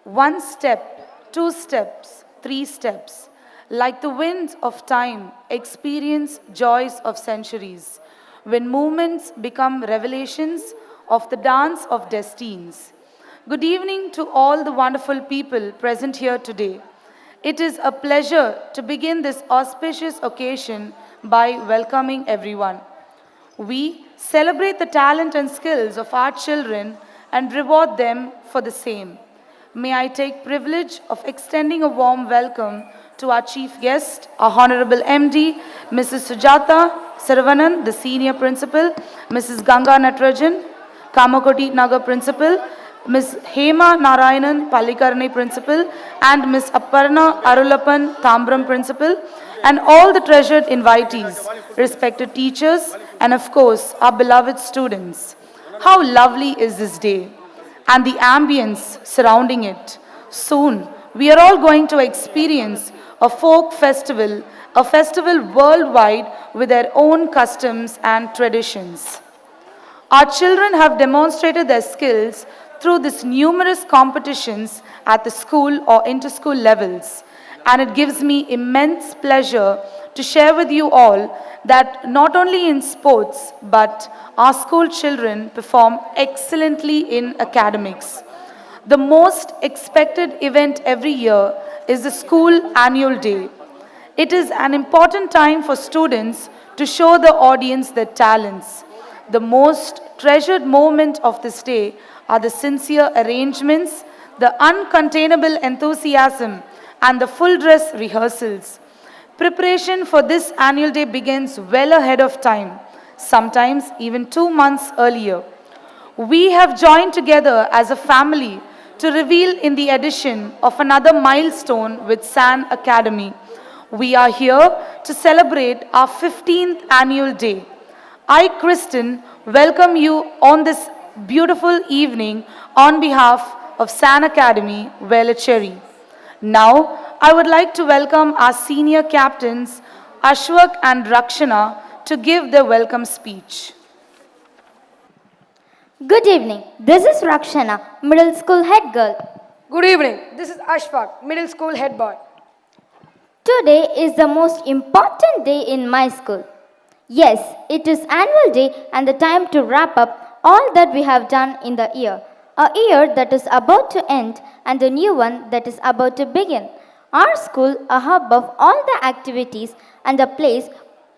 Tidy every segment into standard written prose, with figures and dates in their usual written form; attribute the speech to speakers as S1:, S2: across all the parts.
S1: One step, two steps, three steps. Like the winds of time, experience joys of centuries, when moments become revelations of the dance of destinies. Good evening to all the wonderful people present here today. It is a pleasure to begin this auspicious occasion by welcoming everyone. We celebrate the talent and skills of our children and reward them for the same. May I take privilege of extending a warm welcome to our chief guest, our Honorable MD, Mrs. Sujata Saravanan, the Senior Principal, Mrs. Ganga Natrajan, Kamakoti Nagar Principal, Ms. Hema Narayanan Pallikarani Principal, and Ms. Aparna Arulapan Thambram Principal, and all the treasured invitees, respected teachers, and of course, our beloved students. How lovely is this day and the ambience surrounding it. Soon, we are all going to experience a folk festival, a festival worldwide with their own customs and traditions. Our children have demonstrated their skills through these numerous competitions at the school or inter-school levels. And it gives me immense pleasure to share with you all that not only in sports, but our school children perform excellently in academics. The most expected event every year is the school annual day. It is an important time for students to show the audience their talents. The most treasured moment of this day are the sincere arrangements, the uncontainable enthusiasm, and the full dress rehearsals. Preparation for this annual day begins well ahead of time, sometimes even 2 months earlier. We have joined together as a family to reveal in the addition of another milestone with SAN Academy. We are here to celebrate our 15th annual day. I, Kristen, welcome you on this beautiful evening on behalf of SAN Academy, Velachery. Now, I would like to welcome our senior captains, Ashwak and Rakshana, to give their welcome speech.
S2: Good evening. This is Rakshana, middle school head girl.
S3: Good evening. This is Ashfaq, middle school head boy.
S2: Today is the most important day in my school. Yes, it is annual day and the time to wrap up all that we have done in the year. A year that is about to end and a new one that is about to begin. Our school, a hub of all the activities and a place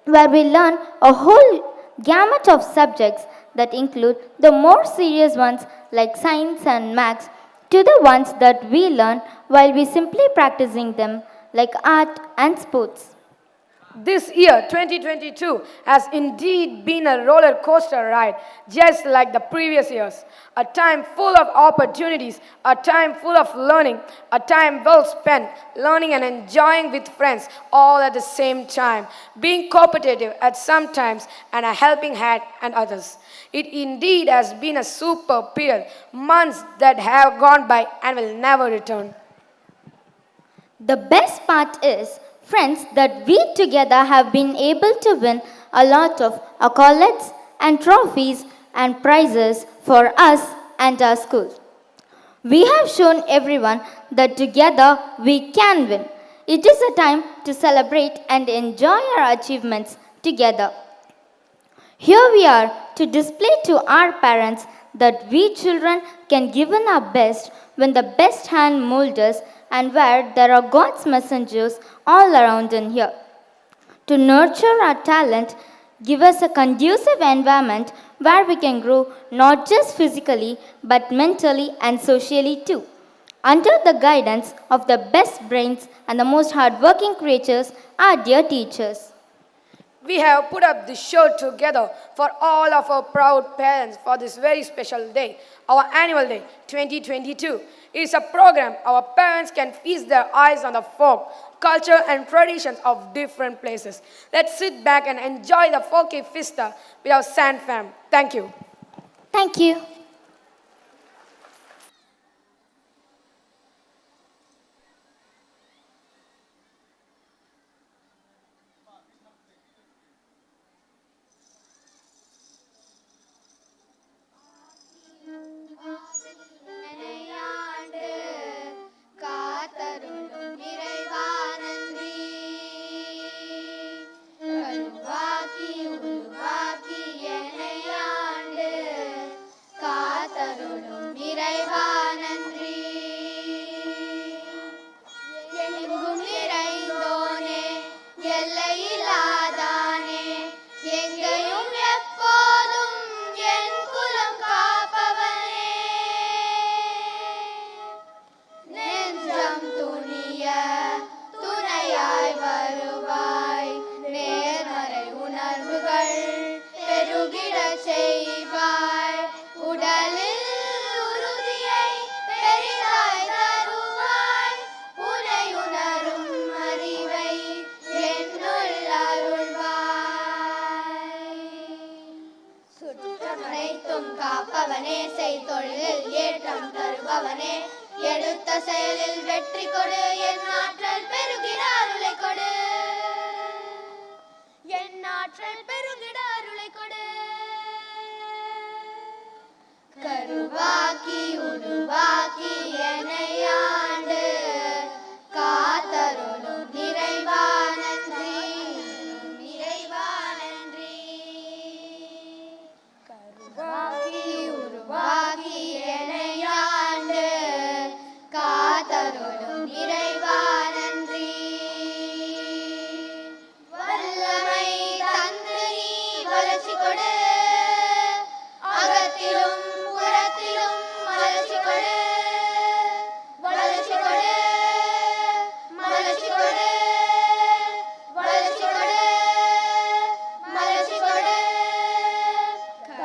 S2: where we learn a whole gamut of subjects that include the more serious ones like science and maths to the ones that we learn while we simply practicing them like art and sports.
S3: This year, 2022, has indeed been a roller coaster ride, just like the previous years. A time full of opportunities, a time full of learning, a time well spent learning and enjoying with friends all at the same time, being competitive at some times and a helping hand at others. It indeed has been a super period, months that have gone by and will never return.
S2: The best part is, friends, that we together have been able to win a lot of accolades and trophies and prizes for us and our school. We have shown everyone that together we can win. It is a time to celebrate and enjoy our achievements together. Here we are to display to our parents that we children can give in our best when the best hand mold us and where there are God's messengers all around in here. To nurture our talent, give us a conducive environment where we can grow not just physically but mentally and socially too. Under the guidance of the best brains and the most hardworking creatures, our dear teachers.
S3: We have put up this show together for all of our proud parents for this very special day, our annual day 2022. It is a program our parents can feast their eyes on the folk, culture and traditions of different places. Let's sit back and enjoy the folky fiesta with our Sand fam. Thank you.
S2: Thank you.
S4: நினையாண்டு அனைத்தும் காப்பவனே, செய்தொழிலில் ஏற்றம் தருபவனே, எடுத்த செயலில் வெற்றி கொடு, என் ஆற்றல் பெருகிட அருளை கொடு, என் ஆற்றல் பெருகிட அருளை கொடு. கருவாக்கி உருவாக்கி என்னை ஆண்டு காத்தருளும் நிறைவா நன்றி, நிறைவா நன்றி. கருவாக்கி உருவாக்கி என்னை ஆண்டு காத்தருளும் நிறைவா நன்றி. வல்லமை தந்து நீ வளர்ச்சி கொடு, அகத்திலும் புறத்திலும் வளர்ச்சி கொடு, வளர்ச்சி கொடு, வளர்ச்சி கொடு, வளர்ச்சி கொடு, வளர்ச்சி கொடு.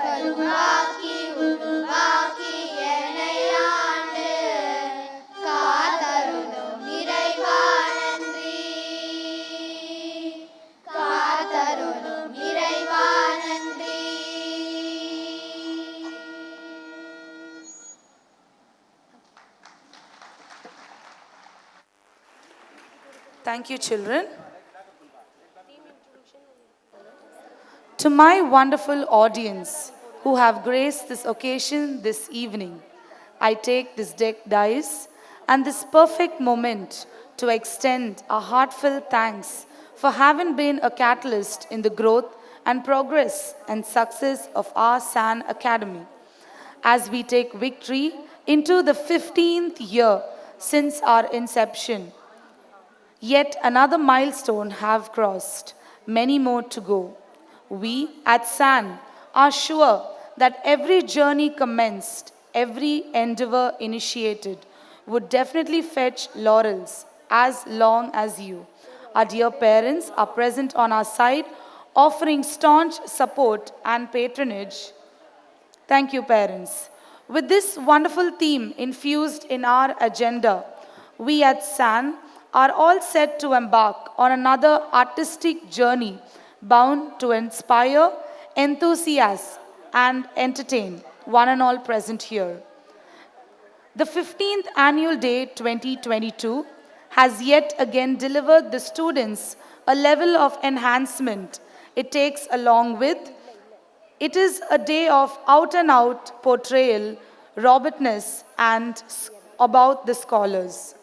S4: கருவாக்கி உருவாக்கி என்னை ஆண்டு காத்தருளும் நிறைவா நன்றி, காத்தருளும் நிறைவா நன்றி.
S1: Thank you, children. To my wonderful audience who have graced this occasion this evening, I take this decked dice and this perfect moment to extend a heartfelt thanks for having been a catalyst in the growth and progress and success of our SAN Academy. As we take victory into the 15th year since our inception, yet another milestone have crossed, many more to go. We at SAN are sure that every journey commenced, every endeavor initiated would definitely fetch laurels as long as you, our dear parents, are present on our side, offering staunch support and patronage. Thank you, parents. With this wonderful theme infused in our agenda, we at SAN are all set to embark on another artistic journey bound to inspire, enthusiast, and entertain one and all present here. The 15th Annual Day 2022 has yet again delivered the students a level of enhancement it takes along with. It is a day of out and out portrayal, robustness, and about the scholars.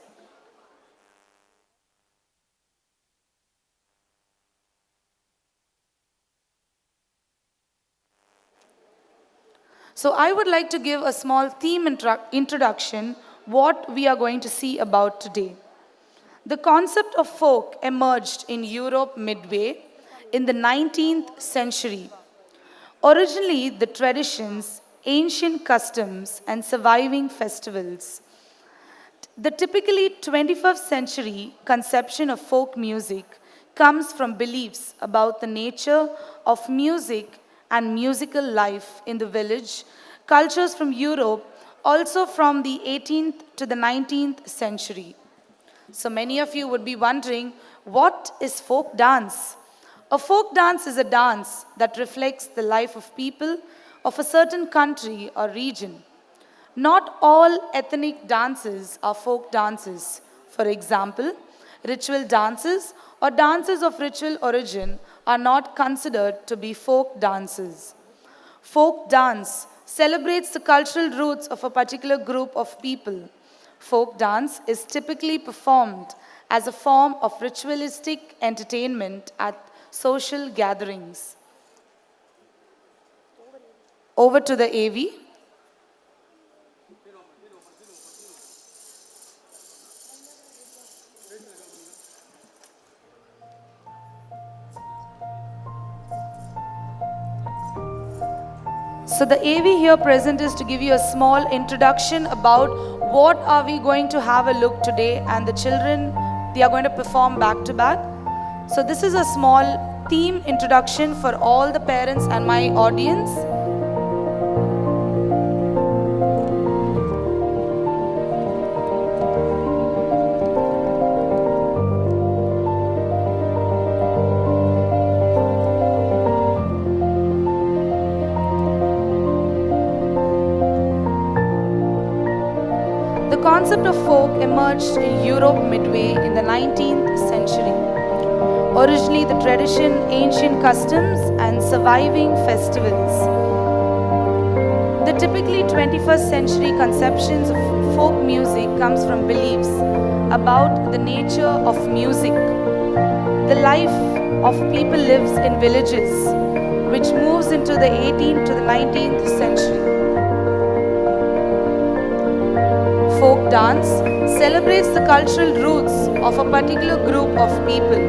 S1: So I would like to give a small theme introduction what we are going to see about today. The concept of folk emerged in Europe midway in the 19th century. Originally, the traditions, ancient customs, and surviving festivals. The typically 21st century conception of folk music comes from beliefs about the nature of music and musical life in the village, cultures from Europe, also from the 18th to the 19th century. So many of you would be wondering, what is folk dance? A folk dance is a dance that reflects the life of people of a certain country or region. Not all ethnic dances are folk dances. For example, ritual dances or dances of ritual origin are not considered to be folk dances. Folk dance celebrates the cultural roots of a particular group of people. Folk dance is typically performed as a form of ritualistic entertainment at social gatherings. Over to the AV. So the AV here present is to give you a small introduction about what are we going to have a look today, and the children, they are going to perform back to back. So this is a small theme introduction for all the parents and my audience. concept of folk emerged in Europe midway in the 19th century. Originally, the tradition, ancient customs, and surviving festivals. The typically 21st century conceptions of folk music comes from beliefs about the nature of music. The life of people lives in villages, which moves into the 18th to the 19th century. Folk dance celebrates the cultural roots of a particular group of people.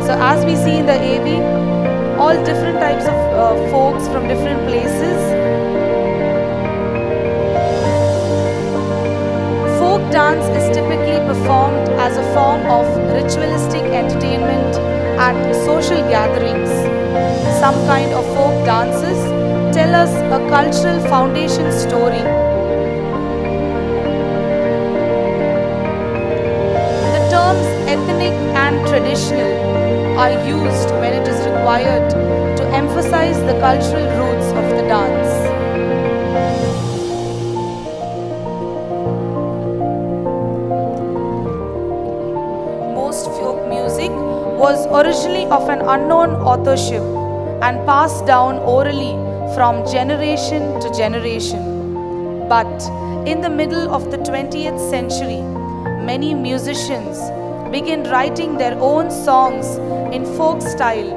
S1: So as we see in the AV, all different types of folks from different places. Folk dance is typically performed as a form of ritualistic entertainment at social gatherings. Some kind of folk dances tell us a cultural foundation story. The terms ethnic and traditional are used when it is required to emphasize the cultural roots of the dance. Most folk music was originally of an unknown authorship and passed down orally from generation to generation. But in the middle of the 20th century, many musicians began writing their own songs in folk style,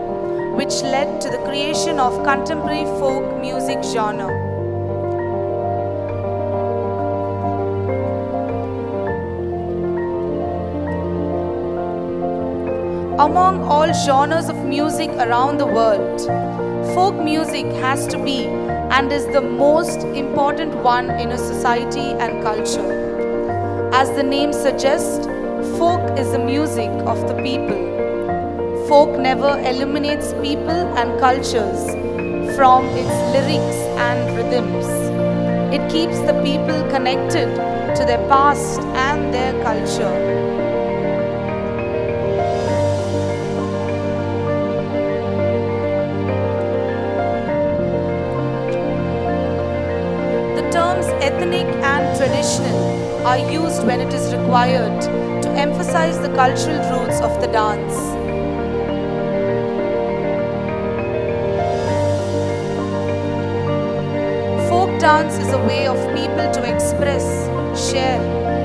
S1: which led to the creation of contemporary folk music genre. Among all genres of music around the world, folk music has to be and is the most important one in a society and culture. As the name suggests, folk is the music of the people. Folk never eliminates people and cultures from its lyrics and rhythms. It keeps the people connected to their past and their culture. Ethnic and traditional are used when it is required to emphasize the cultural roots of the dance. Folk dance is a way of people to express, share,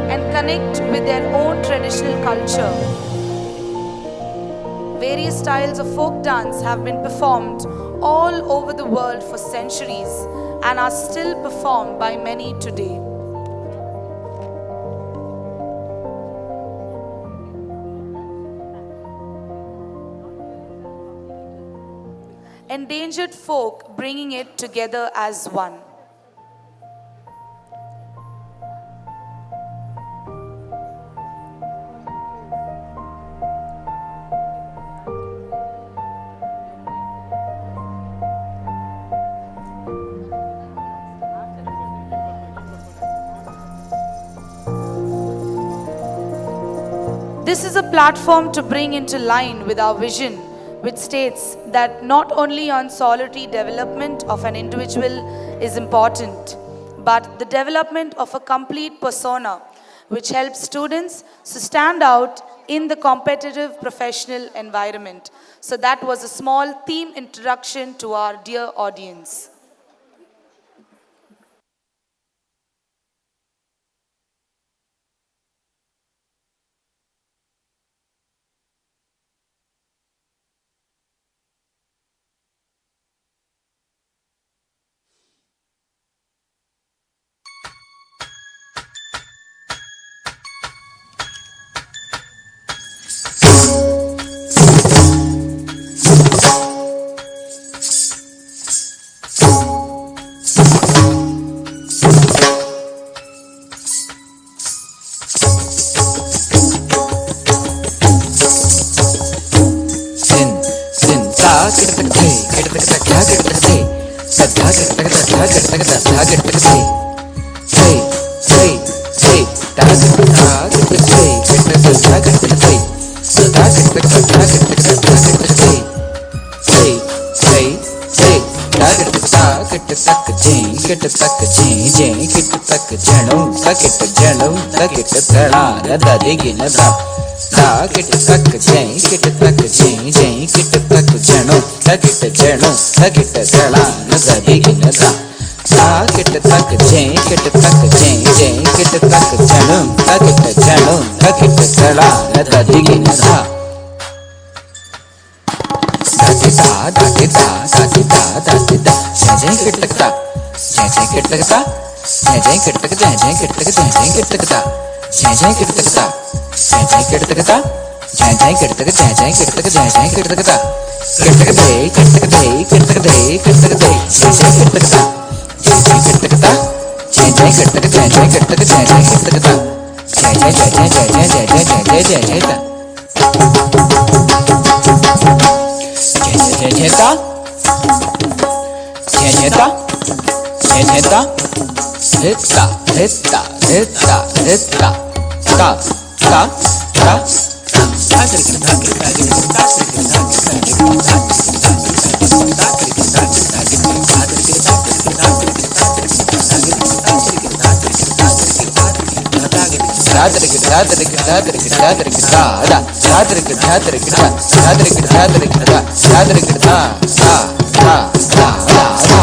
S1: and connect with their own traditional culture. Various styles of folk dance have been performed all over the world for centuries and are still performed by many today. Endangered folk bringing it together as one. This is a platform to bring into line with our vision, which states that not only on solitary development of an individual is important, but the development of a complete persona, which helps students to stand out in the competitive professional environment. So that was a small theme introduction to our dear audience.
S5: Hey, kit తక్ జే kit తక్ జే జే kit తక్ జణు తకిట్ జణు తకిట్ తళార దదిగిన దా దా kit తక్ జే kit తక్ జే జే kit తక్ జణు తకిట్ జణు తకిట్ తళార దదిగిన దా దా kit తక్ జే kit తక్ జే జే kit తక్ జణు తకిట్ జణు తకిట్ తళార దదిగిన దా దాటిదా దాటిదా దాటిదా దాటిదా జయ జయ కిట్టకతా జయ జయ కిట్టకతా జయ జయ కిట్టక జయ జయ కిట్టక జయ జయ కిట్టకతా జయ జయ కిట్టకతా జయ జయ కిట్టకతా జయ జయ కిట్టక జయ జయ కిట్టక జయ జయ కిట్టకతా కిట్టకదే కిట్టకదే కిట్టకదే కిట్టకదే జయ జయ కిట్టకతా జయ జయ కిట్టకతా జయ జయ కిట్టక జయ జయ కిట్టక జయ జయ కిట్టకతా జయ జయ జయ జయ జయ జయ జయ జయ జయ జయ జయ జయ జయ జయతా జయ జయతా జయ జయతా హిత్తా హిత్తా హిత్తా హిత్తా తా తా తా రాత్రికి రాత్రికి రాత్రికి రాత్రికి రాదా రాత్రికి రాత్రికి రాత్రికి రాత్రికి రాత్రికి రా రా రా రా రా రా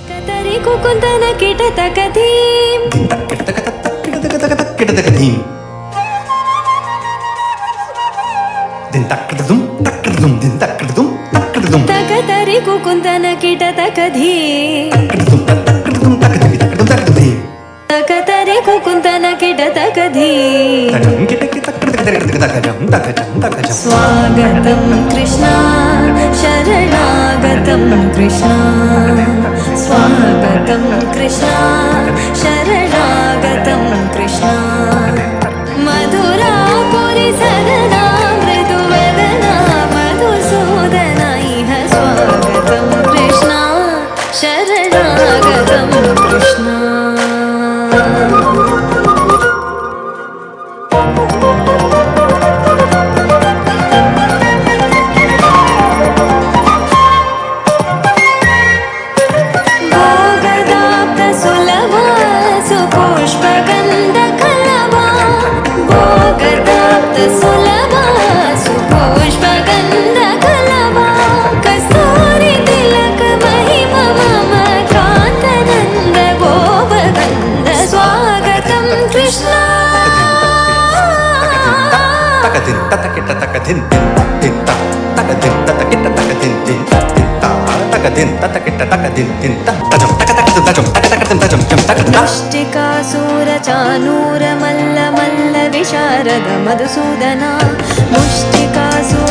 S6: కతరి కుకుంతన కిట తకధీం తకతరి కుకుంతన కిట తకధీం తకతరి కుకుంతన కిట తకధీం స్వాగతం కృష్ణ శరణాగతం కృష్ణ స్వాగతం కృష్ణ శరణాగతం కృష్ణ మధురాపురి సదనా మృదువదనా మధుసూదన ఇహ స్వాగతం కృష్ణ శరణాగతం కృష్ణ ముష్టికాసూరచానూర మల్ల మల్ల విశారద మధుసూదన ముష్టికాసూరచానూర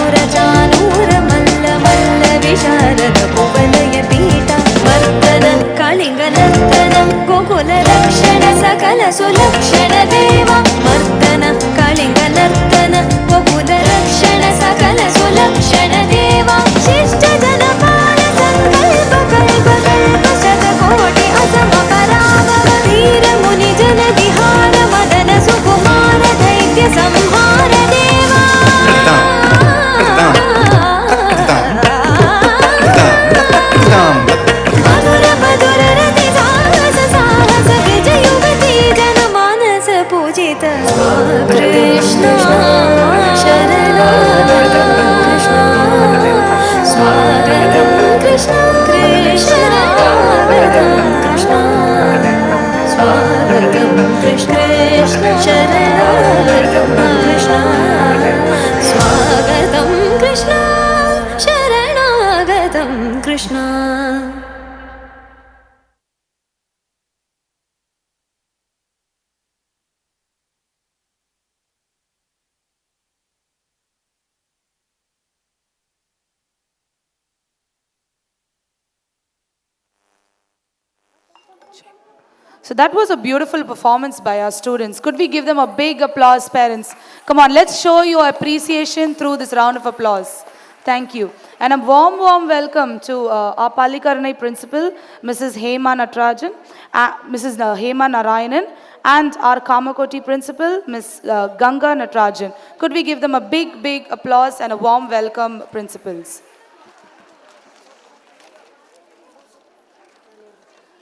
S6: మల్ల మల్ల విశారద కువలయ పీఠ మర్దన కళింగ నర్తన గోకుల రక్షణ సకల సులక్షణ దేవ మర్దన కళింగ నర్తన గోకుల రక్షణ సకల సులక్షణ దేవ శిష్ట జన పాల సంకల్ప కల్ప కల్ప శతకోటి అసమ పరాభవ ధీర ముని జన విహార మదన సుకుమార దైత్య సంహార దేవా మధుర మధుర రతి సాహస సాహస విజయ యువతి జన మానస పూజిత కృష్ణ శరణాగతం కృష్ణ స్వాగతం కృష్ణ కృష్ణ కృష్ణ స్వాగతం కృష్ణ శరణాగతం కృష్ణ స్వాగతం Krishna శరణాగతం Krishna.
S1: So that was a beautiful performance by our students. Could we give them a big applause, parents? Come on, let's show your appreciation through this round of applause. Thank you. And a warm, warm welcome to our Palikarnai principal, Mrs. Hema Natarajan, Mrs. Hema Narayanan, and our Kamakoti principal, Ms. Ganga Natarajan. Could we give them a big, big applause and a warm welcome, principals?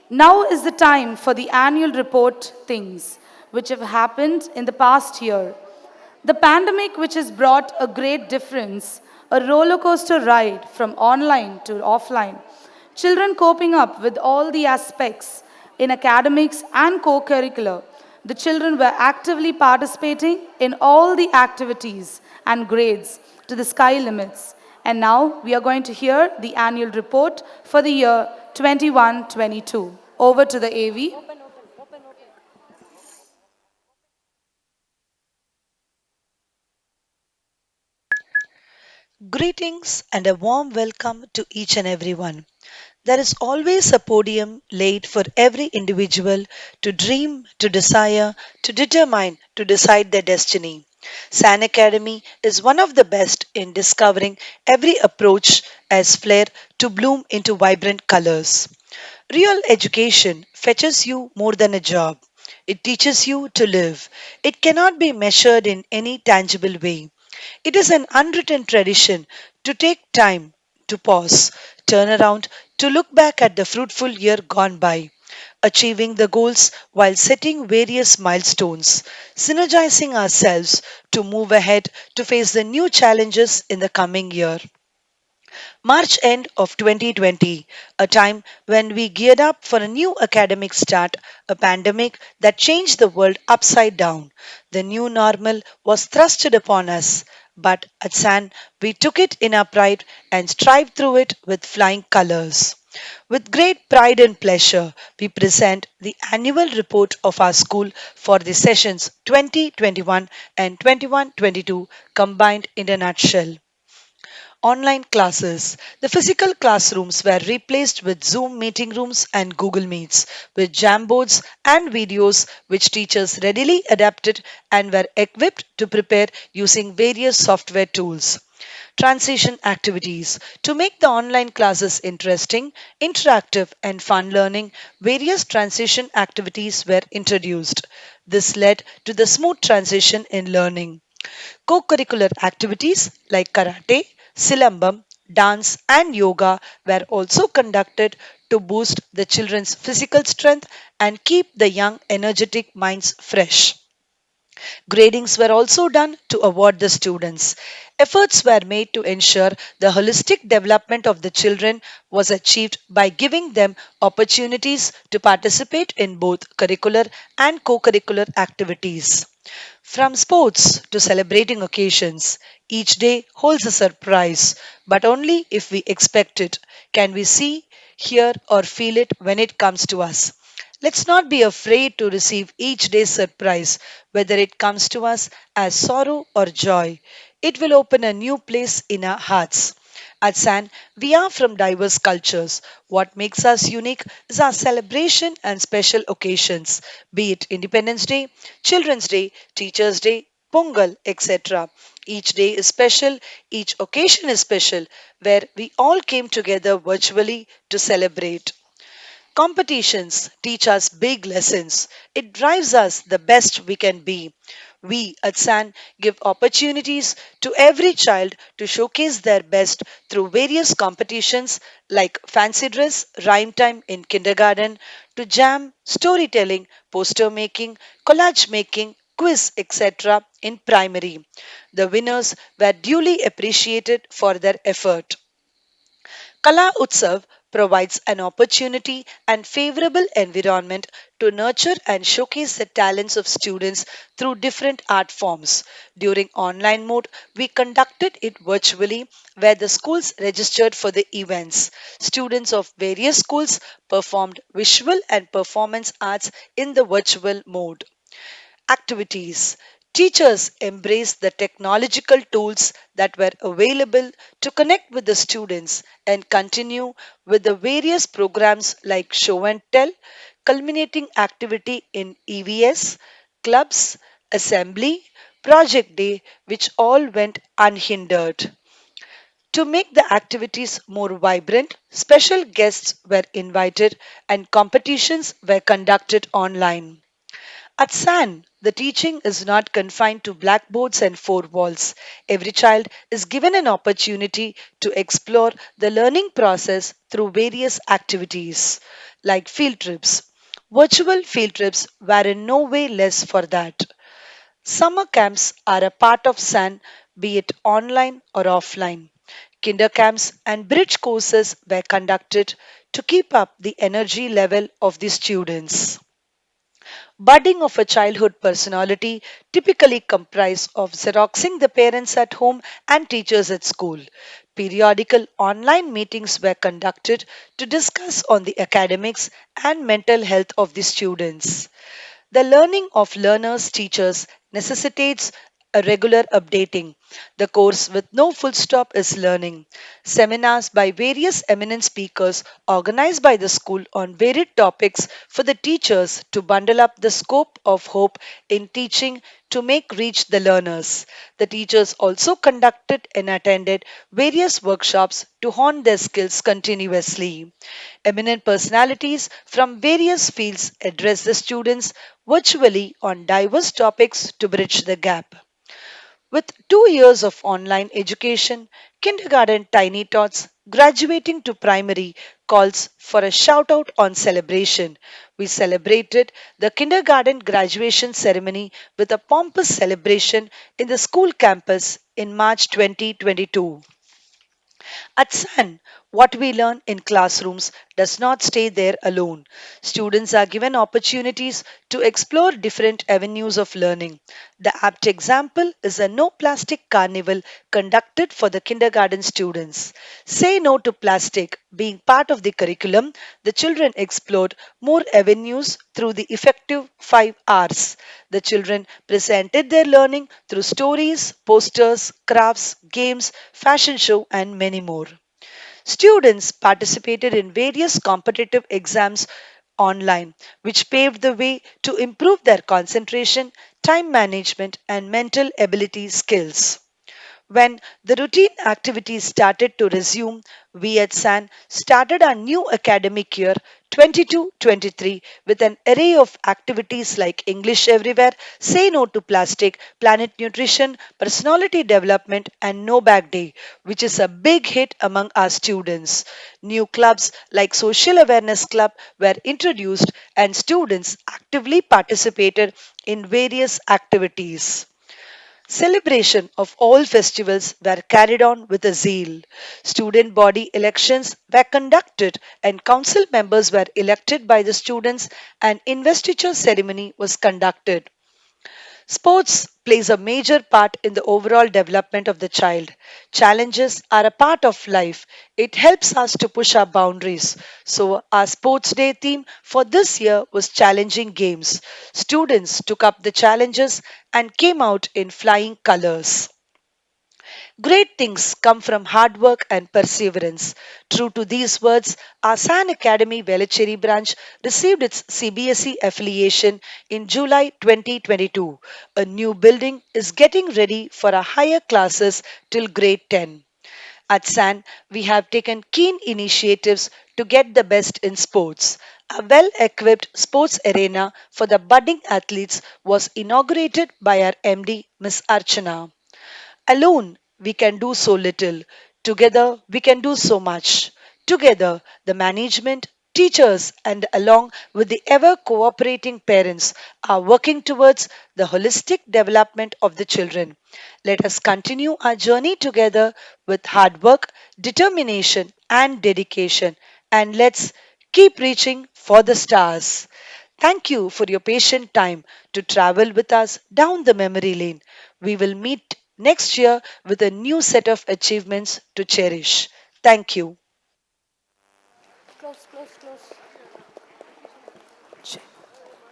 S1: Now is the time for the annual report things which have happened in the past year. The pandemic, which has brought a great difference, a roller coaster ride from online to offline, children coping up with all the aspects in academics and co curricular. The children were actively participating in all the activities and grades to the sky limits. And now we are going to hear the annual report for the year 21-22. Over to the AV.
S7: Greetings and a warm welcome to each and everyone. There is always a podium laid for every individual to dream, to desire, to determine, to decide their destiny. San Academy is one of the best in discovering every approach as flair to bloom into vibrant colors. Real education fetches you more than a job. It teaches you to live. It cannot be measured in any tangible way. It is an unwritten tradition to take time, to pause, turn around, to look back at the fruitful year gone by, achieving the goals while setting various milestones, synergizing ourselves to move ahead to face the new challenges in the coming year. March end of 2020, a time when we geared up for a new academic start, a pandemic that changed the world upside down. The new normal was thrusted upon us, but at SAN, we took it in our pride and strived through it with flying colors. With great pride and pleasure, we present the annual report of our school for the sessions 2021 and 21-22 combined in a nutshell. Online classes. The physical classrooms were replaced with Zoom meeting rooms and Google Meets, with Jamboards and videos which teachers readily adapted and were equipped to prepare using various software tools. Transition activities. To make the online classes interesting, interactive, and fun learning, various transition activities were introduced. This led to the smooth transition in learning. Co curricular activities like karate, silambam, dance, and yoga were also conducted to boost the children's physical strength and keep the young, energetic minds fresh. Gradings were also done to award the students. Efforts were made to ensure the holistic development of the children was achieved by giving them opportunities to participate in both curricular and co curricular activities. From sports to celebrating occasions, each day holds a surprise, but only if we expect it can we see, hear, or feel it when it comes to us. Let's not be afraid to receive each day's surprise, whether it comes to us as sorrow or joy. It will open a new place in our hearts. At SAN, we are from diverse cultures. What makes us unique is our celebration and special occasions, be it Independence Day, Children's Day, Teachers' Day, Pongal, etc. Each day is special, each occasion is special, where we all came together virtually to celebrate. Competitions teach us big lessons. It drives us the best we can be. We at SAN give opportunities to every child to showcase their best through various competitions like fancy dress, rhyme time in kindergarten, to jam, storytelling, poster making, collage making, quiz, etc. in primary. The winners were duly appreciated for their effort. Kala Utsav provides an opportunity and favorable environment to nurture and showcase the talents of students through different art forms. During online mode, we conducted it virtually where the schools registered for the events. Students of various schools performed visual and performance arts in the virtual mode. Activities. Teachers embraced the technological tools that were available to connect with the students and continue with the various programs like show and tell, culminating activity in EVS, clubs, assembly, project day, which all went unhindered. To make the activities more vibrant, special guests were invited and competitions were conducted online. At SAN, the teaching is not confined to blackboards and four walls. Every child is given an opportunity to explore the learning process through various activities, like field trips. Virtual field trips were in no way less for that. Summer camps are a part of SAN, be it online or offline. Kinder camps and bridge courses were conducted to keep up the energy level of the students. Budding of a childhood personality typically comprise of xeroxing the parents at home and teachers at school. Periodical online meetings were conducted to discuss on the academics and mental health of the students. The learning of learners teachers necessitates a regular updating. The course with no full stop is learning. Seminars by various eminent speakers organized by the school on varied topics for the teachers to bundle up the scope of hope in teaching to make reach the learners. The teachers also conducted and attended various workshops to hone their skills continuously. Eminent personalities from various fields address the students virtually on diverse topics to bridge the gap. With 2 years of online education, kindergarten tiny tots graduating to primary calls for a shout out on celebration. We celebrated the kindergarten graduation ceremony with a pompous celebration in the school campus in March 2022. At SAN, what we learn in classrooms does not stay there alone. Students are given opportunities to explore different avenues of learning. The apt example is a no plastic carnival conducted for the kindergarten students. Say no to plastic being part of the curriculum, the children explored more avenues through the effective 5 hours. The children presented their learning through stories, posters, crafts, games, fashion show, and many more. Students participated in various competitive exams online, which paved the way to improve their concentration, time management, and mental ability skills. When the routine activities started to resume, we at SAN started our new academic year 22-23 with an array of activities like English Everywhere, Say No to Plastic, Planet Nutrition, Personality Development, and No Bag Day, which is a big hit among our students. New clubs like Social Awareness Club were introduced, and students actively participated in various activities. Celebration of all festivals were carried on with a zeal. Student body elections were conducted and council members were elected by the students and investiture ceremony was conducted. Sports plays a major part in the overall development of the child. Challenges are a part of life. It helps us to push our boundaries. So, our sports day theme for this year was challenging games. Students took up the challenges and came out in flying colors. Great things come from hard work and perseverance. True to these words, our San Academy Velachery branch received its CBSE affiliation in July 2022. A new building is getting ready for our higher classes till grade 10. At SAN, we have taken keen initiatives to get the best in sports. A well equipped sports arena for the budding athletes was inaugurated by our MD, Miss Archana. Alone, we can do so little. Together, we can do so much. Together, the management, teachers, and along with the ever cooperating parents are working towards the holistic development of the children. Let us continue our journey together with hard work, determination, and dedication. And let's keep reaching for the stars. Thank you for your patient time to travel with us down the memory lane. We will meet next year with a new set of achievements to cherish. Thank you.
S3: Close, close, close.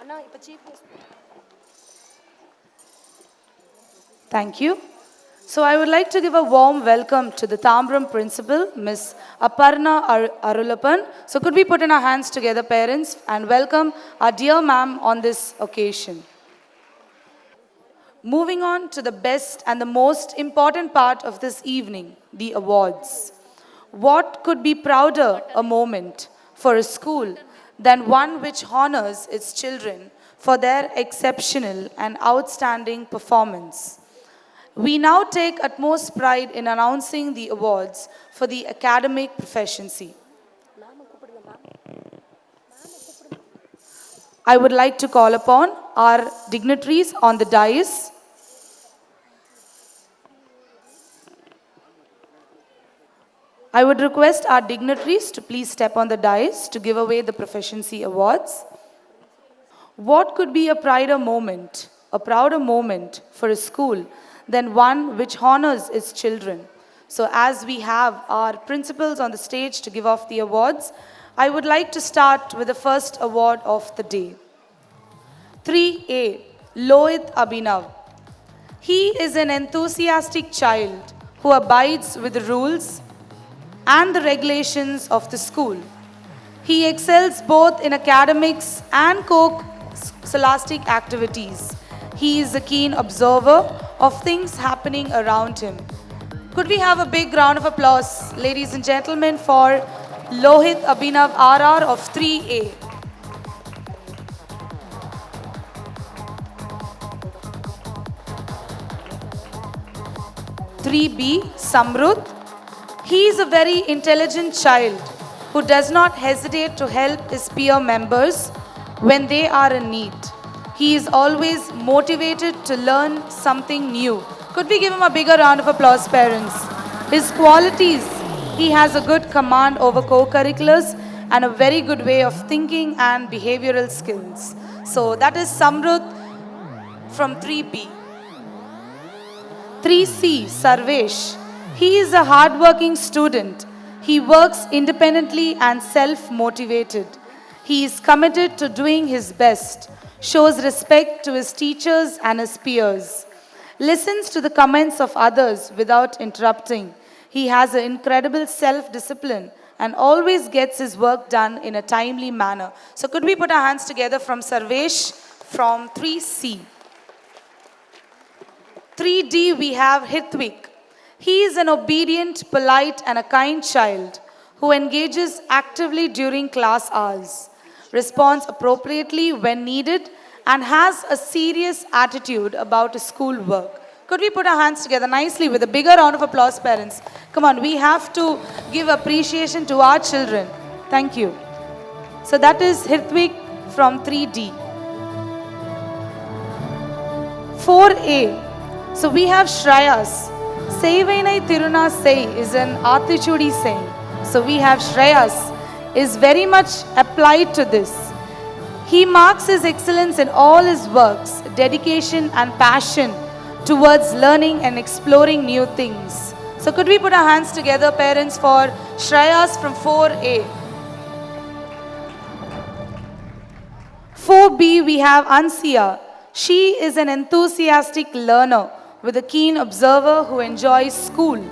S3: Anna, இப்ப chief guest.
S1: Thank you. So I would like to give a warm welcome to the Tambram principal, Miss Aparna Arulapan. So could we put in our hands together, parents, and welcome our dear ma'am on this occasion. Moving on to the best and the most important part of this evening, the awards. What could be prouder a moment for a school than one which honors its children for their exceptional and outstanding performance? We now take utmost pride in announcing the awards for the academic proficiency. I would like to call upon our dignitaries on the dais. I would request our dignitaries to please step on the dais to give away the proficiency awards. What could be a prouder moment for a school than one which honors its children? So as we have our principals on the stage to give off the awards, I would like to start with the first award of the day. 3A, Lohit Abhinav. He is an enthusiastic child who abides with the rules and the regulations of the school. He excels both in academics and scholastic activities. He is a keen observer of things happening around him. Could we have a big round of applause, ladies and gentlemen, for Lohit Abhinav RR of 3A. 3B, Samruddh. He is a very intelligent child who does not hesitate to help his peer members when they are in need. He is always motivated to learn something new. Could we give him a bigger round of applause, parents? His qualities: he has a good command over co-curriculars and a very good way of thinking and behavioral skills. So that is Samruddh from 3B. 3C, Sarvesh. He is a hardworking student. He works independently and self-motivated. He is committed to doing his best, shows respect to his teachers and his peers, listens to the comments of others without interrupting. He has an incredible self-discipline and always gets his work done in a timely manner. So could we put our hands together from Sarvesh from 3C. 3D, we have Hithwik. He is an obedient, polite, and a kind child who engages actively during class hours, responds appropriately when needed, and has a serious attitude about his school work. Could we put our hands together nicely with a bigger round of applause, parents? Come on, we have to give appreciation to our children. Thank you. So that is Hithwik from 3D. 4A. So we have Shreyas. Seivainai Tiruna Sei is an Atichudi saying. So we have Shreyas is very much applied to this. He marks his excellence in all his works, dedication and passion towards learning and exploring new things. So could we put our hands together, parents, for Shreyas from 4A. 4B, we have Ansia. She is an enthusiastic learner with a keen observer who enjoys school,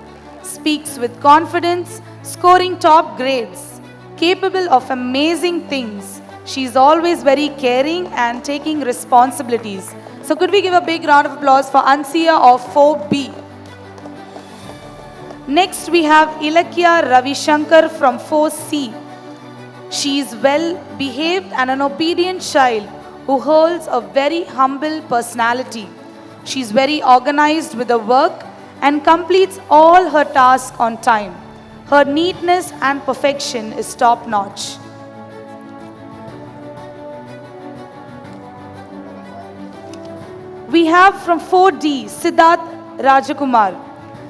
S1: speaks with confidence, scoring top grades, capable of amazing things. She is always very caring and taking responsibilities. So could we give a big round of applause for Ansia of 4B. Next we have Ilakya Ravishankar from 4C. She is well behaved and an obedient child who holds a very humble personality. She is very organized with her work and completes all her tasks on time. Her neatness and perfection is top notch. We have from 4D, Siddharth Rajakumar.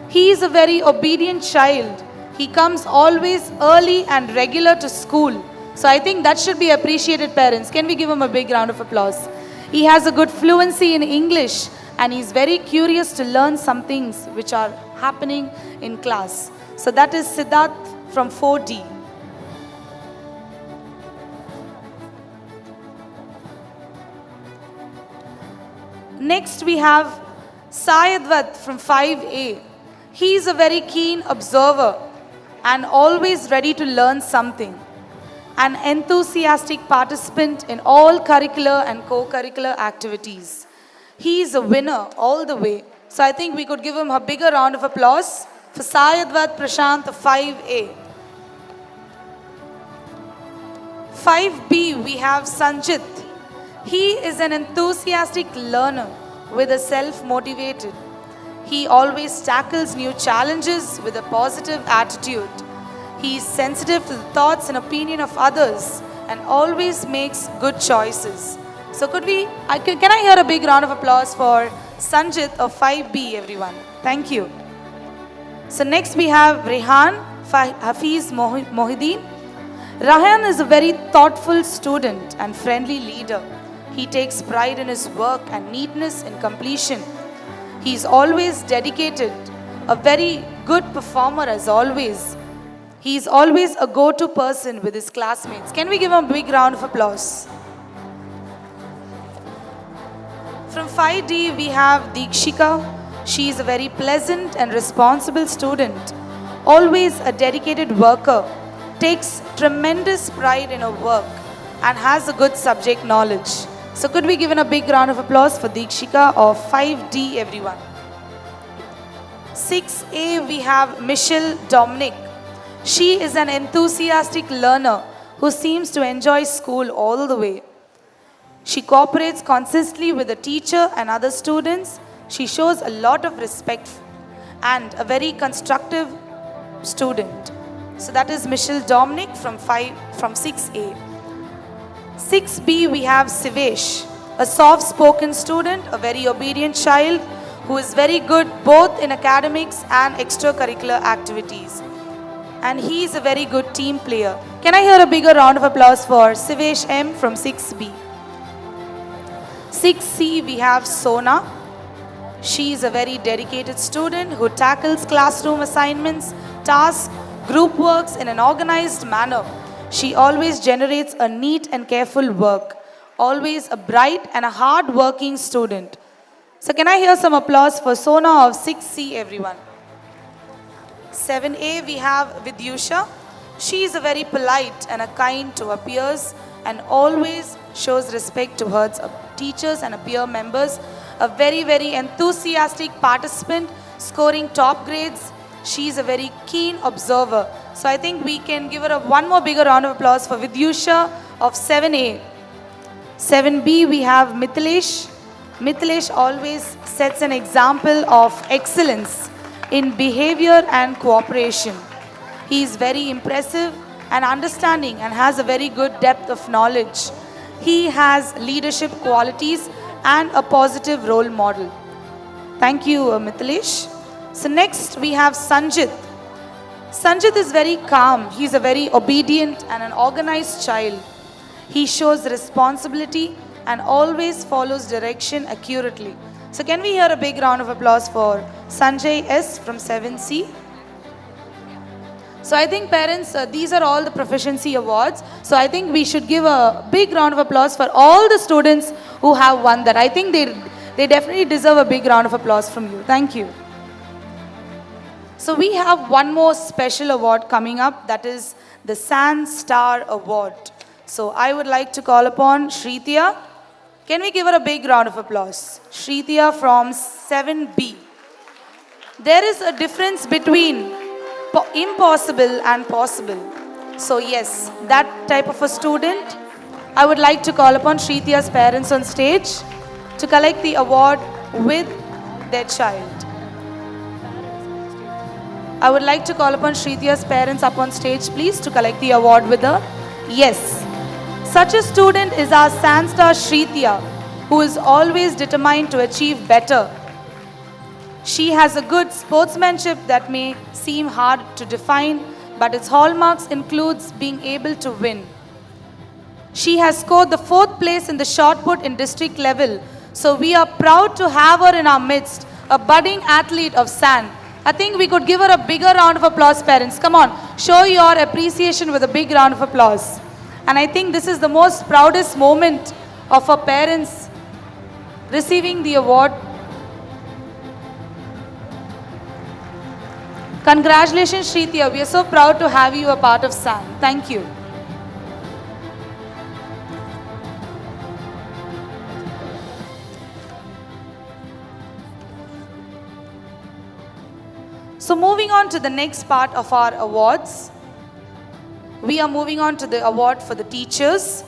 S1: He is a very obedient child. He comes always early and regular to school. So I think that should be appreciated, parents. Can we give him a big round of applause? He has a good fluency in English and he's very curious to learn some things which are happening in class. So that is Siddharth from 4D. Next we have Sayadvat from 5A. He is a very keen observer and always ready to learn something. An enthusiastic participant in all curricular and co-curricular activities. He is a winner all the way. So I think we could give him a bigger round of applause for Sayadvat Prashant 5A. 5B, we have Sanjit. He is an enthusiastic learner with a self-motivated. He always tackles new challenges with a positive attitude. He is sensitive to the thoughts and opinion of others and always makes good choices. So can I hear a big round of applause for Sanjit of 5B, everyone? Thank you. So next we have Rehan Hafiz Mohideen. Rahan is a very thoughtful student and friendly leader. He takes pride in his work and neatness in completion. He is always dedicated, a very good performer as always. He is always a go-to person with his classmates. Can we give him a big round of applause? From 5D, we have Deekshika. She is a very pleasant and responsible student, always a dedicated worker, takes tremendous pride in her work, and has a good subject knowledge. So could we give a big round of applause for Deekshika of 5D, everyone? 6A, we have Michelle Dominic. She is an enthusiastic learner who seems to enjoy school all the way. She cooperates consistently with the teacher and other students. She shows a lot of respect and a very constructive student. So that is Michelle Dominic from 6A. 6B, we have Sivesh, a soft-spoken student, a very obedient child who is very good both in academics and extracurricular activities. And he is a very good team player. Can I hear a bigger round of applause for Sivesh M from 6B? 6C, we have Sona. She is a very dedicated student who tackles classroom assignments, tasks, group works in an organized manner. She always generates a neat and careful work. Always a bright and a hard-working student. So can I hear some applause for Sona of 6C, everyone? 7A, we have Vidyusha. She is a very polite and a kind to her peers and always shows respect towards her teachers and her peer members. A very, very enthusiastic participant, scoring top grades. She is a very keen observer. So I think we can give her one more bigger round of applause for Vidyusha of 7A. 7B, we have Mithilesh. Mithilesh always sets an example of excellence in behavior and cooperation. He is very impressive and understanding and has a very good depth of knowledge. He has leadership qualities and a positive role model. Thank you, Mithilesh. So next we have Sanjit. Sanjit is very calm. He is a very obedient and an organized child. He shows responsibility and always follows direction accurately. So can we hear a big round of applause for Sanjay S from 7C? So I think parents, these are all the proficiency awards. So I think we should give a big round of applause for all the students who have won that. I think they definitely deserve a big round of applause from you. Thank you. So we have one more special award coming up, that is the San Star Award. So I would like to call upon Shrithya. Can we give her a big round of applause? Shrithya from 7B. There is a difference between impossible and possible. So yes, that type of a student, I would like to call upon Shrithya's parents on stage to collect the award with their child. I would like to call upon Shrithya's parents up on stage, please, to collect the award with her. Yes. Such a student is our Sanstar Shrithya, who is always determined to achieve better. She has a good sportsmanship that may seem hard to define, but its hallmarks includes being able to win. She has scored the 4th place in the shot put in district level, so we are proud to have her in our midst, a budding athlete of SAN. I think we could give her a bigger round of applause, parents. Come on, show your appreciation with a big round of applause. And I think this is the most proudest moment of our parents receiving the award. Congratulations, Shrithya. We are so proud to have you a part of SAN. Thank you. So moving on to the next part of our awards, we are moving on to the award for the teachers.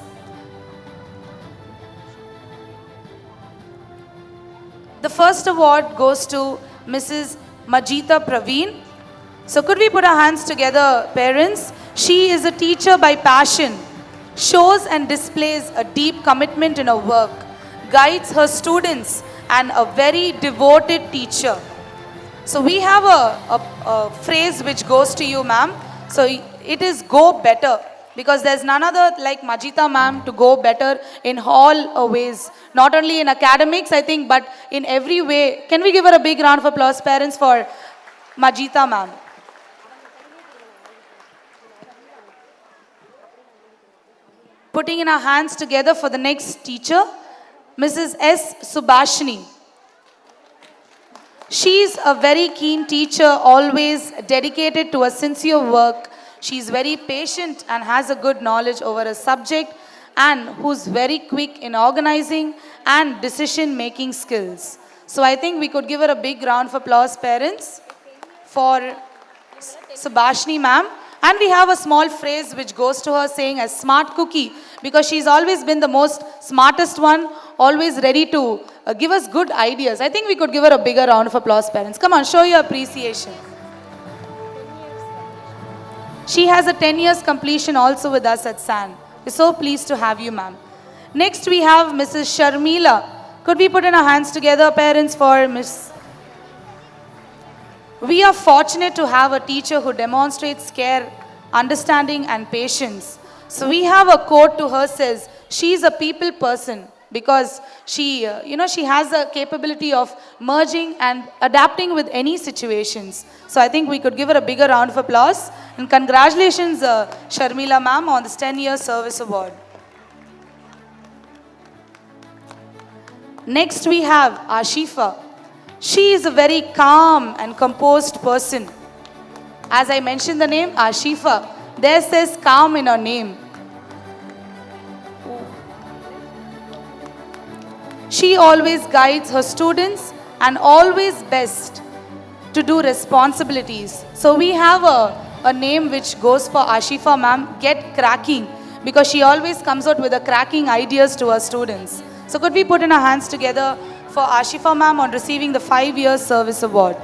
S1: The first award goes to Mrs. Majita Praveen. So could we put our hands together, parents? She is a teacher by passion, shows and displays a deep commitment in her work, guides her students, and a very devoted teacher. So we have a phrase which goes to you, ma'am. So it is go better, because there's none other like Majita ma'am to go better in all ways. Not only in academics, I think, but in every way. Can we give her a big round of applause, parents, for Majita ma'am? Putting in our hands together for the next teacher, Mrs. S. Subhashini. She is a very keen teacher, always dedicated to a sincere work. She is very patient and has a good knowledge over a subject, and who's very quick in organizing and decision-making skills. So I think we could give her a big round of applause, parents, for Subhashini ma'am. And we have a small phrase which goes to her saying a smart cookie, because she's always been the most smartest one, always ready to give us good ideas. I think we could give her a bigger round of applause, parents. Come on, show your appreciation. She has a 10 years completion also with us at SAN. We're so pleased to have you, ma'am. Next we have Mrs. Sharmila. Could we put in our hands together, parents, for Miss... We are fortunate to have a teacher who demonstrates care, understanding, and patience. So we have a quote to her says, she is a people person, because she, she has a capability of merging and adapting with any situations. So I think we could give her a bigger round of applause. And congratulations, Sharmila ma'am, on this 10-year service award. Next we have Ashifa. She is a very calm and composed person. As I mentioned the name, Ashifa, there says calm in her name. She always guides her students and always best to do responsibilities. So we have a name which goes for Ashifa ma'am, Get Cracking, because she always comes out with a cracking ideas to her students. So could we put in our hands together for Ashifa ma'am on receiving the 5-year service award.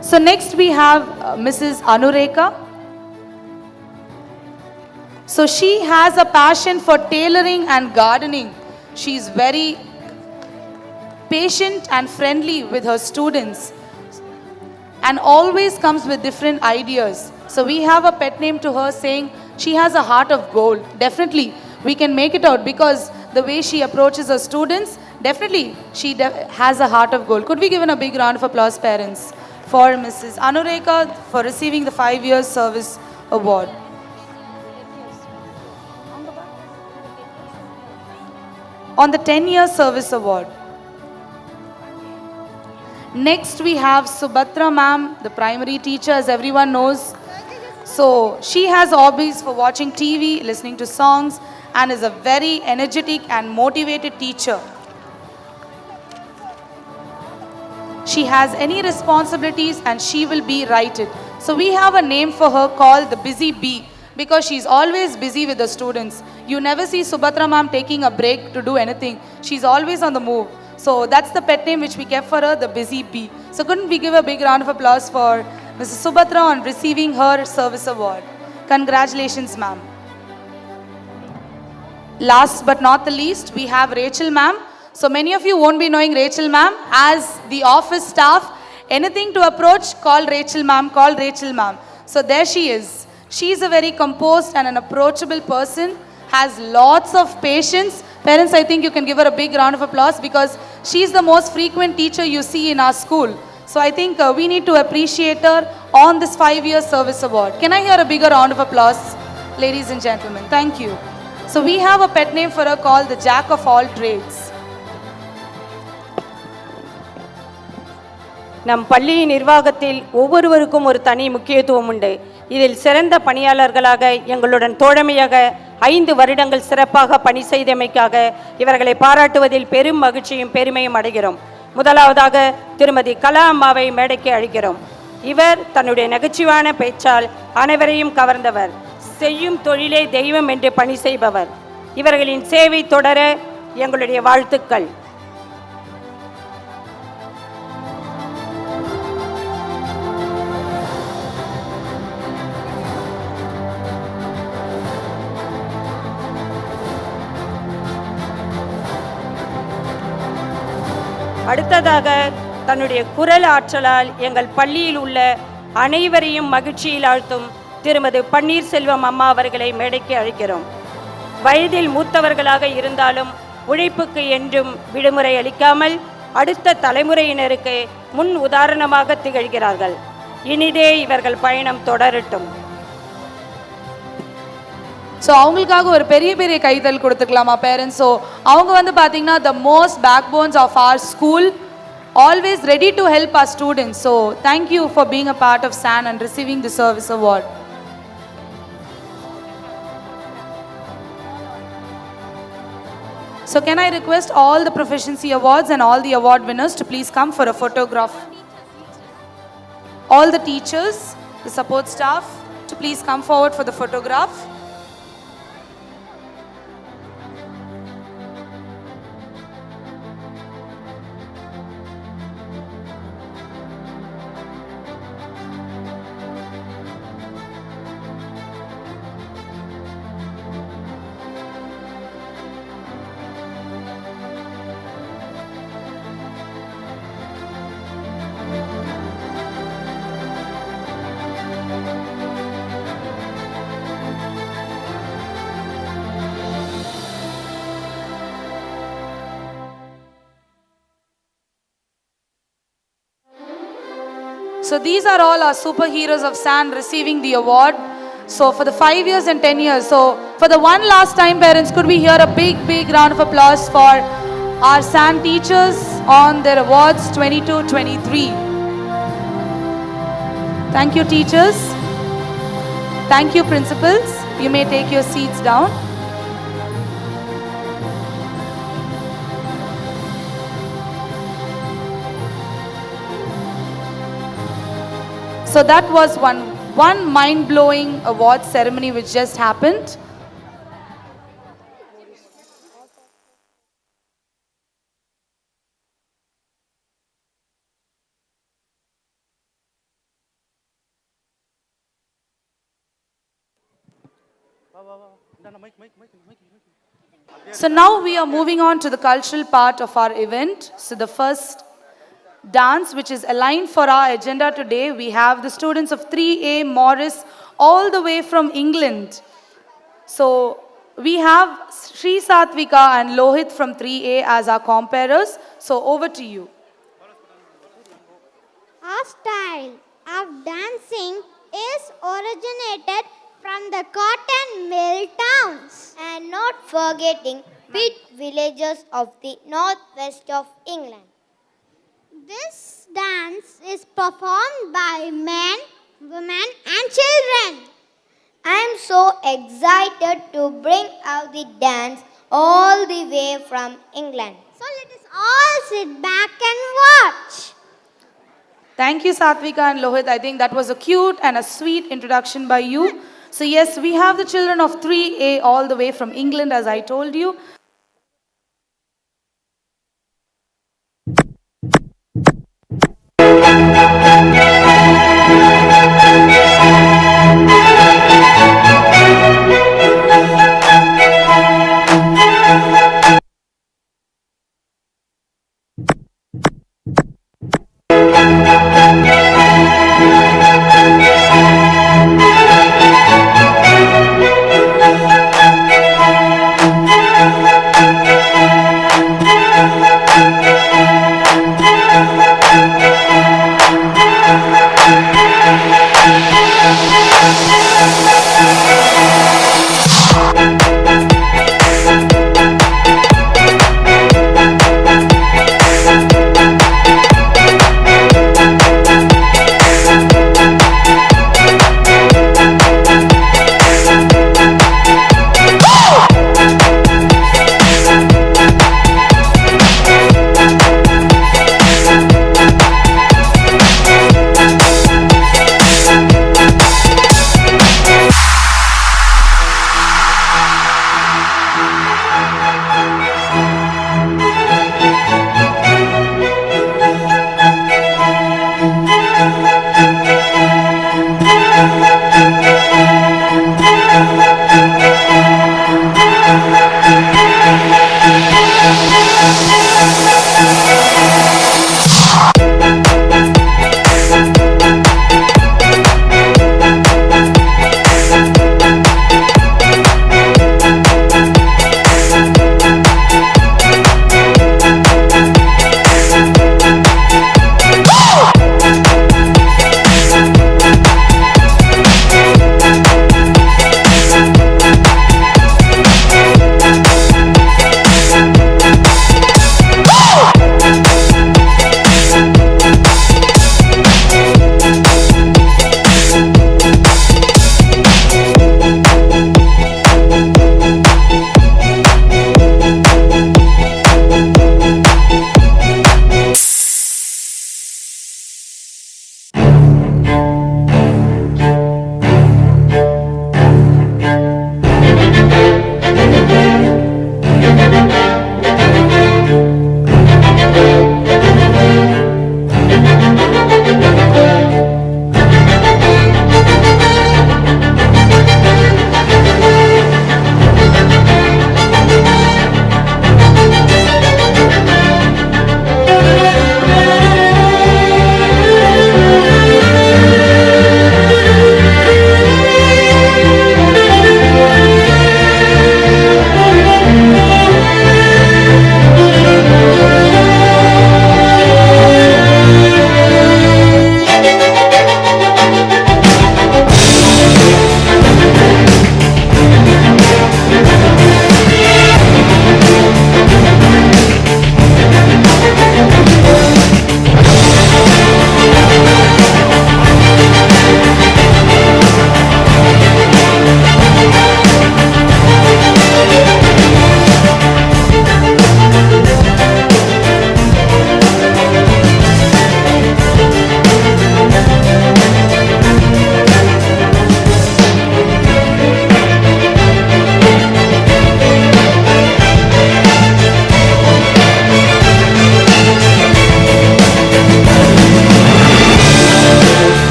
S1: So next we have Mrs. Anureka. So she has a passion for tailoring and gardening. She is very patient and friendly with her students and always comes with different ideas. So we have a pet name to her saying she has a heart of gold. Definitely we can make it out, because the way she approaches her students, definitely she has a heart of gold. Could we give her a big round of applause, parents, for Mrs. Anureka for receiving the 5-year service award. On the 10-year service award. Next we have Subhatra ma'am, the primary teacher, as everyone knows. So she has hobbies for watching TV, listening to songs, and is a very energetic and motivated teacher. She has any responsibilities and she will be righted. So we have a name for her called the Busy Bee, because she's always busy with the students. You never see Subhatra ma'am taking a break to do anything. She's always on the move. So that's the pet name which we kept for her, the Busy Bee. So couldn't we give a big round of applause for Mrs. Subhatra on receiving her service award. Congratulations, ma'am. Last but not the least, we have Rachel ma'am. So many of you won't be knowing Rachel ma'am. As the office staff, anything to approach, call Rachel ma'am, call Rachel ma'am. So there she is. She is a very composed and an approachable person, has lots of patience. Parents, I think you can give her a big round of applause, because she is the most frequent teacher you see in our school. So I think we need to appreciate her on this 5-year service award. Can I hear a bigger round of applause, ladies and gentlemen? Thank you. So we have a pet name for her called the Jack of all trades.
S8: நம் பள்ளி நிர்வாகத்தில் ஒவ்வொருவருக்கும் ஒரு தனி முக்கியத்துவம் உண்டு. இதில் சிறந்த பணியாளர்களாக எங்களுடன் தோழமையாக 5 வருடங்கள் சிறப்பாக பணி செய்தமைக்காக இவர்களை பாராட்டுவதில் பெரும் மகிழ்ச்சியும் பெருமையும் அடைகிறோம். முதலாவதாக திருமதி கலா அம்மாவை மேடைக்கு அழைக்கிறோம். இவர் தன்னுடைய நகைச்சுவான பேச்சால் அனைவரையும் கவர்ந்தவர். செய்யும் தொழிலே தெய்வம் என்று பணி செய்பவர். இவர்களின் சேவை தொடர எங்களுடைய வாழ்த்துக்கள். அடுத்ததாக தன்னுடைய குரல் ஆற்றலால் எங்கள் பள்ளியில் உள்ள அனைவரையும் மகிழ்ச்சியில் ஆழ்த்தும் திருமதி பன்னீர்செல்வம் அம்மா அவர்களை மேடைக்கு அழைக்கிறோம். வயதில் மூத்தவர்களாக இருந்தாலும் உழைப்புக்கு என்றும் விடுமுறை அளிக்காமல் அடுத்த தலைமுறையினருக்கு முன் உதாரணமாக திகழ்கிறார்கள். இனிதே இவர்கள் பயணம் தொடரட்டும்.
S1: ஸோ அவங்களுக்காக ஒரு பெரிய பெரிய கைதல் கொடுத்துக்கலாமா பேரண்ட்ஸ்? ஸோ அவங்க வந்து பார்த்தீங்கன்னா the most backbones of our school, always ready to help our students. So thank you for being a part of SAN and receiving the service award. So can I request all the proficiency awards and all the award winners to please come for a photograph. All the teachers, the support staff to please come forward for the photograph. So these are all our superheroes of SAN receiving the award. So for the 5 years and 10 years. So for the one last time, parents, could we hear a big round of applause for our SAN teachers on their awards 22-23. Thank you, teachers. Thank you, principals. You may take your seats down. So that was one mind-blowing award ceremony which just happened. So now we are moving on to the cultural part of our event. So the first dance which is aligned for our agenda today, we have the students of 3A Morris all the way from England. So we have Sri Satvika and Lohit from 3A as our comparers. So over to you.
S4: Our style of dancing is originated from the cotton mill towns and not forgetting big villages of the northwest of England. This dance is performed by men, women and children. I am so excited to bring out the dance all the way from England. So let us all sit back and watch.
S1: Thank you, Satvika and Lohit. I think that was a cute and a sweet introduction by you. So yes, we have the children of 3A all the way from England, as I told you.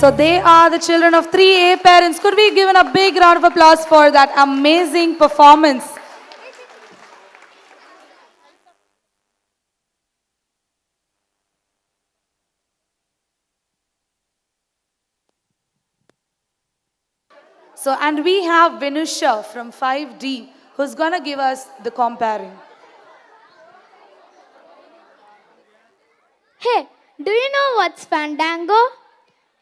S1: So they are the children of 3A parents. Could we give a big round of applause for that amazing performance? So, and we have Vinusha from 5D who's gonna give us the comparing.
S4: Hey, do you know what's Fandango?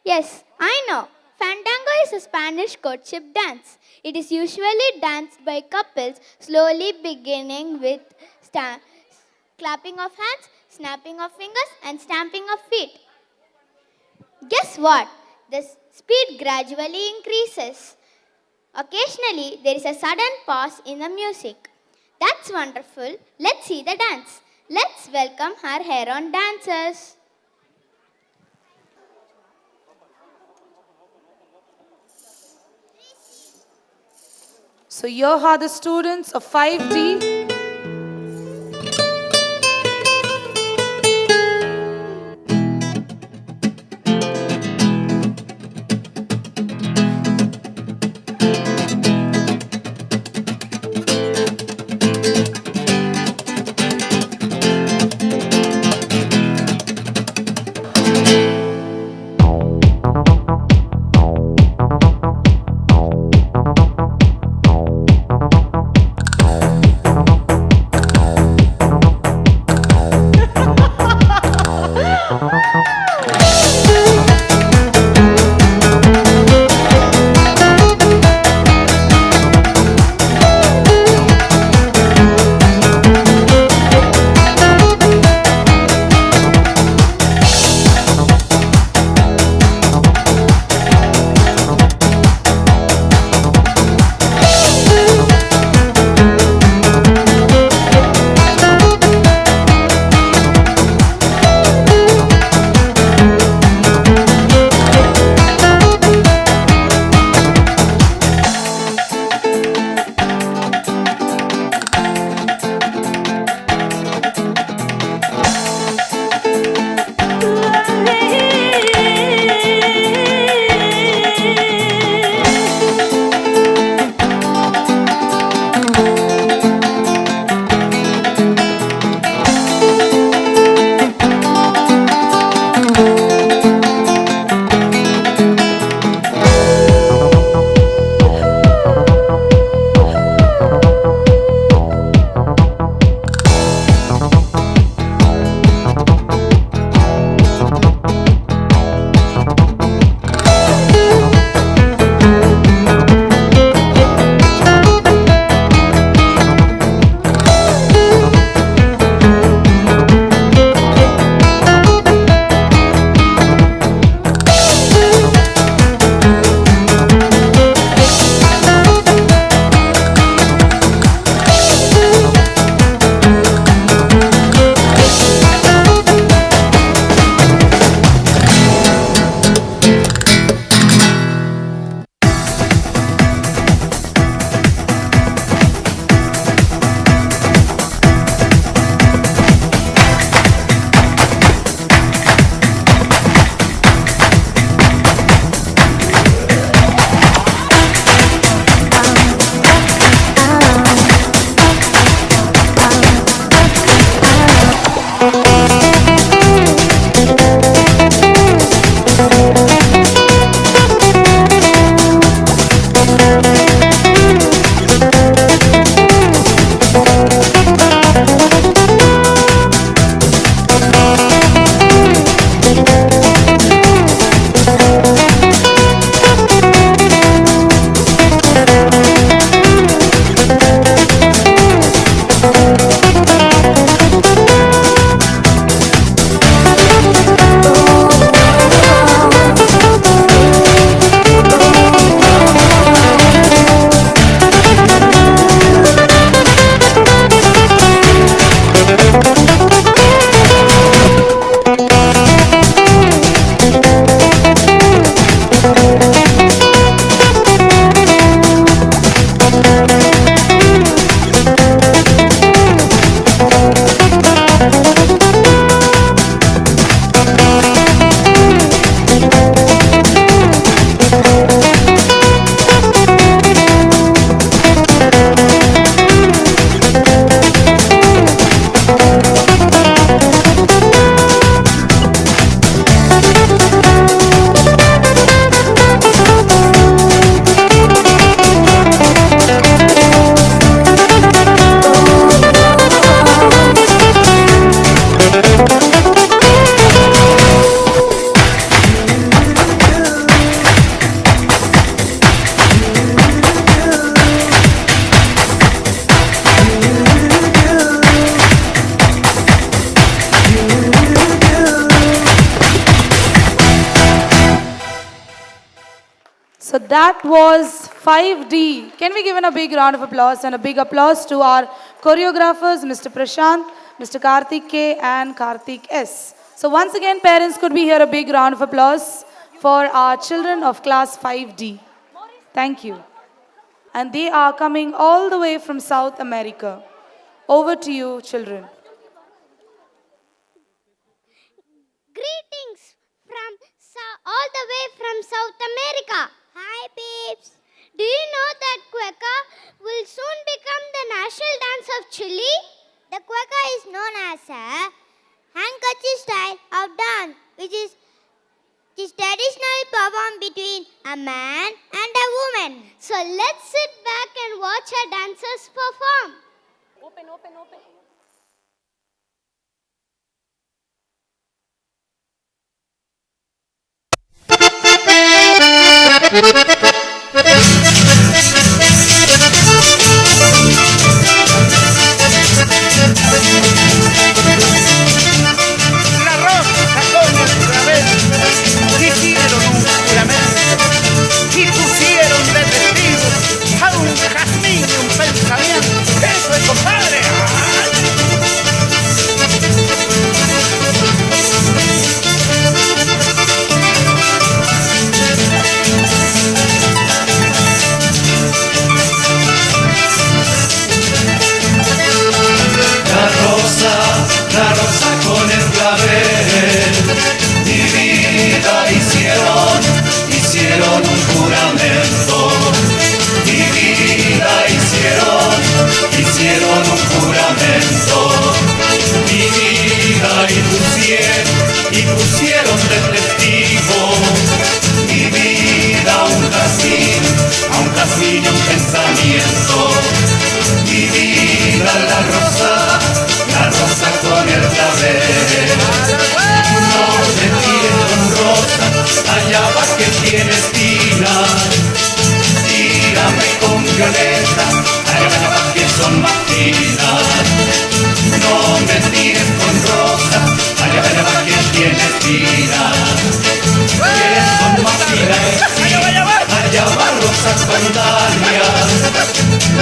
S4: Yes, I know. Fandango is a Spanish courtship dance. It is usually danced by couples, slowly beginning with clapping of hands, snapping of fingers, and stamping of feet. Guess what? The speed gradually increases. Occasionally, there is a sudden pause in the music. That's wonderful. Let's see the dance. Let's welcome our heron dancers.
S1: So here are the students of 5D. So that was 5D. Can we give a big round of applause and a big applause to our choreographers, Mr. Prashant, Mr. Karthik K and Karthik S. So once again, parents, could we hear a big round of applause for our children of class 5D? Thank you. And they are coming all the way from South America. Over to you, children.
S4: Greetings from all the way from South America. Hi, peeps. Do you know that cueca will soon become the national dance of Chile? The cueca is known as a handkerchief style of dance, which is traditionally performed between a man and a woman. So let's sit back and watch our dancers perform.
S9: La rosa con el clavel hicieron un juramento y pusieron de testigo a un jazmín y un pensamiento. ¡Eso es, compadre!
S10: La rosa con el clavel, mi vida hicieron un juramento, mi vida hicieron un juramento, mi vida y pusieron de testigo, mi vida a un jazmín y un pensamiento, mi vida la rosa con el clavel. No te tires con rosa, allá va que tienes tira. Tírame con violeta, allá va que son más finas. No me tires con rosa, allá va que tienes tira. Que son más finas, allá va rosa con dalias.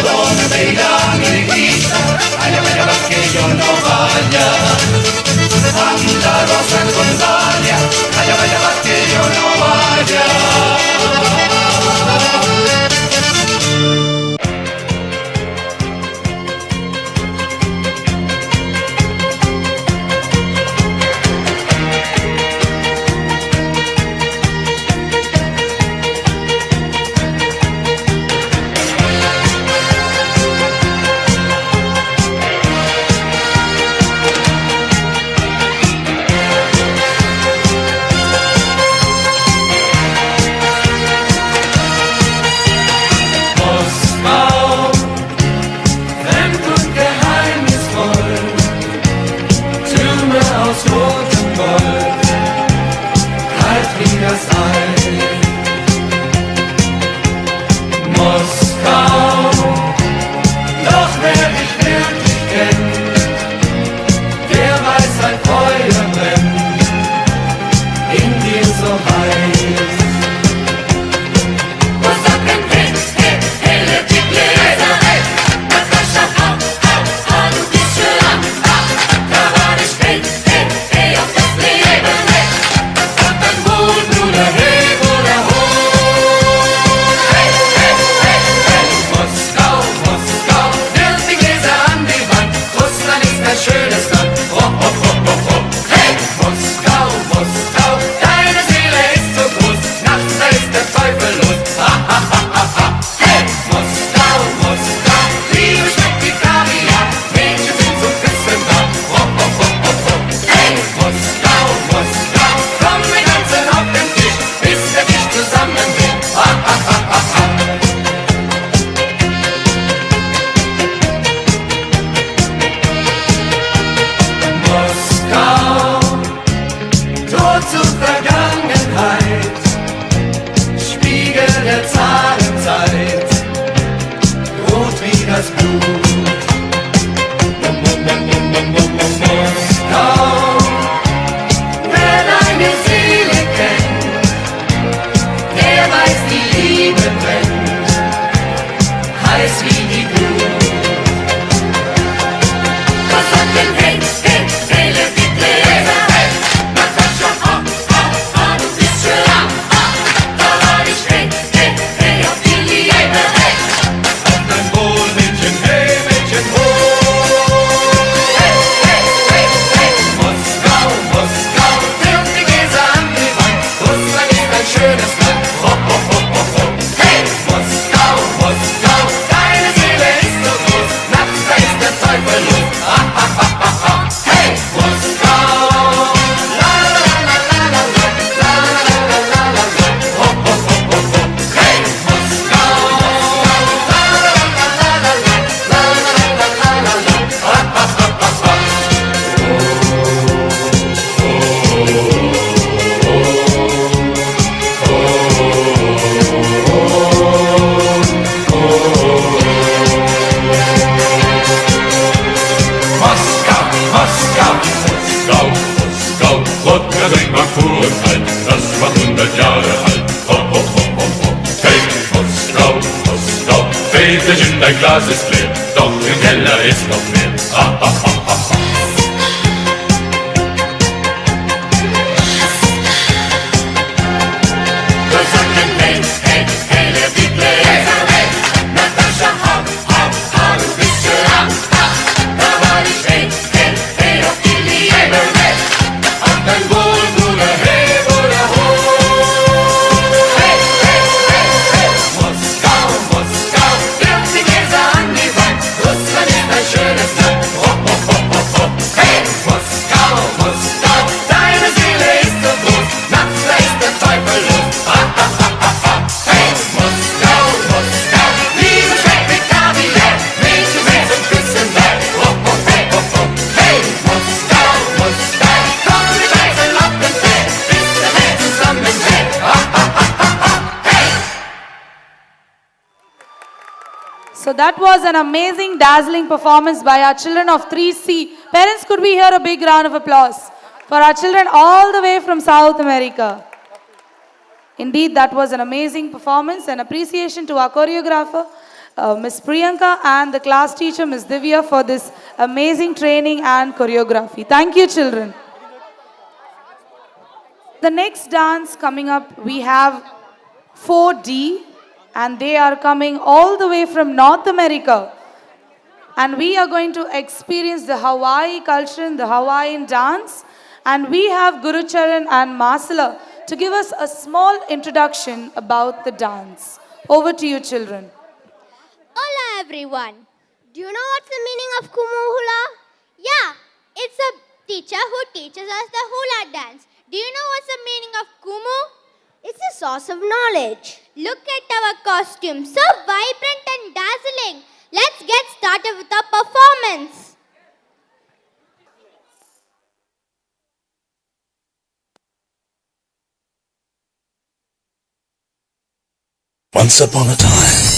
S10: ¿Dónde irá mi negrita? Allá va que yo no vaya. Anda rosa con dalia, allá va que yo no vaya. ist schön, dein Glas ist leer, doch im Keller ist noch mehr. Ha, ha, ha, ha, ha.
S1: So that was an amazing, dazzling performance by our children of 3C. Parents, could we hear a big round of applause for our children all the way from South America? Indeed, that was an amazing performance and appreciation to our choreographer, Ms. Priyanka, and the class teacher, Ms. Divya, for this amazing training and choreography. Thank you, children. The next dance coming up, we have 4D. And they are coming all the way from North America. And we are going to experience the Hawaii culture and the Hawaiian dance. And we have Guru Charan and Masala to give us a small introduction about the dance. Over to you, children.
S4: Hola everyone. Do you know what's the meaning of Kumu Hula? Yeah, it's a teacher who teaches us the hula dance. Do you know what's the meaning of Kumu? It's a source of knowledge. Look at our costumes, so vibrant and dazzling. Let's get started with our performance.
S10: Once upon a time.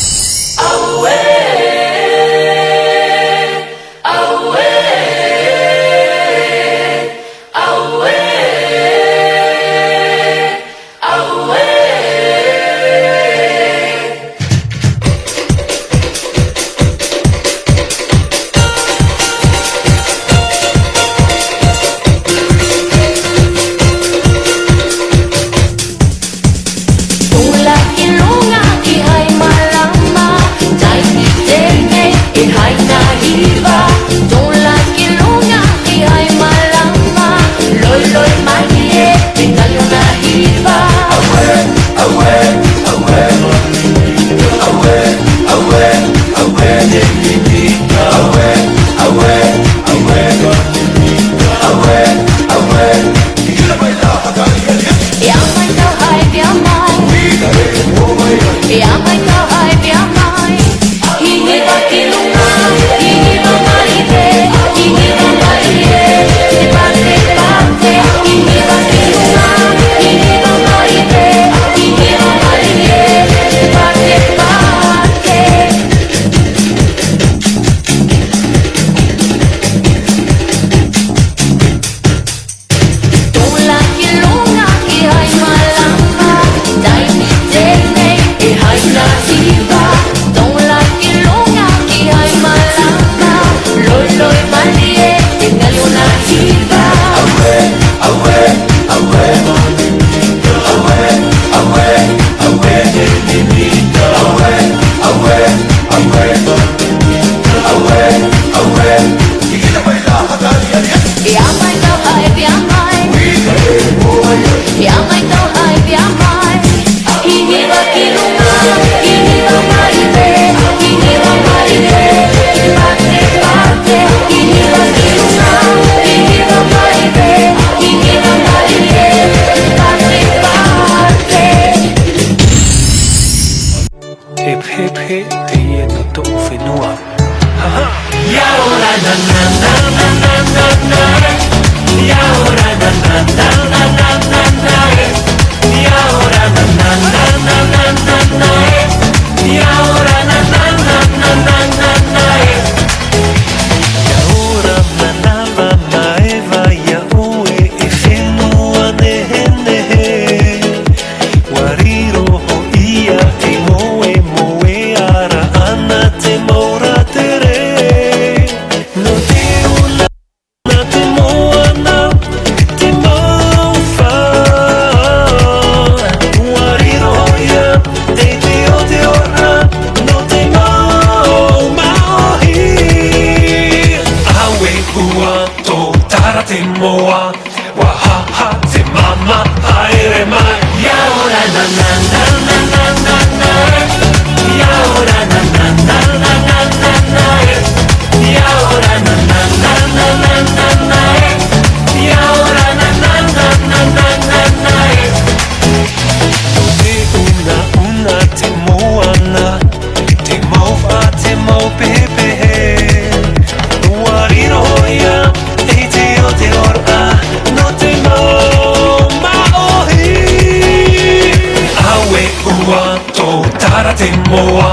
S10: tua to tara te moa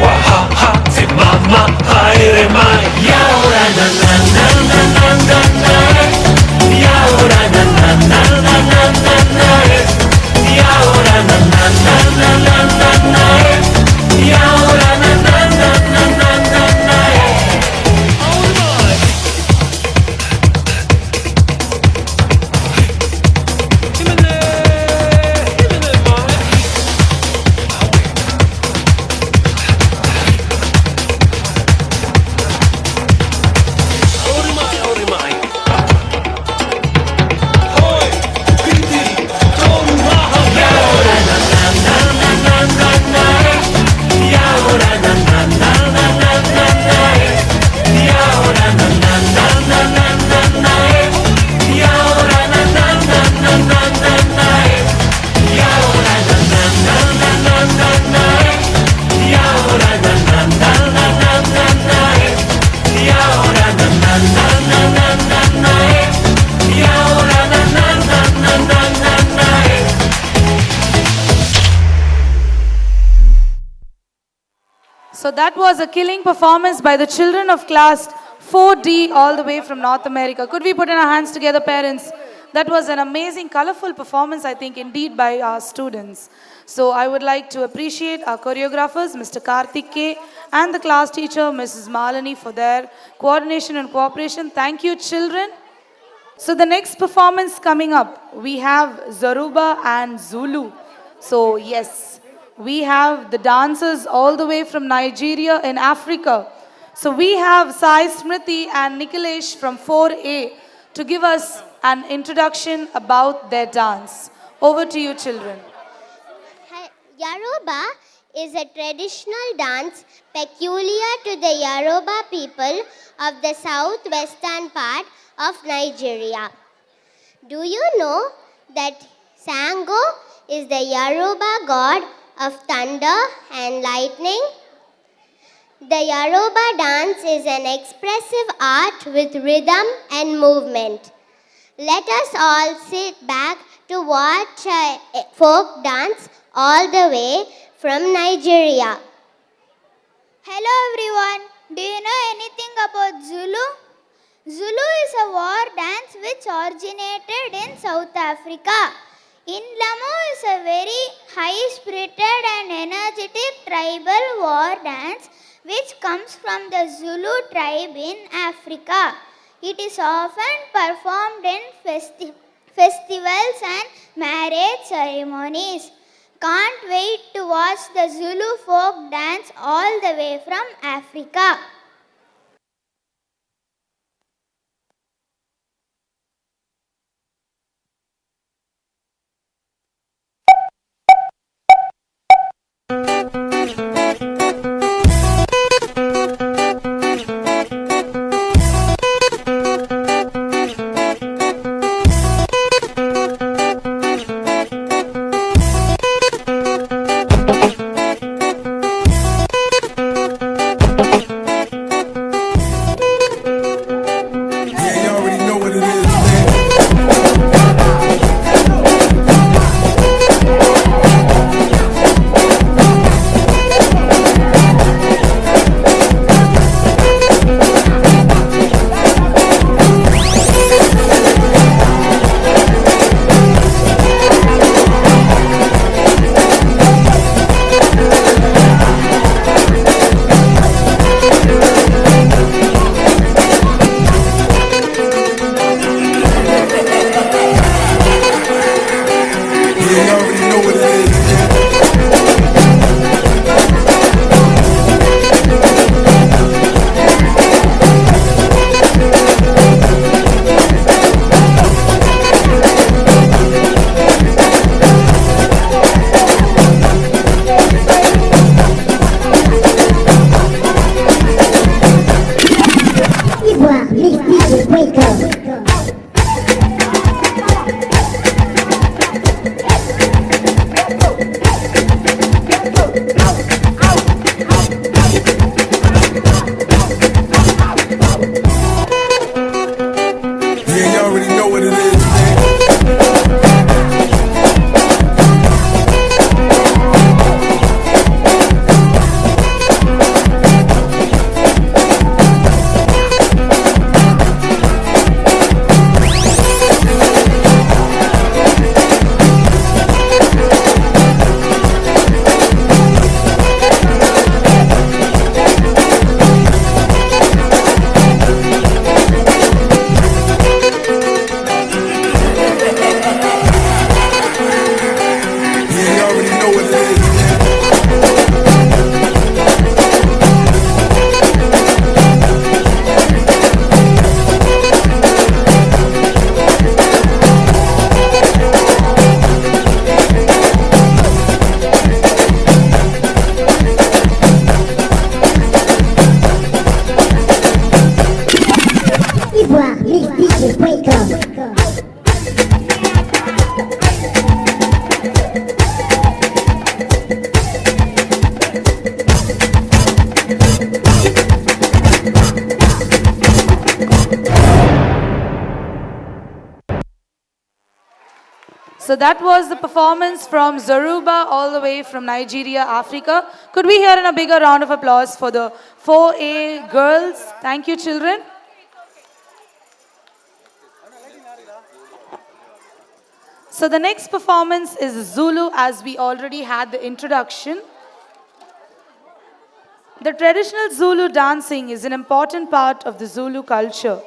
S10: wa ha ha te mama haere mai ya ora na na na na na na na ya ora na na na na na na na ya ora na na na na na na na ya ora na na na na na na na
S1: So that was a killing performance by the children of class 4D all the way from North America. Could we put in our hands together, parents? That was an amazing, colorful performance, I think, indeed, by our students. So I would like to appreciate our choreographers, Mr. Karthik K, and the class teacher, Mrs. Malani, for their coordination and cooperation. Thank you, children. So the next performance coming up, we have Zaruba and Zulu. So yes, we have the dancers all the way from Nigeria in Africa. So we have Sai Smriti and Nikhilesh from 4A to give us an introduction about their dance. Over to you, children.
S4: Yoruba is a traditional dance peculiar to the Yoruba people of the southwestern part of Nigeria. Do you know that Sango is the Yoruba god of thunder and lightning? The Yoruba dance is an expressive art with rhythm and movement. Let us all sit back to watch a folk dance all the way from Nigeria.
S11: Hello everyone, do you know anything about Zulu? Zulu is a war dance which originated in South Africa. Inlamu is a very high-spirited and energetic tribal war dance which comes from the Zulu tribe in Africa. It is often performed in festivals and marriage ceremonies. Can't wait to watch the Zulu folk dance all the way from Africa.
S1: So that was the performance from Zoruba all the way from Nigeria, Africa. Could we hear in a bigger round of applause for the 4A girls? Thank you, children. So the next performance is Zulu, as we already had the introduction. The traditional Zulu dancing is an important part of the Zulu culture.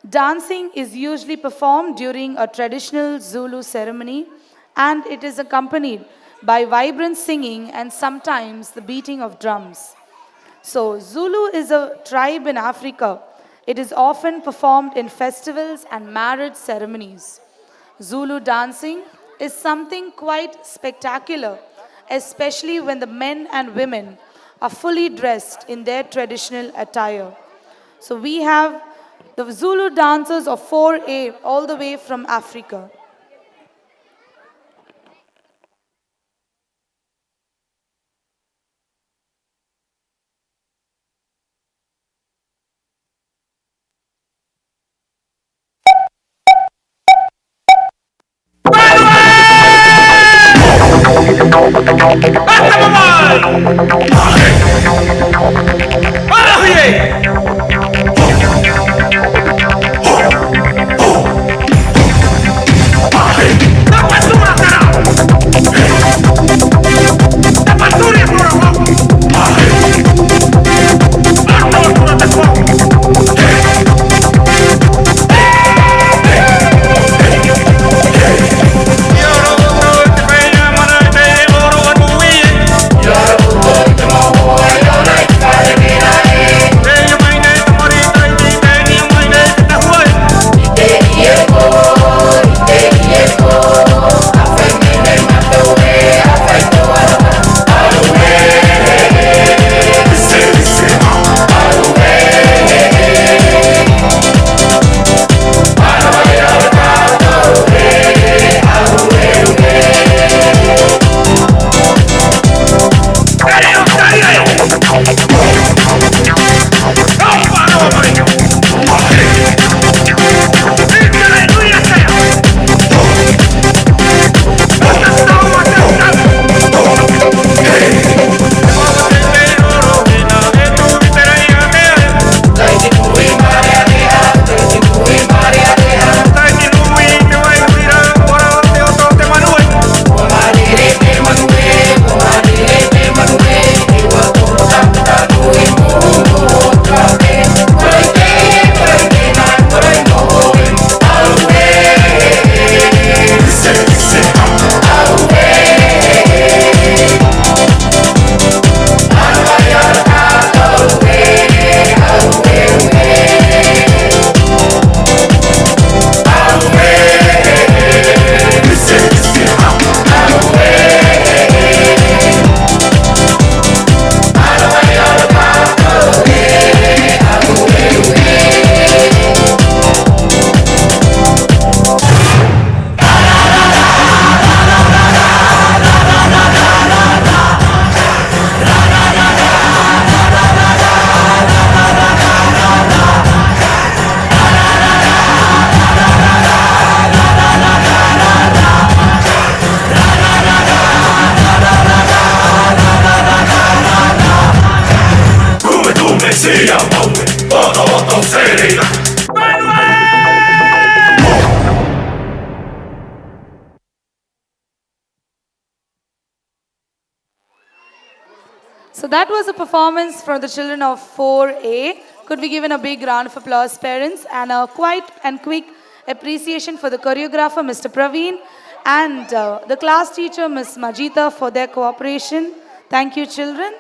S1: Dancing is usually performed during a traditional Zulu ceremony, and it is accompanied by vibrant singing and sometimes the beating of drums. So, Zulu is a tribe in Africa. It is often performed in festivals and marriage ceremonies. Zulu dancing is something quite spectacular, especially when the men and women are fully dressed in their traditional attire. So we have the Zulu dancers of 4A all the way from Africa. So that was a performance from the children of 4A. Could we give in a big round of applause, parents, and a quiet and quick appreciation for the choreographer, Mr. Praveen, and the class teacher, Ms. Majita, for their cooperation. Thank you, children.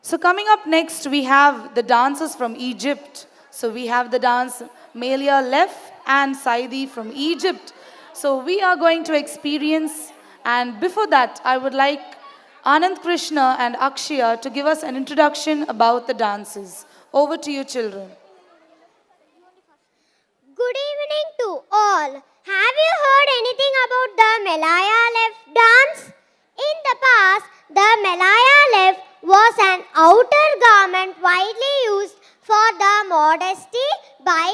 S1: So coming up next, we have the dancers from Egypt. So we have the dance Melia Lef and Saidi from Egypt. So we are going to experience, and before that, I would like Anand Krishna and Akshaya to give us an introduction about the dances. Over to you, children.
S4: Good evening to all. Have you heard anything about the Melaya Left dance? In the past, the Melaya Left was an outer garment widely used for the modesty, by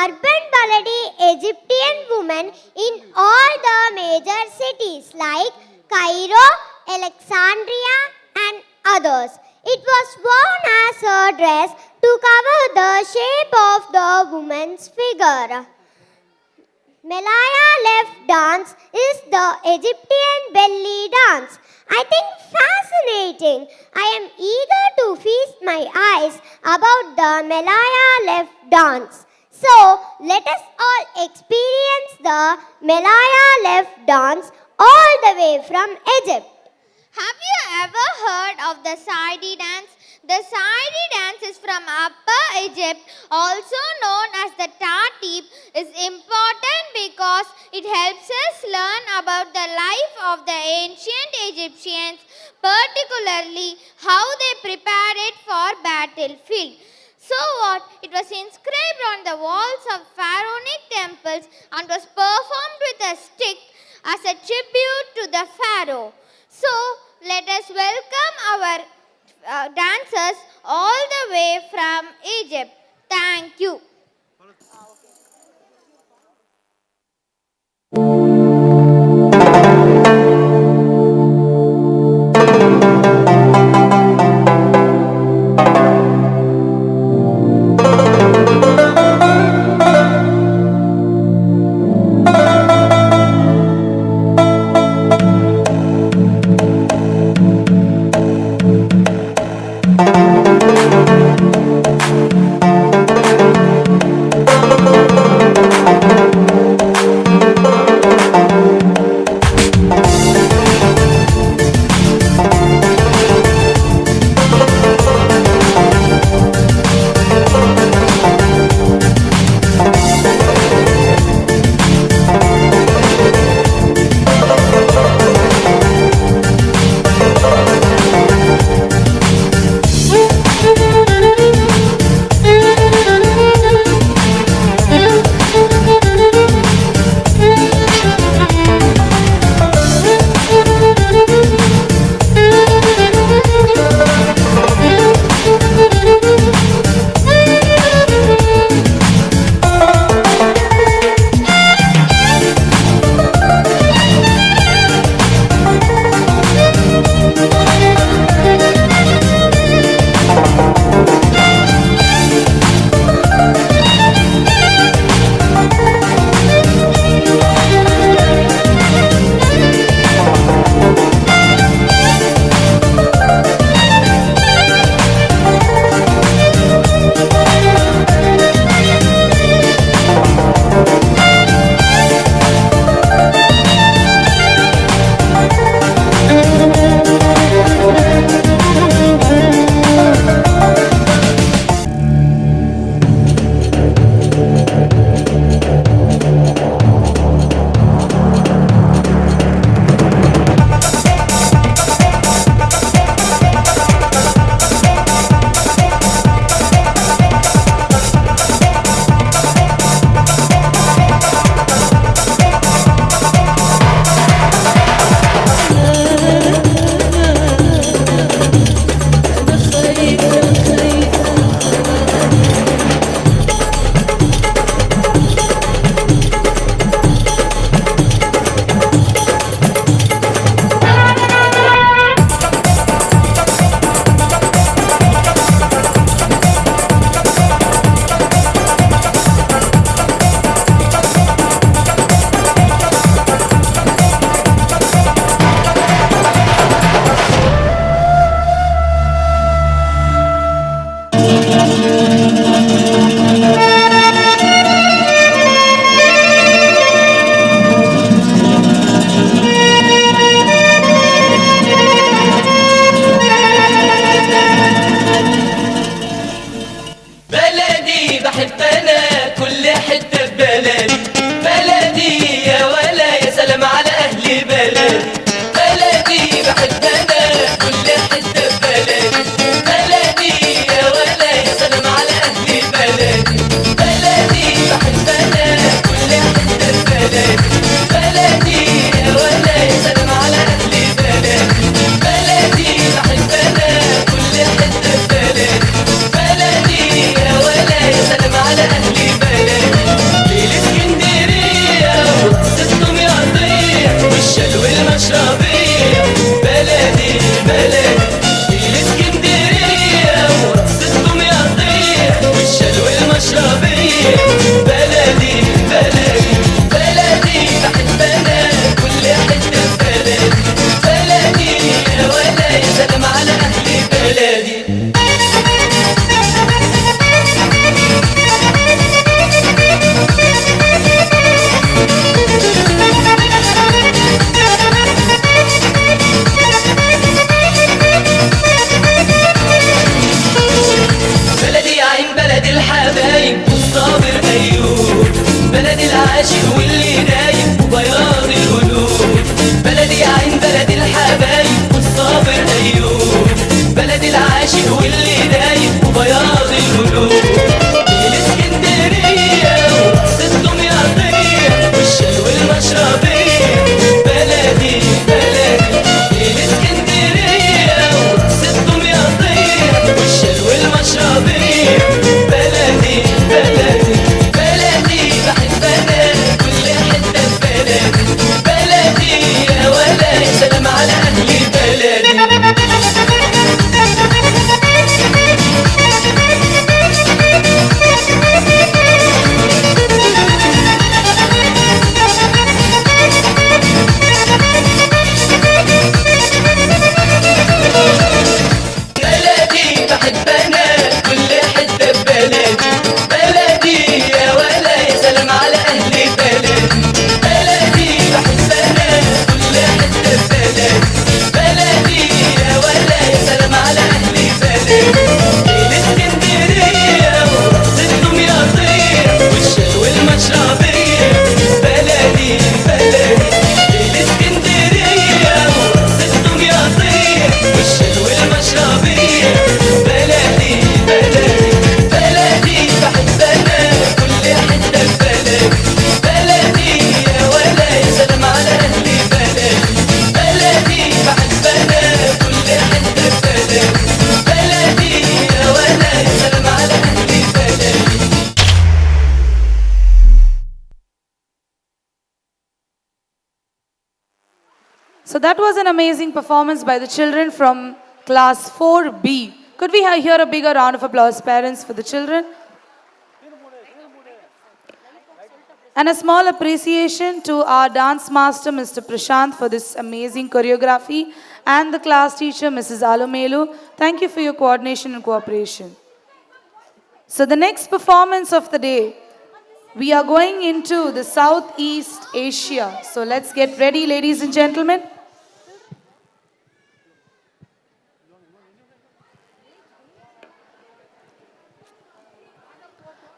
S4: urban baladi Egyptian women in all the major cities like Cairo, Alexandria, and others. It was worn as a dress to cover the shape of the woman's figure. Melaya left dance is the Egyptian belly dance. I think fascinating. I am eager to feast my eyes about the Melaya left dance. So let us all experience the Melaya left dance all the way from Egypt.
S11: Have you ever heard of the Saidi dance? The Saidi dance is from Upper Egypt, also known as the Tatib, is important because it helps us learn about the life of the ancient Egyptians, particularly how they prepared for battlefield. So what? It was inscribed on the walls of pharaonic temples and was performed with a stick as a tribute to the pharaoh. So let us welcome our dancers all the way from Egypt. Thank you.
S1: So that was an amazing performance by the children from class 4B. Could we hear a bigger round of applause, parents, for the children? And a small appreciation to our dance master, Mr. Prashant, for this amazing choreography, and the class teacher, Mrs. Alomelu. Thank you for your coordination and cooperation. So the next performance of the day, we are going into the Southeast Asia. So let's get ready, ladies and gentlemen.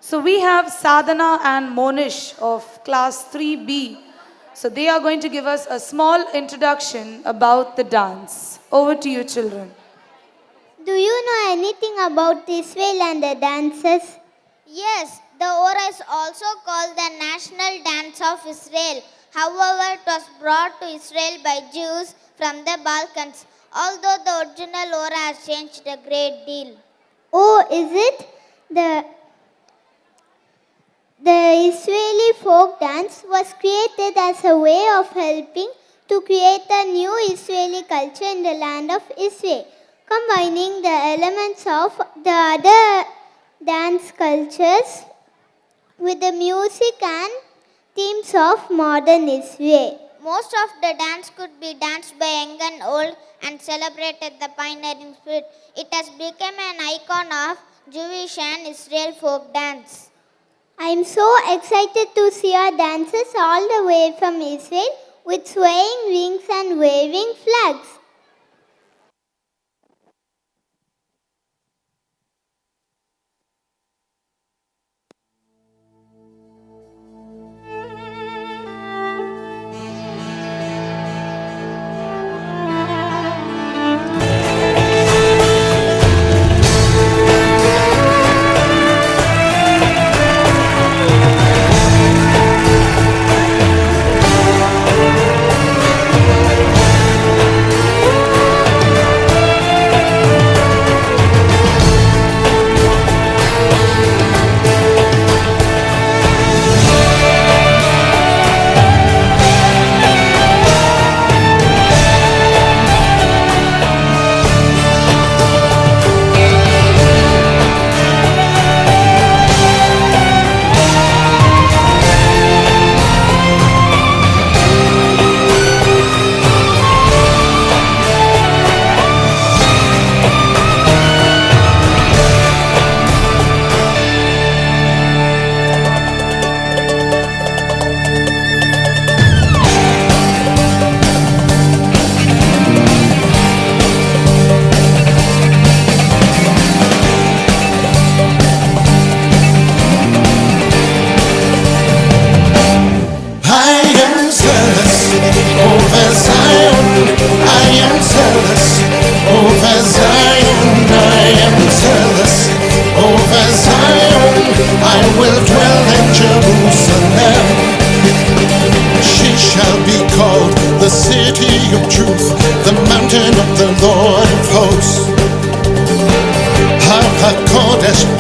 S1: So we have Sadhana and Monish of class 3B. So they are going to give us a small introduction about the dance. Over to you, children.
S4: Do you know anything about Israel and the dances? Yes, the Ora is also called the national dance of Israel. However, it was brought to Israel by Jews from the Balkans, although the original Ora has changed a great deal. Oh, is it? The Israeli folk dance was created as a way of helping to create a new Israeli culture in the land of Israel, combining the elements of the other dance cultures with the music and themes of modern Israel. Most of the dance could be danced by young and old and celebrated the pioneering spirit. It has become an icon of Jewish and Israel folk dance. I am so excited to see our dancers all the way from Israel with swaying wings and waving flags.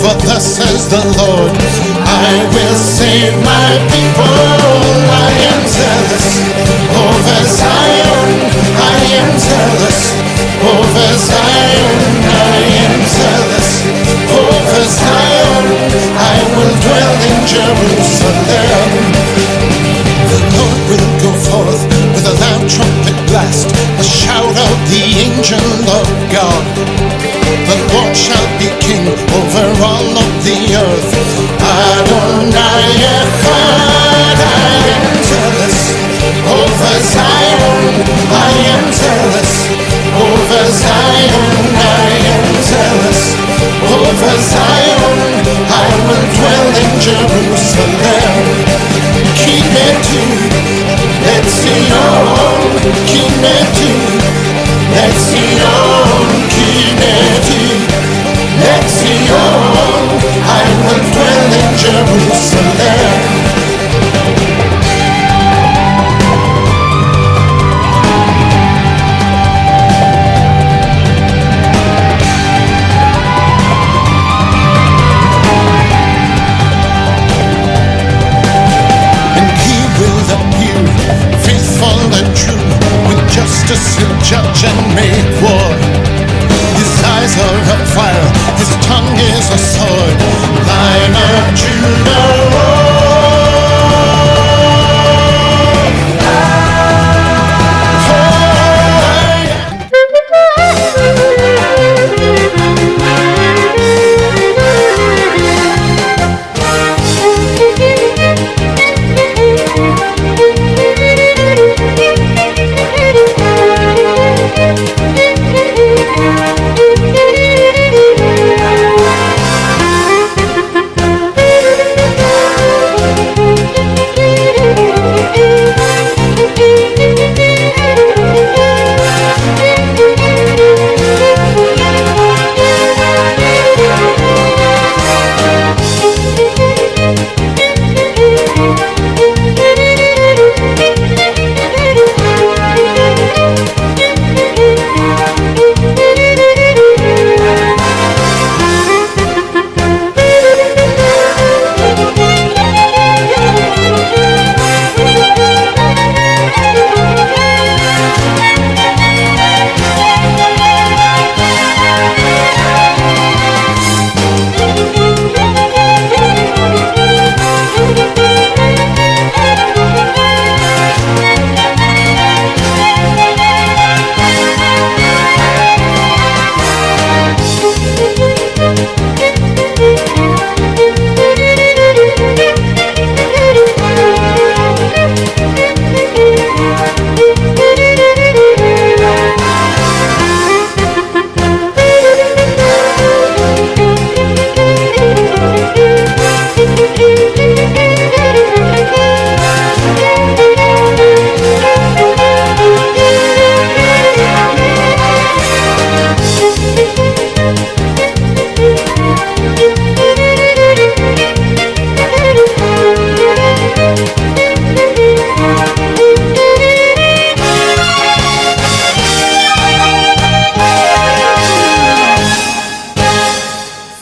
S12: For thus says the Lord, I will save my people. I am zealous over Zion. I am zealous over Zion. I am zealous over Zion. I will dwell in Jerusalem. The Lord will go forth with a loud trumpet blast, a shout of the angel of God. The Lord shall be king over all of the earth. Adonai Echad. I am zealous over Zion. I am zealous over Zion. I am zealous over Zion. I will dwell in Jerusalem. Kinetu, let's see on. Kinetu, let's see on. Let's see on. I will dwell in Jerusalem. And he will appear faithful and true with justice judge and make war. His eyes are a fire, his tongue is a sword. Lion of Judah,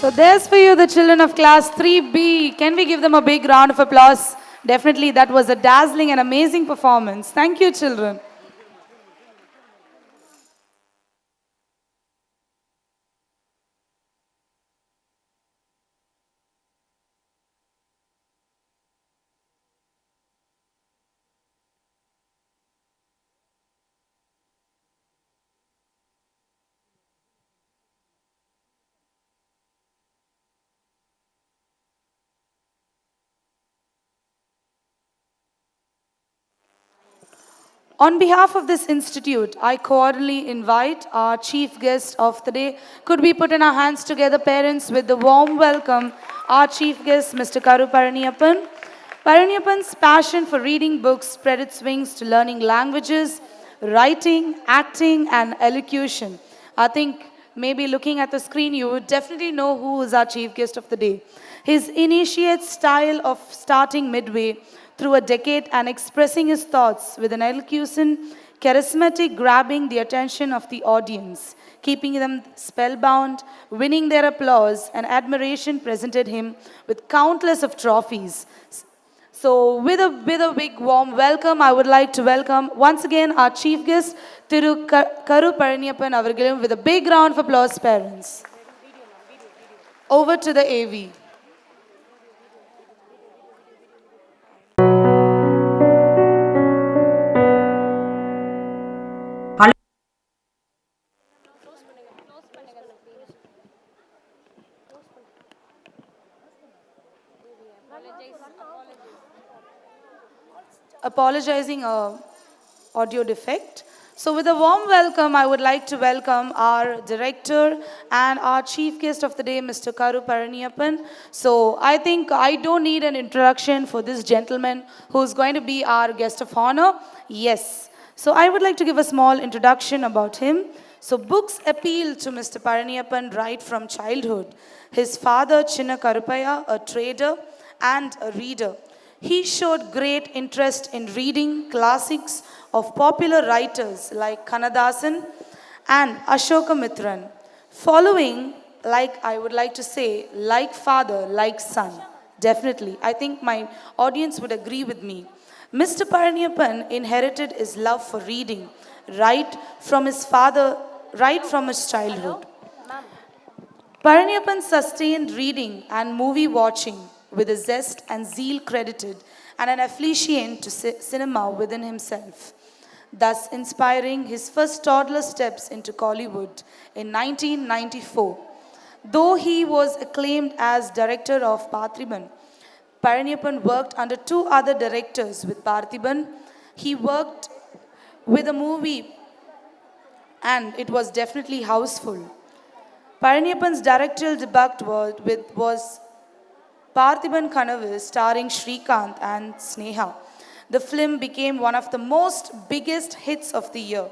S1: So there's for you the children of class 3B. Can we give them a big round of applause? Definitely that was a dazzling and amazing performance. Thank you, children. On behalf of this institute, I cordially invite our chief guest of the day. Could we put in our hands together, parents, with the warm welcome, our chief guest, Mr.Karu Palaniappn. Palaniappan's passion for reading books spread its wings to learning languages, writing, acting, and elocution. I think maybe looking at the screen, you would definitely know who is our chief guest of the day. His initiate style of starting midway through a decade and expressing his thoughts with an elocution, charismatic, grabbing the attention of the audience, keeping them spellbound, winning their applause and admiration, presented him with countless of trophies. So with a big warm welcome, I would like to welcome once again our chief guest, Karu Palaniappn avargalum, with a big round of applause, parents. Over to the AV. Apologizing audio defect. So with a warm welcome, I would like to welcome our director and our chief guest of the day, Mr. Karu Palaniappn. So I think I don't need an introduction for this gentleman who's going to be our guest of honor. Yes. So I would like to give a small introduction about him. So books appeal to Mr. Palaniappn right from childhood. His father, Chinna Karupaya, a trader and a reader. He showed great interest in reading classics of popular writers like Kannadasan and Ashoka Mitran. Following, like I would like to say, like father, like son. Definitely. I think my audience would agree with me. Mr. Palaniappn inherited his love for reading right from his father, right from his childhood. Palaniappn sustained reading and movie watching with a zest and zeal credited and an affiliation to cinema within himself, thus inspiring his first toddler steps into Kollywood in 1994. Though he was acclaimed as director of Parthiban, Palaniappn worked under two other directors with Parthiban. He worked with a movie and it was definitely houseful. Palaniappan's directorial debut was Parthiban Kanavu starring Srikanth and Sneha. The film became one of the most biggest hits of the year.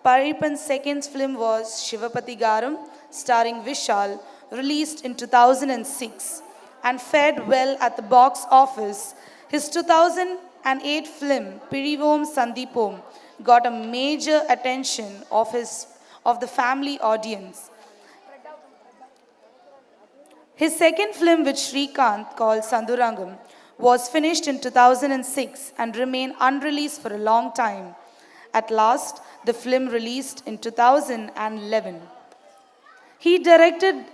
S1: Palaniappan's second film was Shivapati Garam starring Vishal, released in 2006 and fared well at the box office. His 2008 film Pirivom Sandipom got a major attention of the family audience. His second film with Srikanth called Sandurangam was finished in 2006 and remained unreleased for a long time. At last, the film released in 2011. He directed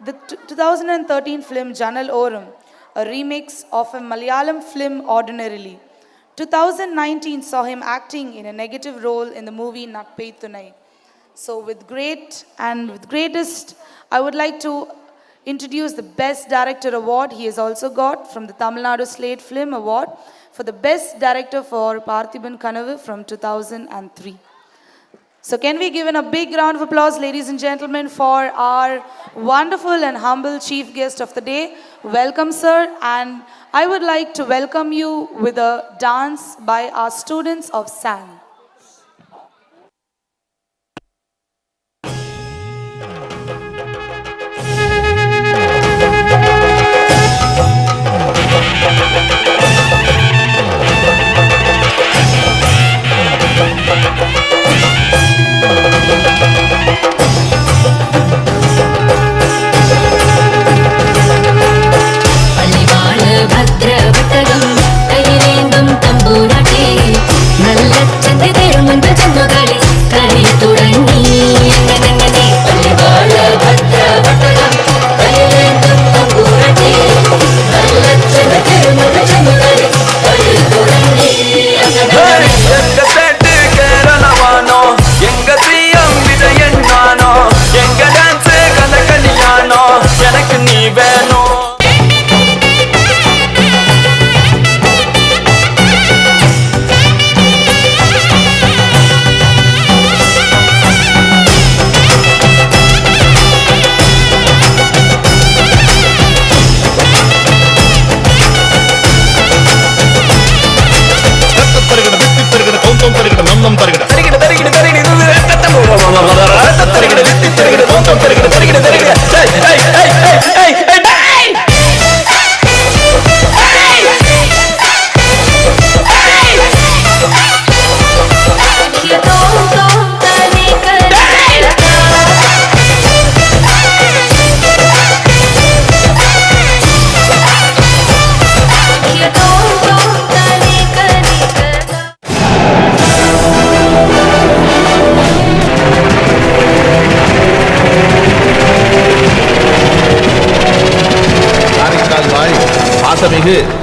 S1: the 2013 film Janal Oram, a remix of a Malayalam film Ordinarily. 2019 saw him acting in a negative role in the movie Nakpei Thunai. So with greatest, I would like to introduce the Best Director Award he has also got from the Tamil Nadu Slate Film Award for the Best Director for Parthiban Kanavu from 2003. So can we give a big round of applause, ladies and gentlemen, for our wonderful and humble chief guest of the day. Welcome, sir. And I would like to welcome you with a dance by our students of SAN.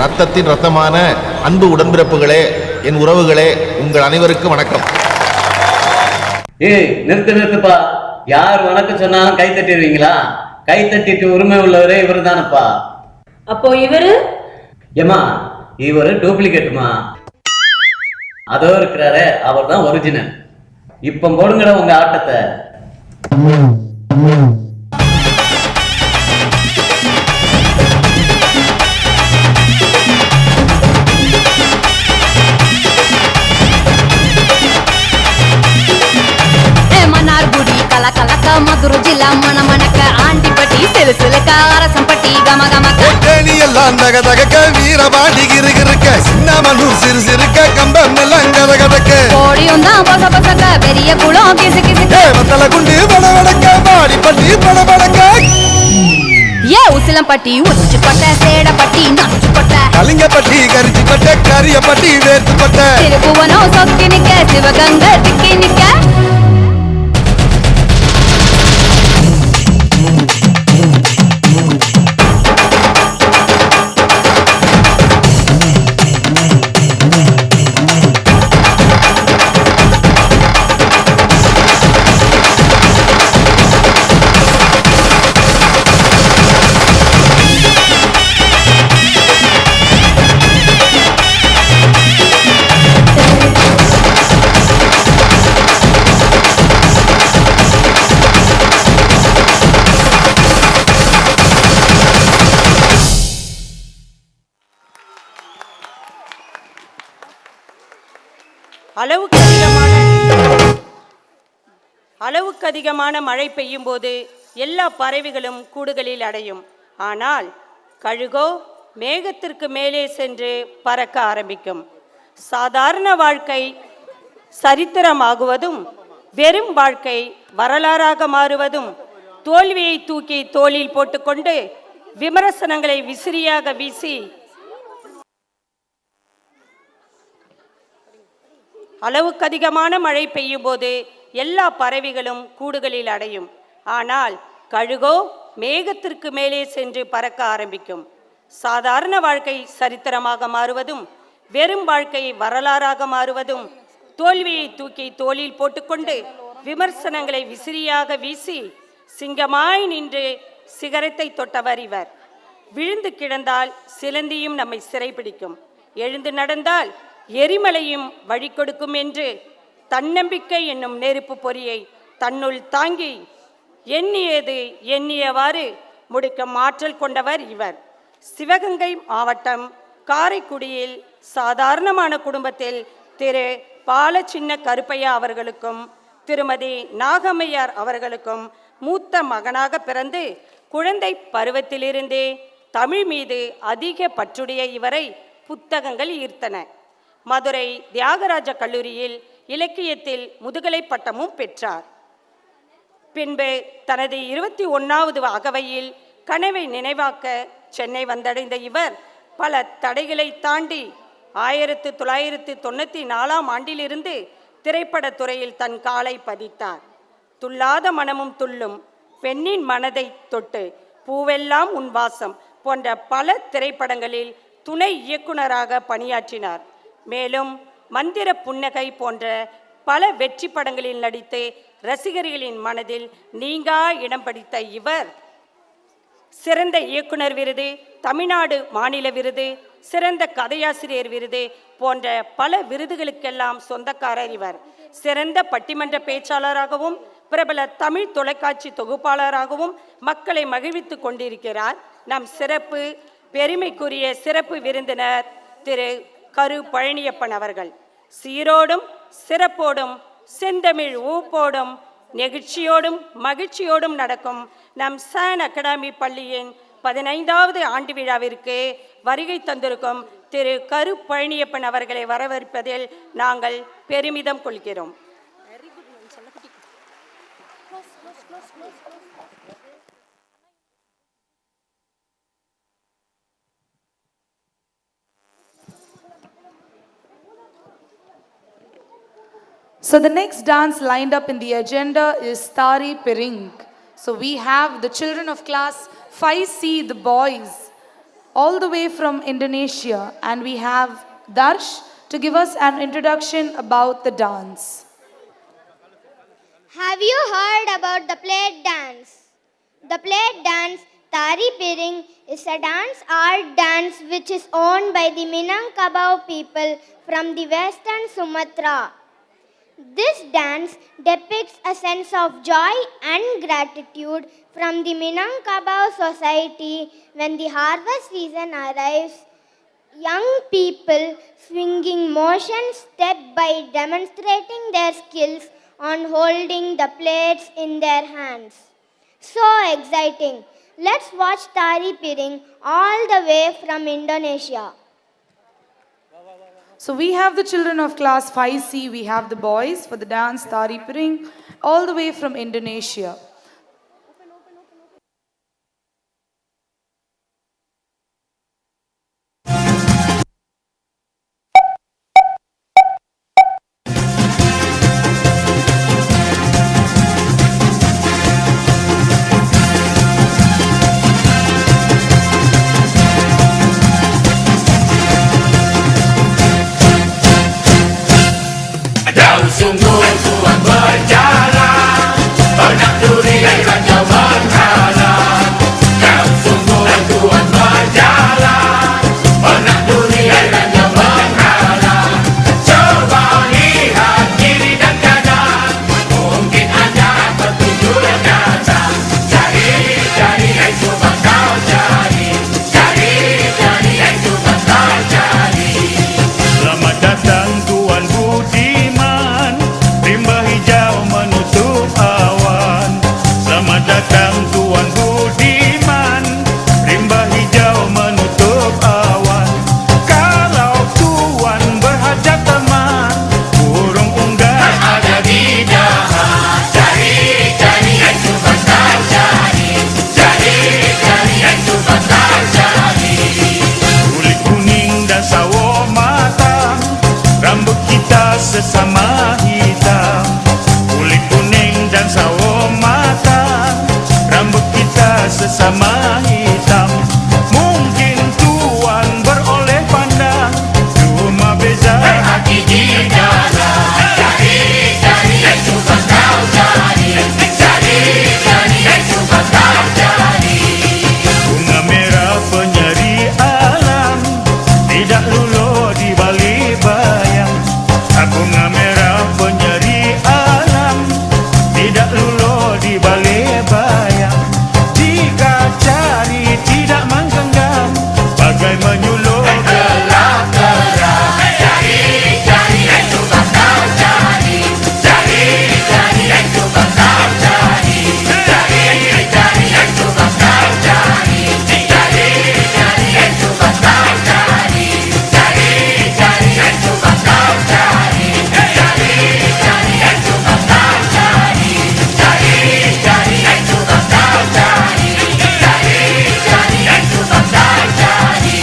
S13: ரத்தத்தின் ரத்தமான அன்பு உடன்பிறப்புகளே, என் உறவுகளே, உங்கள் அனைவருக்கும் வணக்கம்.
S14: ஏய் நிறுத்துப்பா, யார் வணக்கம் சொன்னாலும் கை தட்டிடுவீங்களா? கை தட்டிட்டு உரிமை உள்ளவரே இவரு தானப்பா.
S6: அப்போ இவரு?
S14: ஏமா இவரு டூப்ளிகேட்டுமா. அதோ இருக்கிறாரே அவர் தான் ஒரிஜினல். இப்ப போடுங்கட உங்க ஆட்டத்தை.
S15: మధుర జిల్లా మన మనక ఆంటిపట్టి సిలుసులక அரசம்பட்டி గమ గమక
S12: தேனி எல்லாம் தக தகக்க வீரபாண்டி கிறுகிறுக்க சின்னமனூர் சிறு சிறுக்க கம்பம் எல்லாம் கத கதக்க
S15: கோடியும் தான் பச பசக்க பெரிய குளம் கிசு கிசுக்க
S12: வத்தல குண்டு பட படக்க பாடி பள்ளி பட படக்க
S15: ஏ உசிலம்பட்டி உச்சிக்கொட்டை சேடப்பட்டி நச்சுக்கொட்டை
S12: கலிங்கப்பட்டி கரிச்சிக்கொட்டை கரியப்பட்டி வேர்த்துக்கொட்டை
S15: திருப்புவனம் சொக்கி நிக்க சிவகங்கை திக்கி நிக்க
S8: அளவுக்கு அதிகமான மழை பெய்யும் போது எல்லா பறவைகளும் கூடுகளில் அடையும். ஆனால் கழுகோ மேகத்திற்கு மேலே சென்று பறக்க ஆரம்பிக்கும். சாதாரண வாழ்க்கை சரித்திரமாகுவதும் வெறும் வாழ்க்கை வரலாறாக மாறுவதும் தோல்வியை தூக்கி தோளில் போட்டுக்கொண்டு விமர்சனங்களை விசிறியாக வீசி அளவுக்கு அதிகமான மழை பெய்யும் போது எல்லா பறவைகளும் கூடுகளில் அடையும். ஆனால் கழுகோ மேகத்திற்கு மேலே சென்று பறக்க ஆரம்பிக்கும். சாதாரண வாழ்க்கை சரித்திரமாக மாறுவதும் வெறும் வாழ்க்கை வரலாறாக மாறுவதும் தோல்வியை தூக்கி தோளில் போட்டுக்கொண்டு விமர்சனங்களை விசிறியாக வீசி சிங்கமாய் நின்று சிகரத்தை தொட்டவர் இவர். விழுந்து கிடந்தால் சிலந்தியும் நம்மை சிறைப்பிடிக்கும், எழுந்து நடந்தால் எரிமலையும் வழி கொடுக்கும் என்று தன்னம்பிக்கை என்னும் நெருப்பு பொறியை தன்னுள் தாங்கி எண்ணியது எண்ணியவாறு முடிக்கும் ஆற்றல் கொண்டவர் இவர். சிவகங்கை மாவட்டம் காரைக்குடியில் சாதாரணமான குடும்பத்தில் திரு பாலச்சின்ன கருப்பையா அவர்களுக்கும் திருமதி நாகம்மையார் அவர்களுக்கும் மூத்த மகனாக பிறந்து குழந்தை பருவத்திலிருந்தே தமிழ் மீது அதிக பற்றுடைய இவரை புத்தகங்கள் ஈர்த்தன. மதுரை தியாகராஜ கல்லூரியில் இலக்கியத்தில் முதுகலை பட்டமும் பெற்றார். பின்பு தனது 21வது அகவையில் கனவை நினைவாக்க சென்னை வந்தடைந்த இவர் பல தடைகளை தாண்டி 1994ஆம் ஆண்டிலிருந்து திரைப்படத் துறையில் தன் காலை பதித்தார். துள்ளாத மனமும் துள்ளும், பெண்ணின் மனதை தொட்டு, பூவெல்லாம் உன் வாசம் போன்ற பல திரைப்படங்களில் துணை இயக்குனராக பணியாற்றினார். மேலும் மந்திர புன்னகை போன்ற பல வெற்றி படங்களில் நடித்து ரசிகர்களின் மனதில் நீங்கா இடம் பிடித்த இவர் சிறந்த இயக்குனர் விருது, தமிழ்நாடு மாநில விருது, சிறந்த கதையாசிரியர் விருது போன்ற பல விருதுகளுக்கெல்லாம் சொந்தக்காரர் இவர். சிறந்த பட்டிமன்ற பேச்சாளராகவும் பிரபல தமிழ் தொலைக்காட்சி தொகுப்பாளராகவும் மக்களை மகிழ்வித்துக் கொண்டிருக்கிறார். நம் சிறப்பு பெருமைக்குரிய சிறப்பு விருந்தினர் திரு கரு பழனியப்பன் அவர்கள். சீரோடும் சிறப்போடும் செந்தமிழ் ஊப்போடும் நெகிழ்ச்சியோடும் மகிழ்ச்சியோடும் நடக்கும் நம் சான் அகாடமி பள்ளியின் 15வது ஆண்டு விழாவிற்கு வருகை தந்திருக்கும் திரு கரு பழனியப்பன் அவர்களை வரவேற்பதில் நாங்கள் பெருமிதம் கொள்கிறோம்.
S1: So the next dance lined up in the agenda is Tari Piring. So we have the children of class 5C, the boys, all the way from Indonesia, and we have Darsh to give us an introduction about the dance.
S4: Have you heard about the plate dance? The plate dance, Tari Piring, is a art dance which is owned by the Minangkabau people from the western Sumatra. This dance depicts a sense of joy and gratitude from the Minangkabau society when the harvest season arrives. Young people swinging motions step by demonstrating their skills on holding the plates in their hands. So exciting! Let's watch Tari Piring all the way from Indonesia.
S1: So we have the children of class 5C, we have the boys for the dance Tari Piring, all the way from Indonesia.
S10: sesama hitam, kulit kuning dan sawo matang, rambut kita sesama hitam. Mungkin tuan beroleh pandang, cuma beza hati di dalam. Cari yang suka kau cari, cari yang suka kau cari. Bunga merah penyeri alam, tidak luluh di balik bayang. Bunga merah penyeri alam, tidak luluh di balik bayang. Jika cari tidak menggenggam, bagai menyuluh gelap terang. Cari yang suka kau cari, cari yang suka kau cari, cari yang suka kau cari, cari yang suka kau cari, cari yang suka kau cari, cari yang suka kau cari, cari yang suka kau cari, cari yang suka kau cari.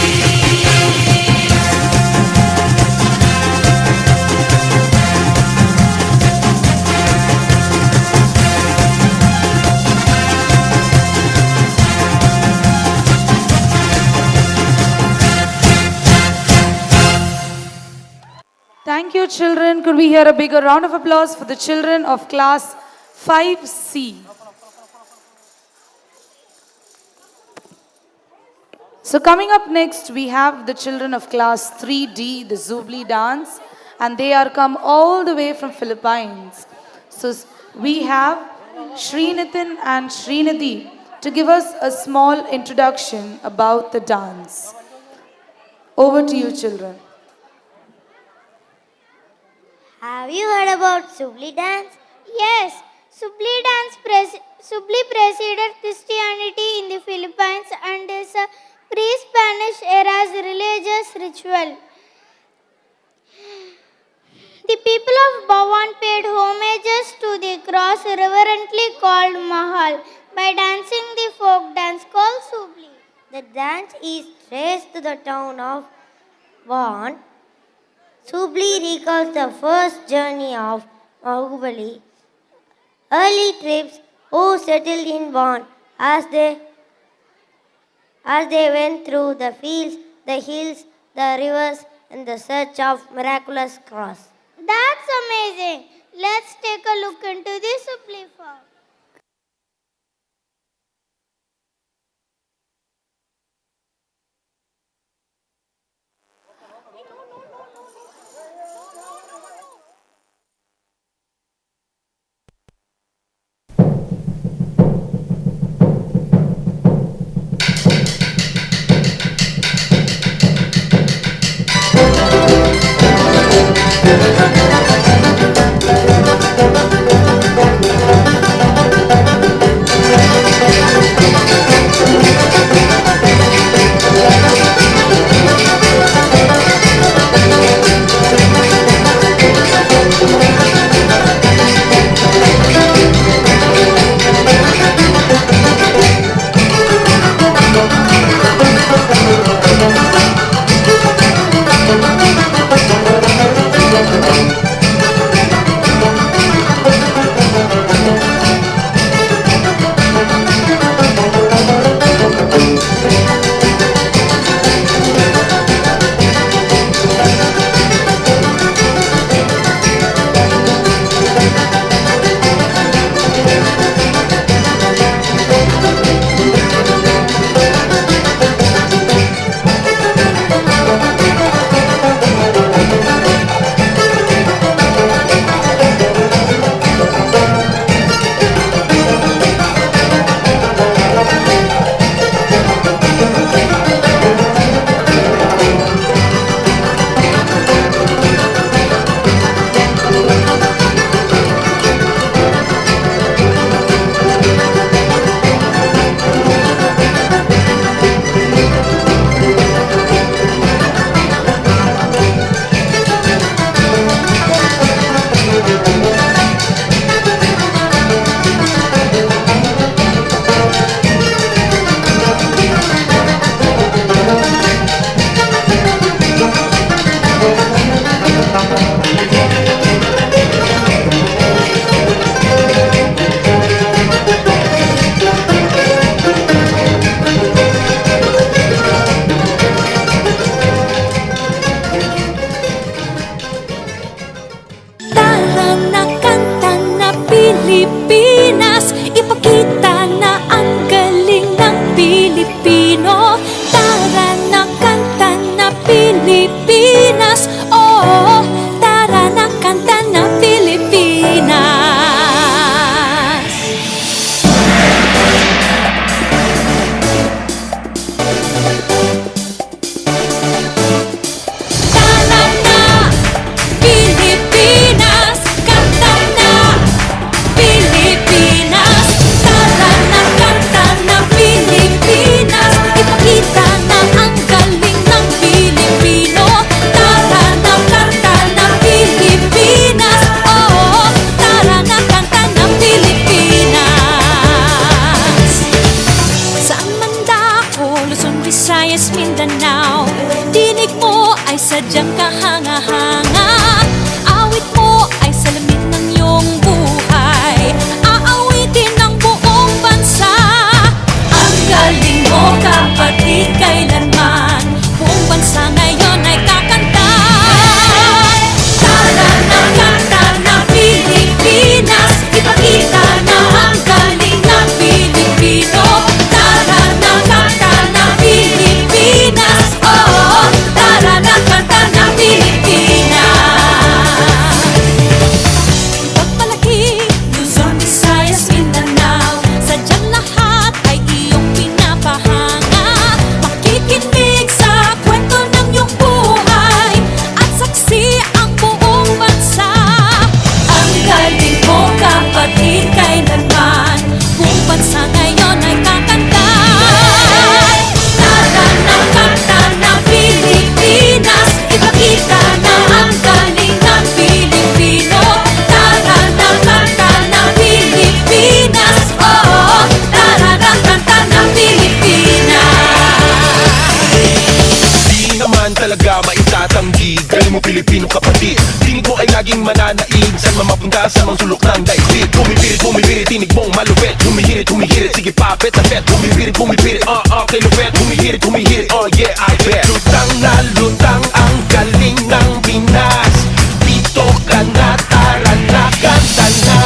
S1: Thank you, children. Could we hear a bigger round of applause for the children of class 5C? So coming up next, we have the children of class 3D, the Zubli dance, and they are come all the way from Philippines. So we have Srinitin and Srinidhi to give us a small introduction about the dance. Over to you, children.
S4: Have you heard about Subli dance? Yes, Subli preceded Christianity in the Philippines and is a pre-Spanish era's religious ritual. The people of Bawan paid homages to the cross reverently called Mahal by dancing the folk dance called Subli.
S16: The dance is traced to the town of Vaughan. Subli recalls the first journey of Bahubali. Early tribes who settled in Vaughan as they went through the fields, the hills, the rivers in the search of miraculous cross.
S4: That's amazing. Let's take a look into the Subli form.
S17: na kanta na Pilipinas, ipakita na ang galing ng Pilipino. Tara na kanta na Pilipinas, oh, tara na kanta na Pilipinas. Pilipinas, kanta na Pilipinas, tara na kanta na Pilipinas, ipakita na ang galing ng Pilipino. Tara na kanta na Pilipinas, oh, tara na kanta ng Pilipinas. Saan man dako, Luzon, Visayas, Mindanao, tinig mo ay sadyang kahanga-hanga. Awit mo ay salamin ng iyong buhay, aawitin ng buong bansa. Ang galing mo, kapatid, kailanman buong bansa ngayon ay kakanta. Tara na kanta na Pilipinas, ipakita na ang galing ng Pilipino. Tara na kanta na Pilipinas, oh, tara na kanta na Pilipinas. Ipagmalaki, Luzon, Visayas, Mindanao, sadyang lahat ay iyong pinapahanga. Makikinig sa kwento ng iyong buhay at saksi ang buong bansa. Ang galing mo, kapatid, kailanman buong bansa ngayon ay kakanta. Tara na kanta na Pilipinas, ipakita na ang galing ng Pilipino. Tara na kanta na Pilipinas, oh, tara na kanta na Pilipinas.
S18: Di naman talaga maitatanggi, galing mo Pilipino kapatid. Tinig mo ay laging mananaig, saan man mapunta sa mga sulok ng daigdig. Bumibirit, tinig mong malupit. Humihirit, sige papet na pet. Bumibirit, kay lupet. Humihirit, oh yeah, I bet. Lutang na lutang ang galing ng Pinas. Dito ka na, tara na, kanta na.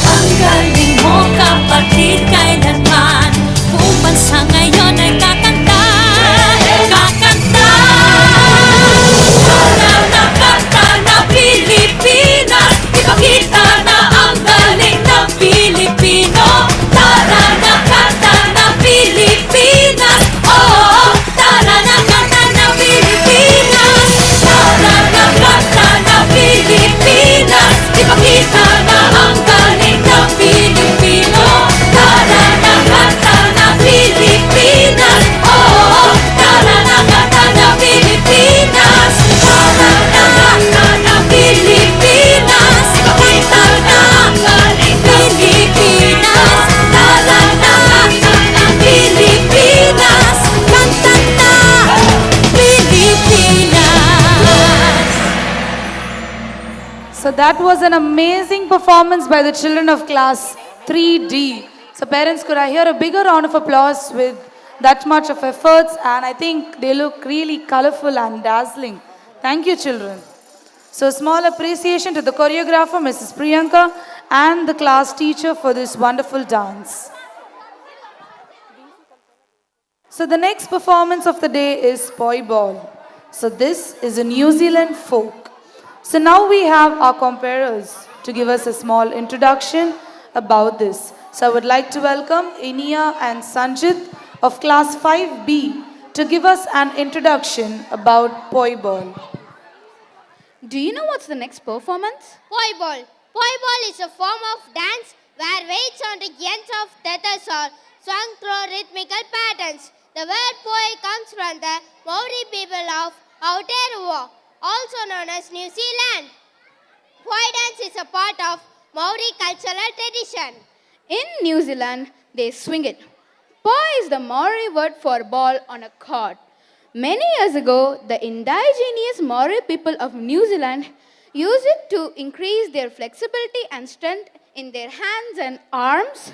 S17: Ang galing mo, kapatid, kailanman buong bansa ngayon ay kakanta. Kakanta. Tara na kanta na Pilipinas, ipakita na ang galing ng Pilipino. Tara na kanta na Pilipinas, oh, tara na kanta na Pilipinas. Tara na kanta na Pilipinas, ipakita na ang galing ng Pilipino. Tara na kanta na Pilipinas, oh, tara na kanta na Pilipinas. Tara na kanta na Pilipinas, ipakita na ang galing ng Pilipinas. Tara na kanta na Pilipinas, kanta na Pilipinas.
S1: So that was an amazing performance by the children of class 3D. So parents, could I hear a bigger round of applause with that much of efforts? And I think they look really colorful and dazzling. Thank you, children. So small appreciation to the choreographer, Mrs. Priyanka, and the class teacher for this wonderful dance. So the next performance of the day is Poi Ball. So this is a New Zealand folk. So now we have our comparers to give us a small introduction about this. So I would like to welcome Enia and Sanjit of class 5B to give us an introduction about Poi Ball.
S19: Do you know what's the next performance?
S4: Poi ball. Poi ball is a form of dance where weights on the ends of tethers are swung through rhythmical patterns. The word poi comes from the Maori people of Aotearoa, also known as New Zealand. Poi dance is a part of Maori cultural tradition.
S19: In New Zealand, they swing it. Poi is the Maori word for ball on a cord. Many years ago, the indigenous Maori people of New Zealand used it to increase their flexibility and strength in their hands and arms,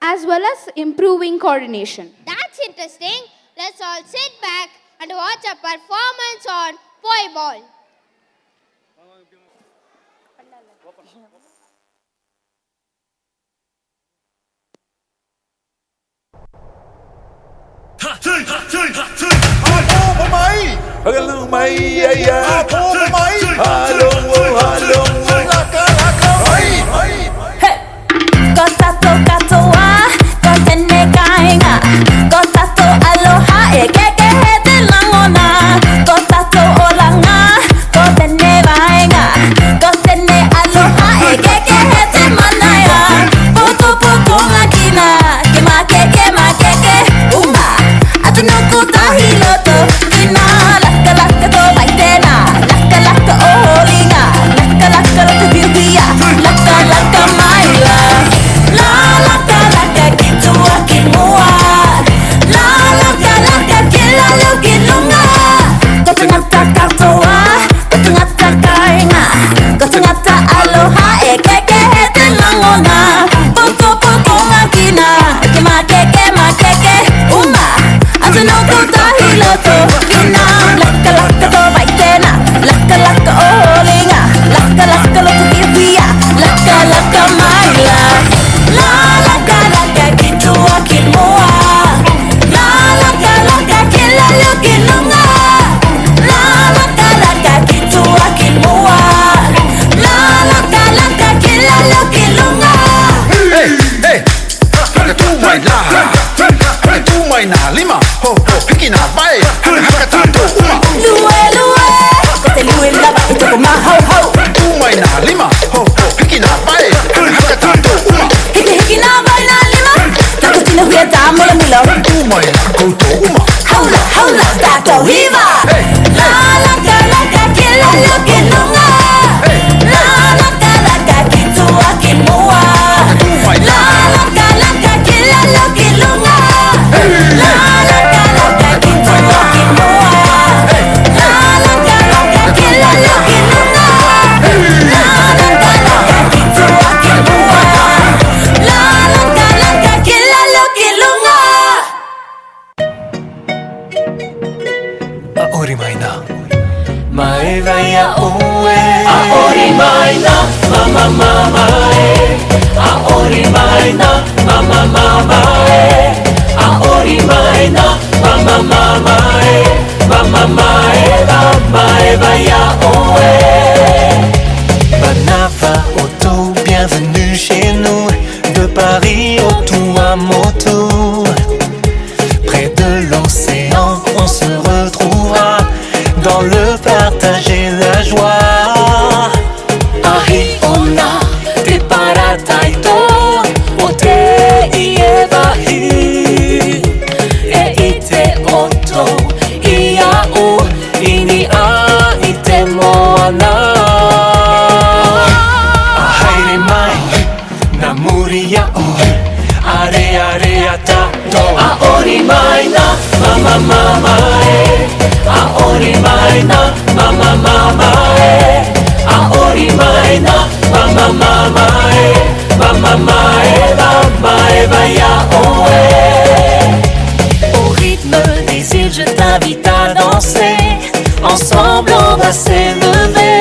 S19: as well as improving coordination.
S4: That's interesting. Let's all sit back and watch a performance on Poi ball.
S20: Bienvenue chez nous, de Paris au Tuamotu. Près de l'océan, on se retrouvera dans le partage et la joie. Ahi ona te parataito, o te ievahi, e ite oto, iau, ini a ite moana. Aori mai na mama mama aori mai na mama mama aori mai na mama mama mama eva ya oe. Au rythme des îles je t'invite à danser, ensemble on va s'élever.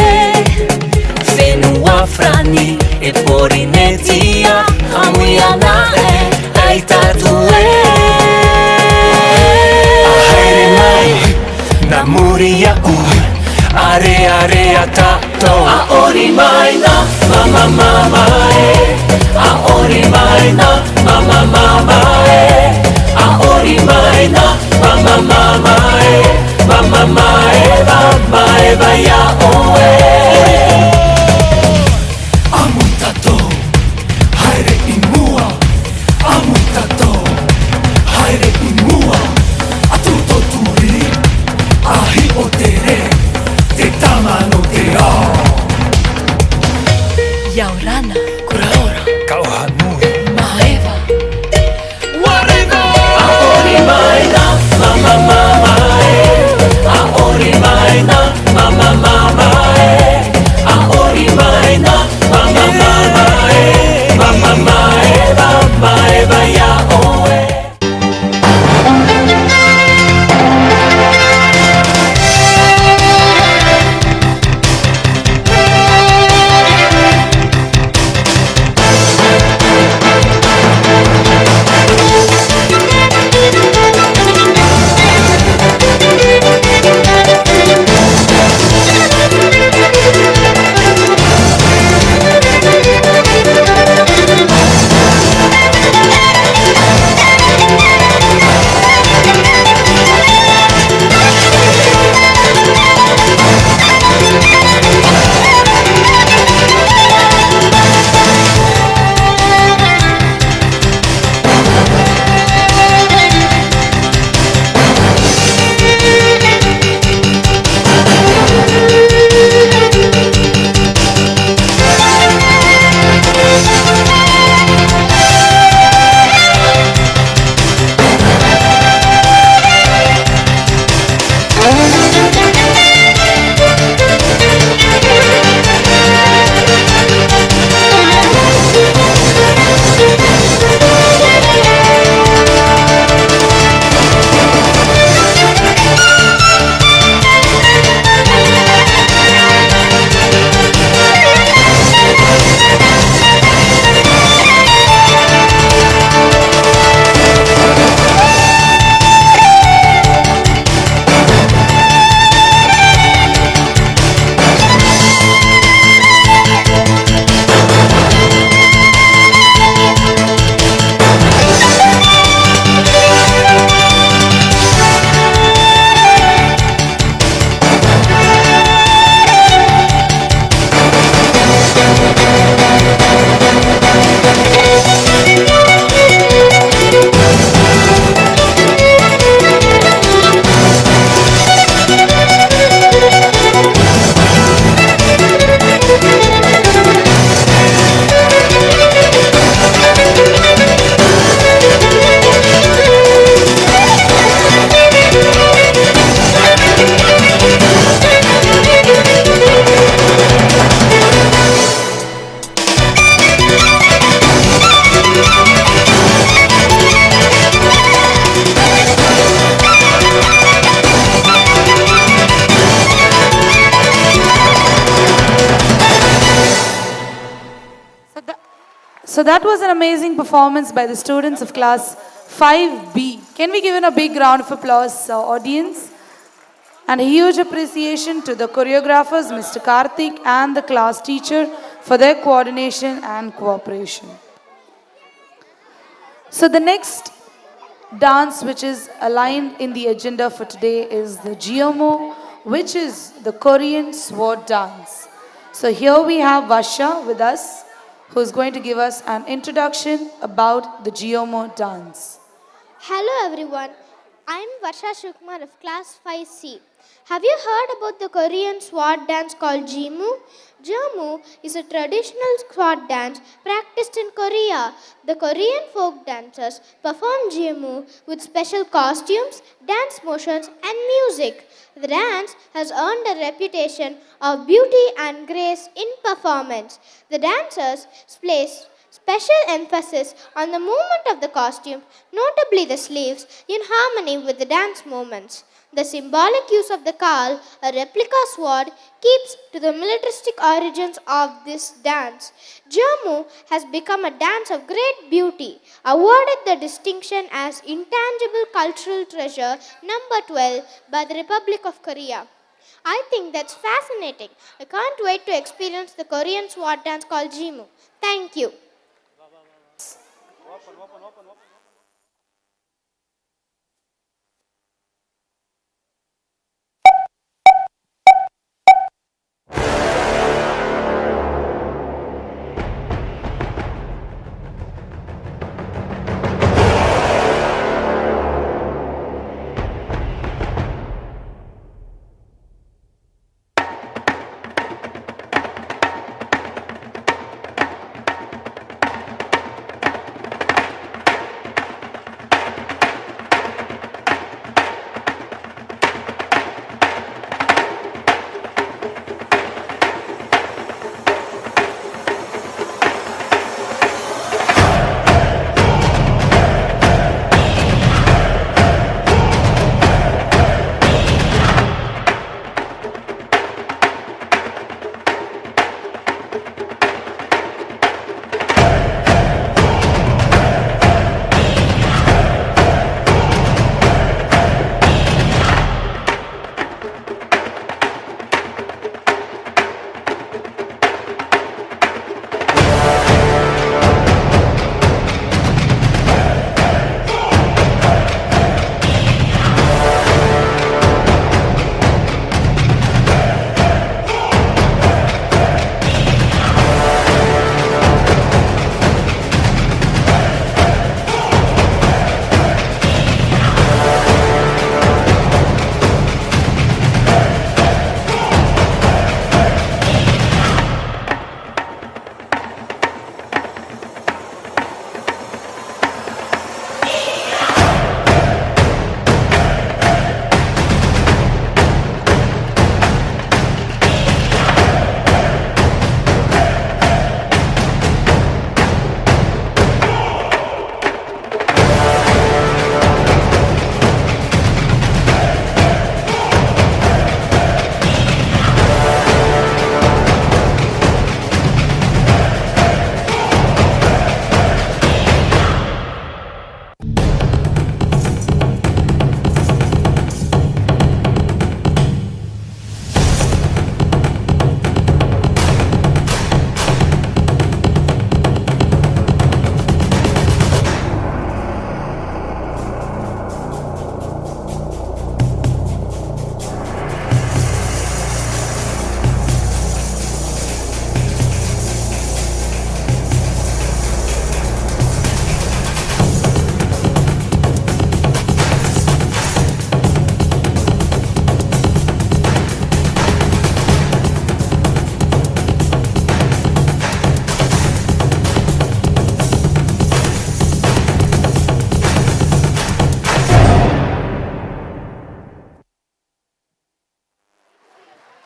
S20: Fais-nous afrani et porinetia amuiana ai tatue. Namuria are atato. Aori mai na mama mama aori mai na mama mama aori mai na mama mama mama eva ya oe. Amutato haire imua, amutato haire imua, atuto turi ahi otere te tamano te a. Yaurana kuraora kauhanui maeva wareva. Aori mai na mama mama aori mai na mama mama aori mai na mama mama mama eva ya oe.
S1: So that was an amazing performance by the students of class 5B. Can we give in a big round of applause, audience? And a huge appreciation to the choreographers, Mr. Karthik, and the class teacher for their coordination and cooperation. So the next dance which is aligned in the agenda for today is the Geomo, which is the Korean sword dance. So here we have Vasha with us, who's going to give us an introduction about the Geomo dance.
S11: Hello everyone, I'm Varsha Shukmar of class 5C. Have you heard about the Korean sword dance called Jimu? Jimu is a traditional sword dance practiced in Korea. The Korean folk dancers perform Jimu with special costumes, dance motions and music. The dance has earned a reputation of beauty and grace in performance. The dancers place special emphasis on the movement of the costume, notably the sleeves, in harmony with the dance movements. The symbolic use of the kal, a replica sword, keeps to the militaristic origins of this dance. Jamu has become a dance of great beauty, awarded the distinction as Intangible Cultural Treasure number 12 by the Republic of Korea. I think that's fascinating. I can't wait to experience the Korean sword dance called Jimu. Thank you.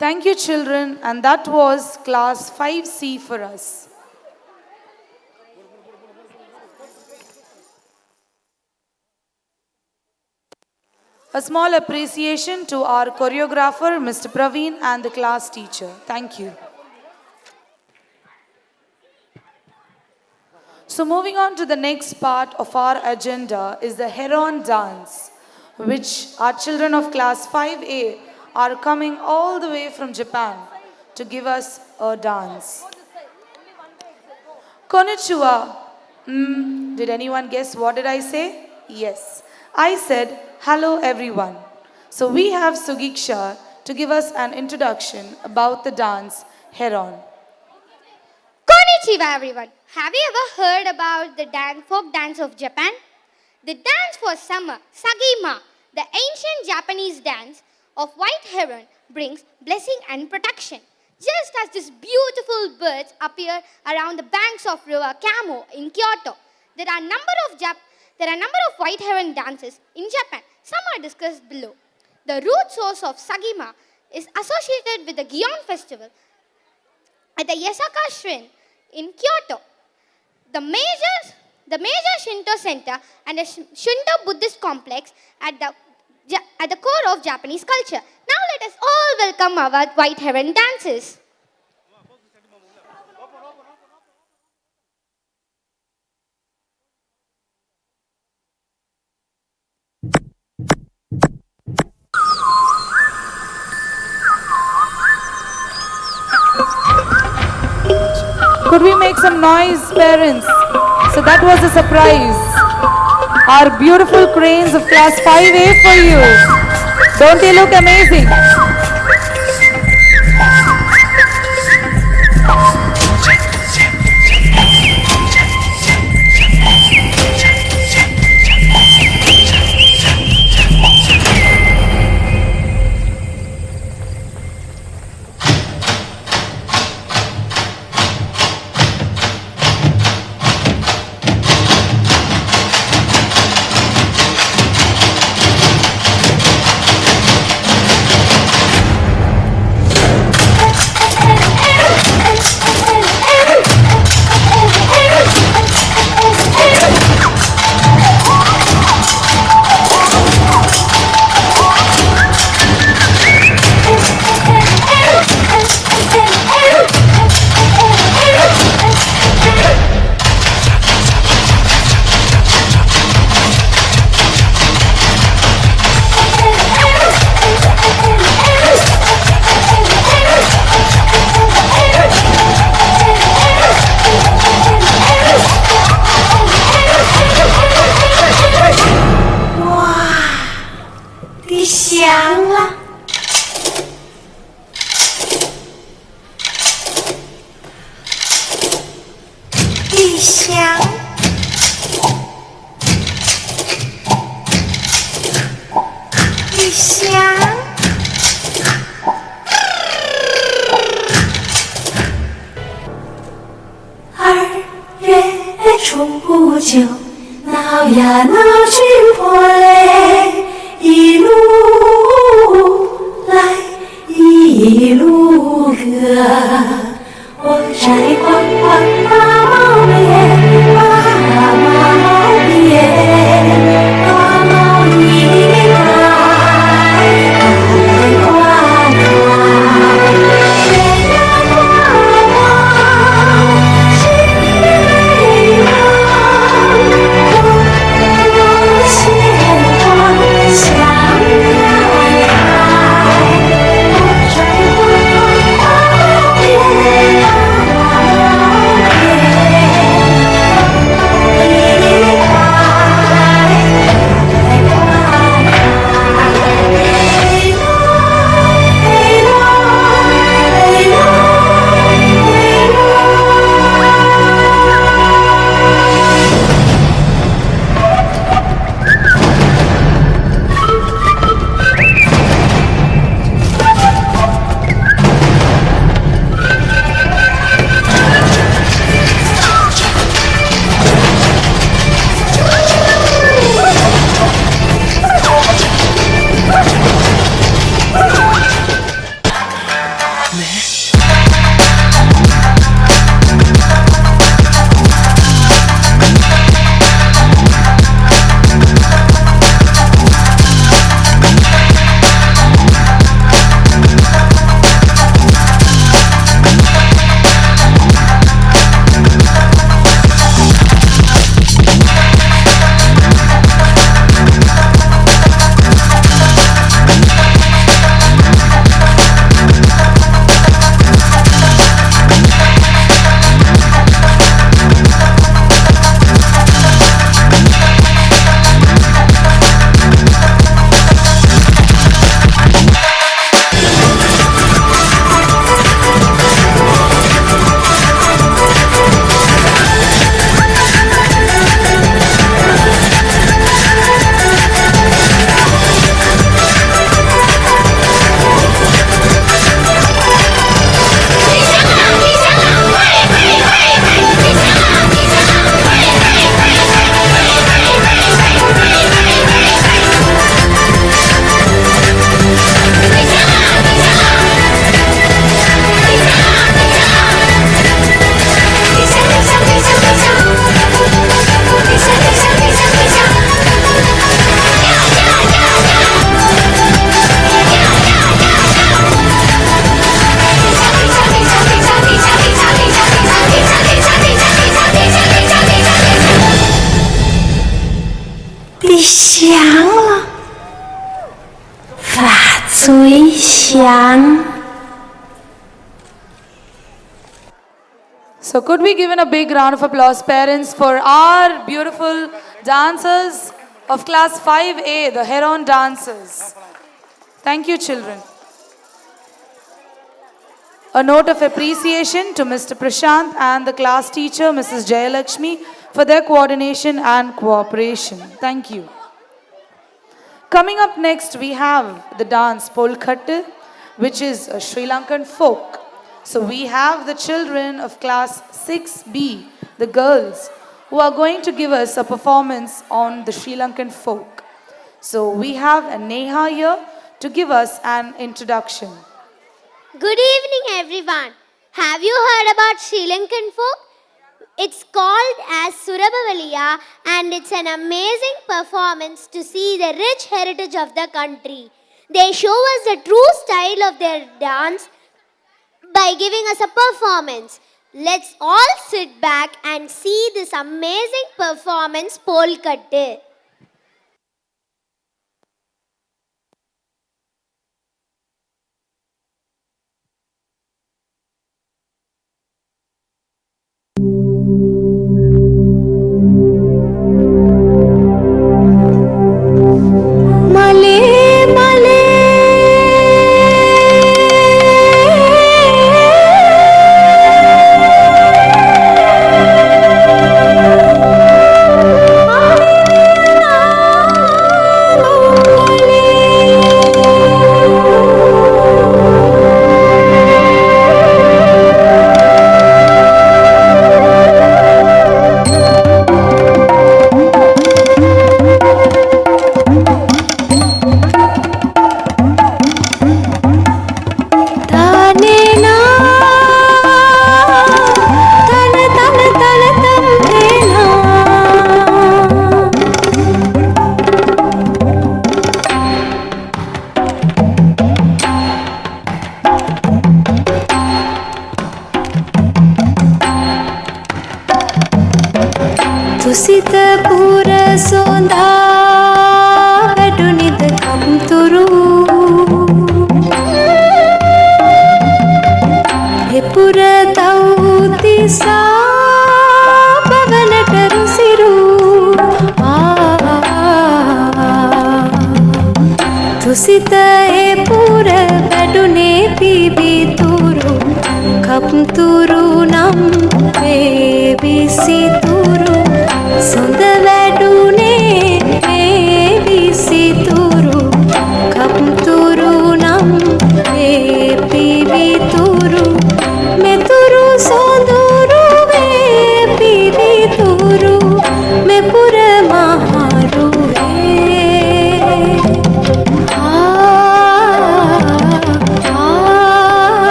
S1: Thank you, children, and that was class 5C for us. A small appreciation to our choreographer, Mr. Praveen, and the class teacher. Thank you. So, moving on to the next part of our agenda is the Heron dance, which our children of class 5A are coming all the way from Japan to give us a dance. Konnichiwa. Did anyone guess what did I say? Yes. I said hello everyone. So we have Sugiksha to give us an introduction about the dance Heron.
S11: Konnichiwa everyone. Have you ever heard about the folk dance of Japan? The dance for summer, Sagima, the ancient Japanese dance of white heron, brings blessing and protection. Just as these beautiful birds appear around the banks of river Kamo in Kyoto, there are a number of white heron dances in Japan. Some are discussed below. The root source of Sagima is associated with the Gion festival at the Yasaka Shrine in Kyoto. The major Shinto center and a Shinto Buddhist complex at the core of Japanese culture. Now let us all welcome our white heron dances.
S1: Could we make some noise, parents? So that was a surprise. Our beautiful cranes of class 5A for you. Don't they look amazing?
S17: 响了，发最响。
S1: So could we give in a big round of applause, parents, for our beautiful dancers of class 5A, the Heron dancers. Thank you, children. A note of appreciation to Mr. Prashant and the class teacher, Mrs. Jayalakshmi, for their coordination and cooperation. Thank you. Coming up next, we have the dance Polkatte, which is a Sri Lankan folk. So we have the children of class 6B, the girls, who are going to give us a performance on the Sri Lankan folk. So we have a Neha here to give us an introduction.
S4: Good evening, everyone. Have you heard about Sri Lankan folk? It's called as Surabavaliya, and it's an amazing performance to see the rich heritage of the country. They show us the true style of their dance by giving us a performance. Let's all sit back and see this amazing performance, Polkatte.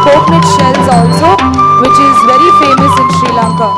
S1: Coconut shells also, which is very famous in Sri Lanka.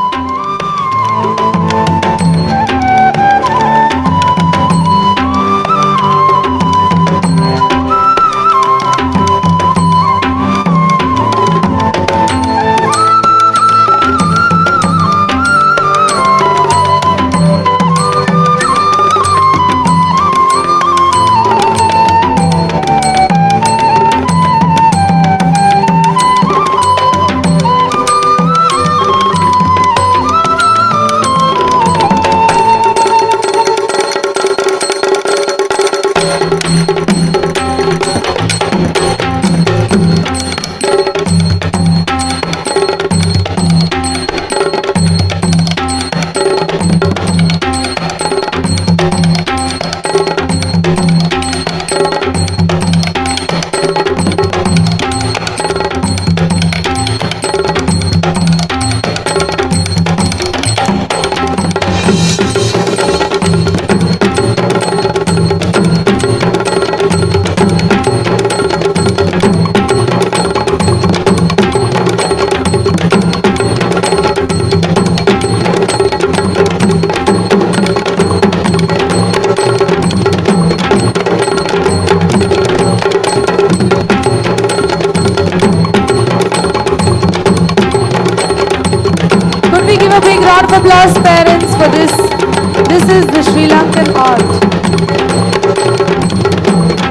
S1: Sri Lankan art,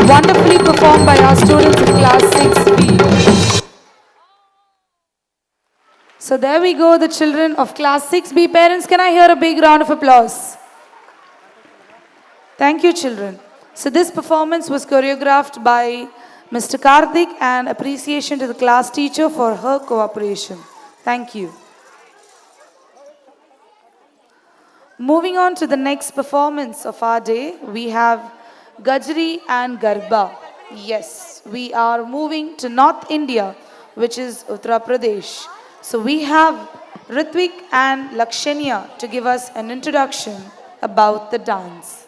S1: wonderfully performed by our students of class 6B. So there we go, the children of class 6B. Parents, can I hear a big round of applause? Thank you, children. So this performance was choreographed by Mr. Karthik, and appreciation to the class teacher for her cooperation. Thank you. Moving on to the next performance of our day, we have Gajri and Garba. Yes, we are moving to North India, which is Uttar Pradesh. So we have Ritvik and Lakshanya to give us an introduction about the dance.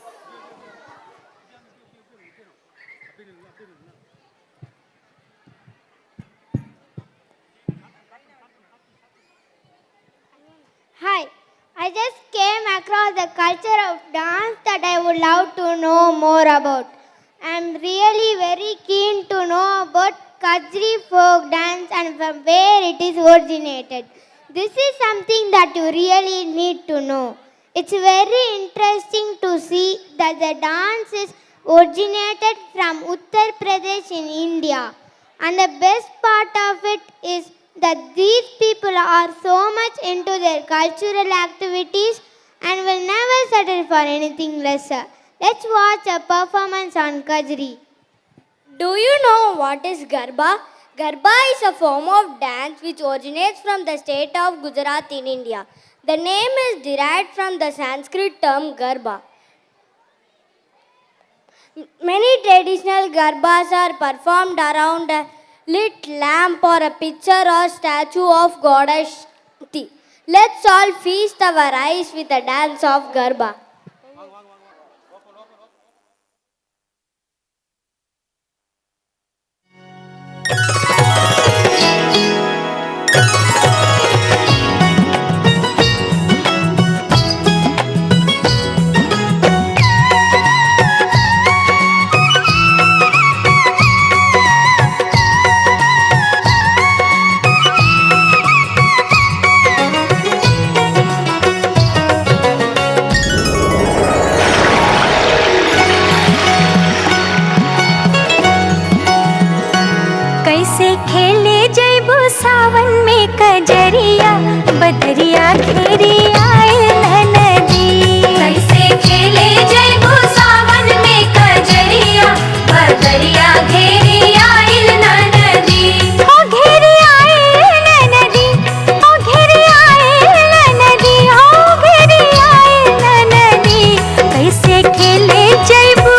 S4: Hi, I just came across the culture of dance that I would love to know more about. I am really very keen to know about Kajri folk dance and from where it is originated. This is something that you really need to know. It's very interesting to see that the dance is originated from Uttar Pradesh in India. And the best part of it is that these people are so much into their cultural activities and will never settle for anything lesser. Let's watch a performance on Kajri.
S21: Do you know what is Garba? Garba is a form of dance which originates from the state of Gujarat in India. The name is derived from the Sanskrit term Garba. Many traditional Garbas are performed around a lit lamp or a picture or statue of goddess Shakti. Let's all feast our eyes with a dance of Garba.
S17: कैसे खेले जैबो सावन में कजरिया बदरिया घेरी आए नदी कैसे खेले जैबो सावन में कजरिया बदरिया घेरी आए नदी ओ घेरी आए नदी ओ घेरी आए नदी ओ घेरी आए नदी कैसे खेले जैबो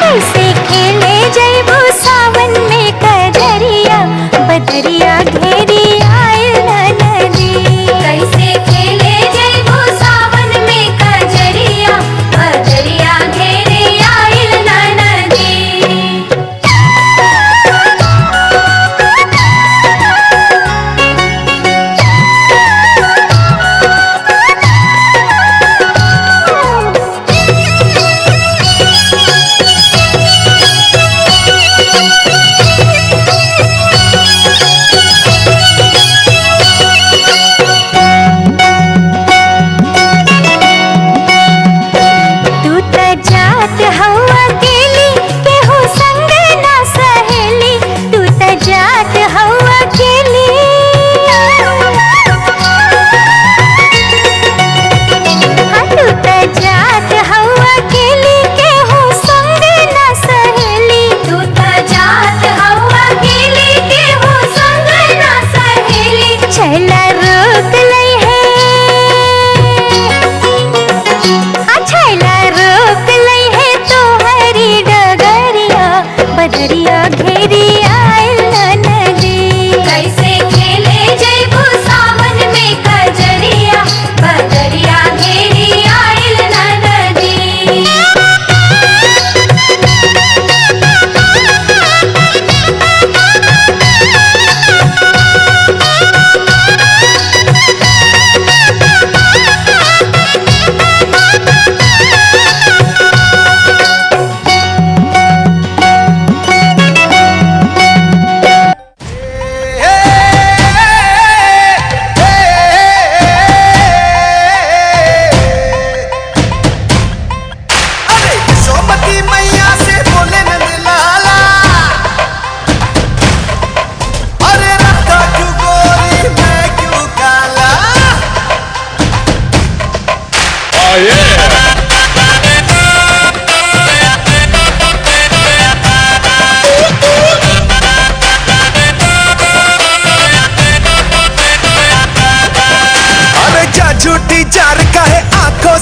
S17: कैसे खेले जैबो सावन में कजरिया बदरिया घेरी आए नदी कैसे खेले जैबो सावन में कजरिया बदरिया घेरी आए नदी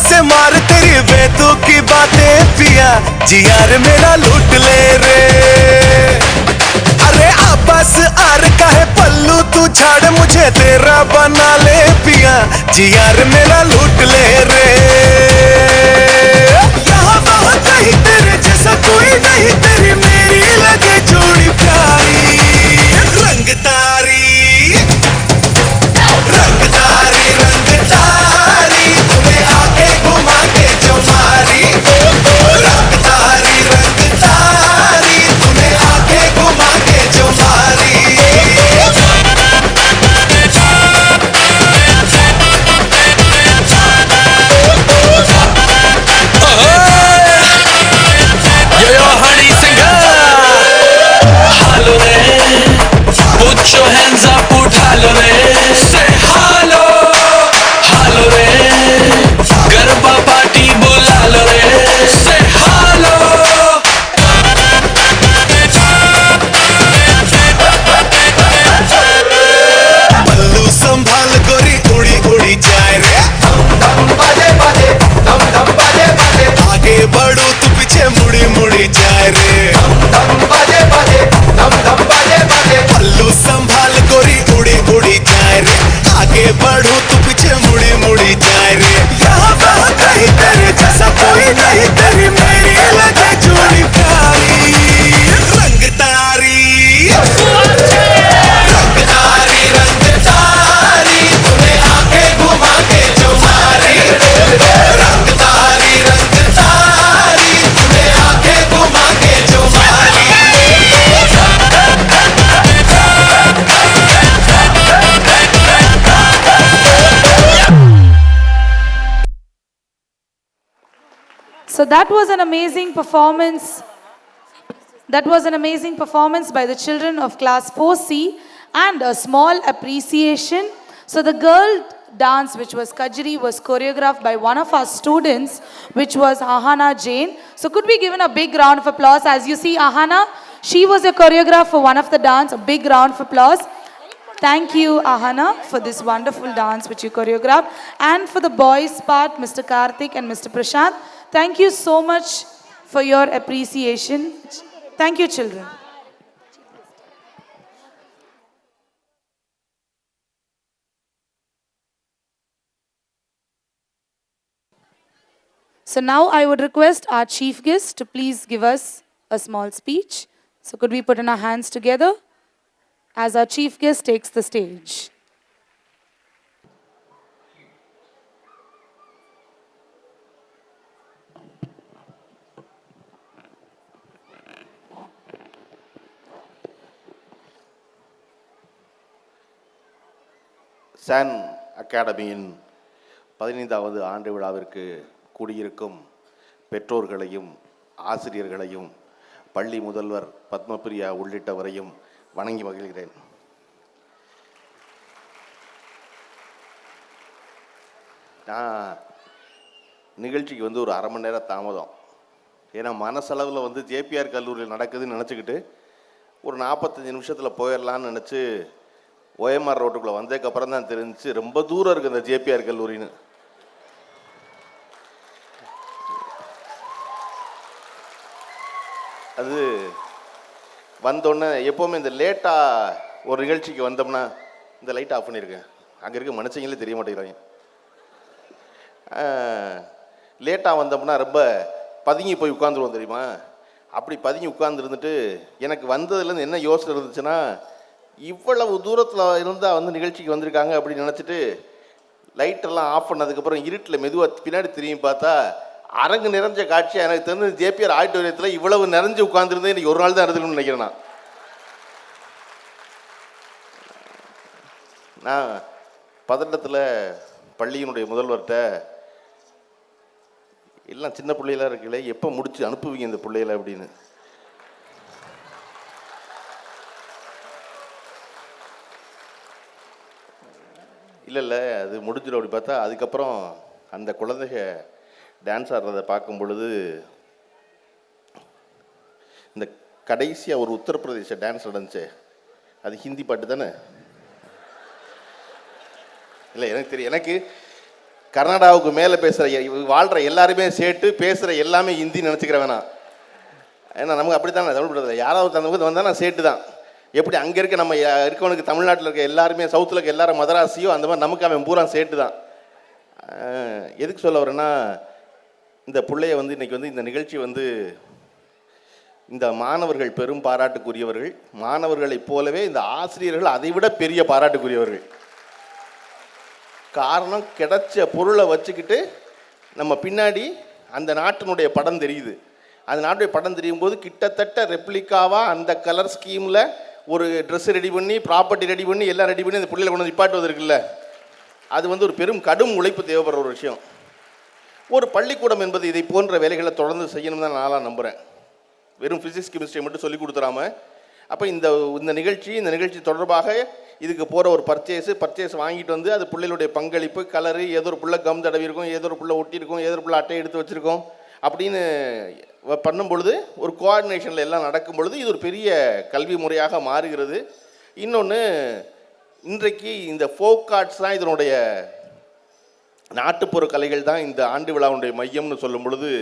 S2: से मार तेरी बेतुकी की बातें पिया जियार मेरा लूट ले रे अरे आपस आर का है पल्लू तू झाड़ मुझे तेरा बना ले पिया जियार मेरा लूट ले रे यहाँ वहाँ कहीं तेरे जैसा कोई नहीं तेरी मेरी लगे जोड़ी प्यारी रंगदारी रंगदारी रंगदारी तुम्हें आके घुमा के जो मारी रंगदारी रंगदारी तुम्हें आके घुमा के जो मारी
S18: Yo, honey singer. Hello there. Put your hands up, उठा लो रे. Say hello. Hello रे. गरबा पार्टी बुला लो रे. Say hello.
S2: पल्लू संभाल गोरी उड़ी उड़ी जाए रे बाजे बाजे दम दम बाजे बाजे आगे बढ़ो तू पीछे मुड़ी मुड़ी जाए रे बाजे बाजे दम दम बाजे बाजे पल्लू संभाल गोरी उड़ी उड़ी जाए रे आगे बढ़ो तू पीछे मुड़ी मुड़ी जाए रे यहाँ वहाँ कहीं तेरे जैसा कोई नहीं तेरी मेरी लगे जोड़ी प्यारी रंगदारी रंगदारी रंगदारी तुम्हें आके घुमा के जो मारी रंगदारी रंगदारी तुम्हें आके घुमा के जो मारी
S1: So that was an amazing performance. That was an amazing performance by the children of class 4C and a small appreciation. So the girl dance which was Kajri was choreographed by one of our students which was Ahana Jain. So could we give a big round of applause as you see Ahana? She was a choreographer for one of the dance. A big round of applause. Thank you Ahana for this wonderful dance which you choreographed. And for the boys part, Mr. Karthik and Mr. Prashant, thank you so much for your appreciation. Thank you, children. So now I would request our chief guest to please give us a small speech. So could we put in our hands together as our chief guest takes the stage.
S13: சான் அகாடமியின் 15வது ஆண்டு விழாவிற்கு கூடியிருக்கும் பெற்றோர்களையும் ஆசிரியர்களையும் பள்ளி முதல்வர் பத்மபிரியா உள்ளிட்டவரையும் வணங்கி மகிழ்கிறேன். நான் நிகழ்ச்சிக்கு ஒரு அரை மணி நேரம் தாமதம். ஏன்னா மனசளவில் ஜேபிஆர் கல்லூரியில் நடக்குதுன்னு நினச்சிக்கிட்டு ஒரு 45 நிமிஷத்தில் போயிடலான்னு நினச்சி ஓஎம்ஆர் ரோட்டுக்குள்ளே வந்ததுக்கப்புறம் தான் தெரிஞ்சிச்சு ரொம்ப தூரம் இருக்குது இந்த ஜேபிஆர் கல்லூரின்னு. அது வந்தோடனே எப்போவுமே இந்த லேட்டாக ஒரு நிகழ்ச்சிக்கு வந்தோம்னா இந்த லைட் ஆஃப் பண்ணியிருக்கேன். அங்கே இருக்க மனுஷங்களே தெரிய மாட்டேங்கிறாங்க. லேட்டாக வந்தோம்னா ரொம்ப பதுங்கி போய் உட்காந்துருவோம் தெரியுமா. அப்படி பதுங்கி உட்காந்துருந்துட்டு எனக்கு வந்ததுலேருந்து என்ன யோசனை இருந்துச்சுன்னா, இவ்வளவு தூரத்தில் இருந்தால் நிகழ்ச்சிக்கு வந்திருக்காங்க அப்படின்னு நினச்சிட்டு லைட்டெல்லாம் ஆஃப் பண்ணதுக்கப்புறம் இருட்டில் மெதுவாக பின்னாடி திரும்பி பார்த்தா அரங்கு நிறைஞ்ச காட்சியாக எனக்கு தெரிஞ்சு ஜேபிஆர் ஆடிட்டோரியத்தில் இவ்வளவு நிறைஞ்சு உட்காந்துருந்தேன் இன்றைக்கி ஒரு நாள் தான் இருந்துக்கணும்னு நினைக்கிறேன். நான் பதட்டத்தில் பள்ளியினுடைய முதல்வர்கிட்ட எல்லாம் சின்ன பிள்ளைகளாக இருக்கல எப்போ முடிச்சு அனுப்புவீங்க இந்த பிள்ளைகளை அப்படின்னு. இல்லை அது முடிஞ்சிடும் அப்படி பார்த்தா அதுக்கப்புறம் அந்த குழந்தைங்க டான்ஸ் ஆடுறதை பார்க்கும் பொழுது இந்த கடைசியாக ஒரு உத்தரப்பிரதேச டான்ஸ் நடந்துச்சு. அது ஹிந்தி பாட்டு தானே? இல்லை எனக்கு தெரியும். எனக்கு கர்நாடகாவுக்கு மேலே பேசுகிற வாழ்கிற எல்லாருமே சேட்டு, பேசுகிற எல்லாமே ஹிந்தி நினச்சிக்கிற வேணாம். ஏன்னா நமக்கு அப்படி தானே தமிழ் படத்தில் யாராவது தந்தவங்க வந்தால் நான் சேட்டு தான். எப்படி அங்கே இருக்க நம்ம இருக்கவனுக்கு தமிழ்நாட்டில் இருக்க எல்லாருமே சவுத்தில் இருக்க எல்லாரும் மதராசியோ அந்த மாதிரி நமக்கு அவன் பூரா சேட்டு தான். எதுக்கு சொல்ல வரேன்னா, இந்த பிள்ளைய வந்து இன்றைக்கி வந்து இந்த நிகழ்ச்சி வந்து இந்த மாணவர்கள் பெரும் பாராட்டுக்குரியவர்கள். மாணவர்களைப் போலவே இந்த ஆசிரியர்கள் அதைவிட பெரிய பாராட்டுக்குரியவர்கள். காரணம், கிடைச்ச பொருளை வச்சுக்கிட்டு நம்ம பின்னாடி அந்த நாட்டினுடைய படம் தெரியுது. அந்த நாட்டுடைய படம் தெரியும் போது கிட்டத்தட்ட ரெப்ளிகாவாக அந்த கலர் ஸ்கீமில் ஒரு ட்ரெஸ் ரெடி பண்ணி, ப்ராப்பர்ட்டி ரெடி பண்ணி, எல்லாம் ரெடி பண்ணி அந்த பிள்ளைகளை கொண்டு வந்து நிப்பாட்டுவது இருக்குல்ல, அது வந்து ஒரு பெரும் கடும் உழைப்பு தேவைப்படுற ஒரு விஷயம். ஒரு பள்ளிக்கூடம் என்பது இதை போன்ற வேலைகளை தொடர்ந்து செய்யணும் தான் நான்லாம் நம்புகிறேன். வெறும் ஃபிசிக்ஸ் கெமிஸ்ட்ரி மட்டும் சொல்லி கொடுத்துடாம, அப்போ இந்த நிகழ்ச்சி தொடர்பாக இதுக்கு போகிற ஒரு பர்ச்சேஸ் வாங்கிட்டு வந்து அது பிள்ளைகளுடைய பங்களிப்பு, கலரு, ஏதோ ஒரு பிள்ளை கம் தடவி இருக்கும், ஏதோ ஒரு பிள்ளை ஒட்டியிருக்கும், ஏதோ ஒரு பிள்ளை அட்டை எடுத்து வச்சுருக்கோம் அப்படின்னு பண்ணும் பொழுது, ஒரு கோஆர்டினேஷனில் எல்லாம் நடக்கும் பொழுது இது ஒரு பெரிய கல்வி முறையாக மாறுகிறது. இன்னொன்று, இன்றைக்கு இந்த ஃபோக் ஆர்ட்ஸ் தான் இதனுடைய நாட்டுப்புற கலைகள் தான் இந்த ஆண்டு விழாவுடைய மையம்னு சொல்லும் பொழுது,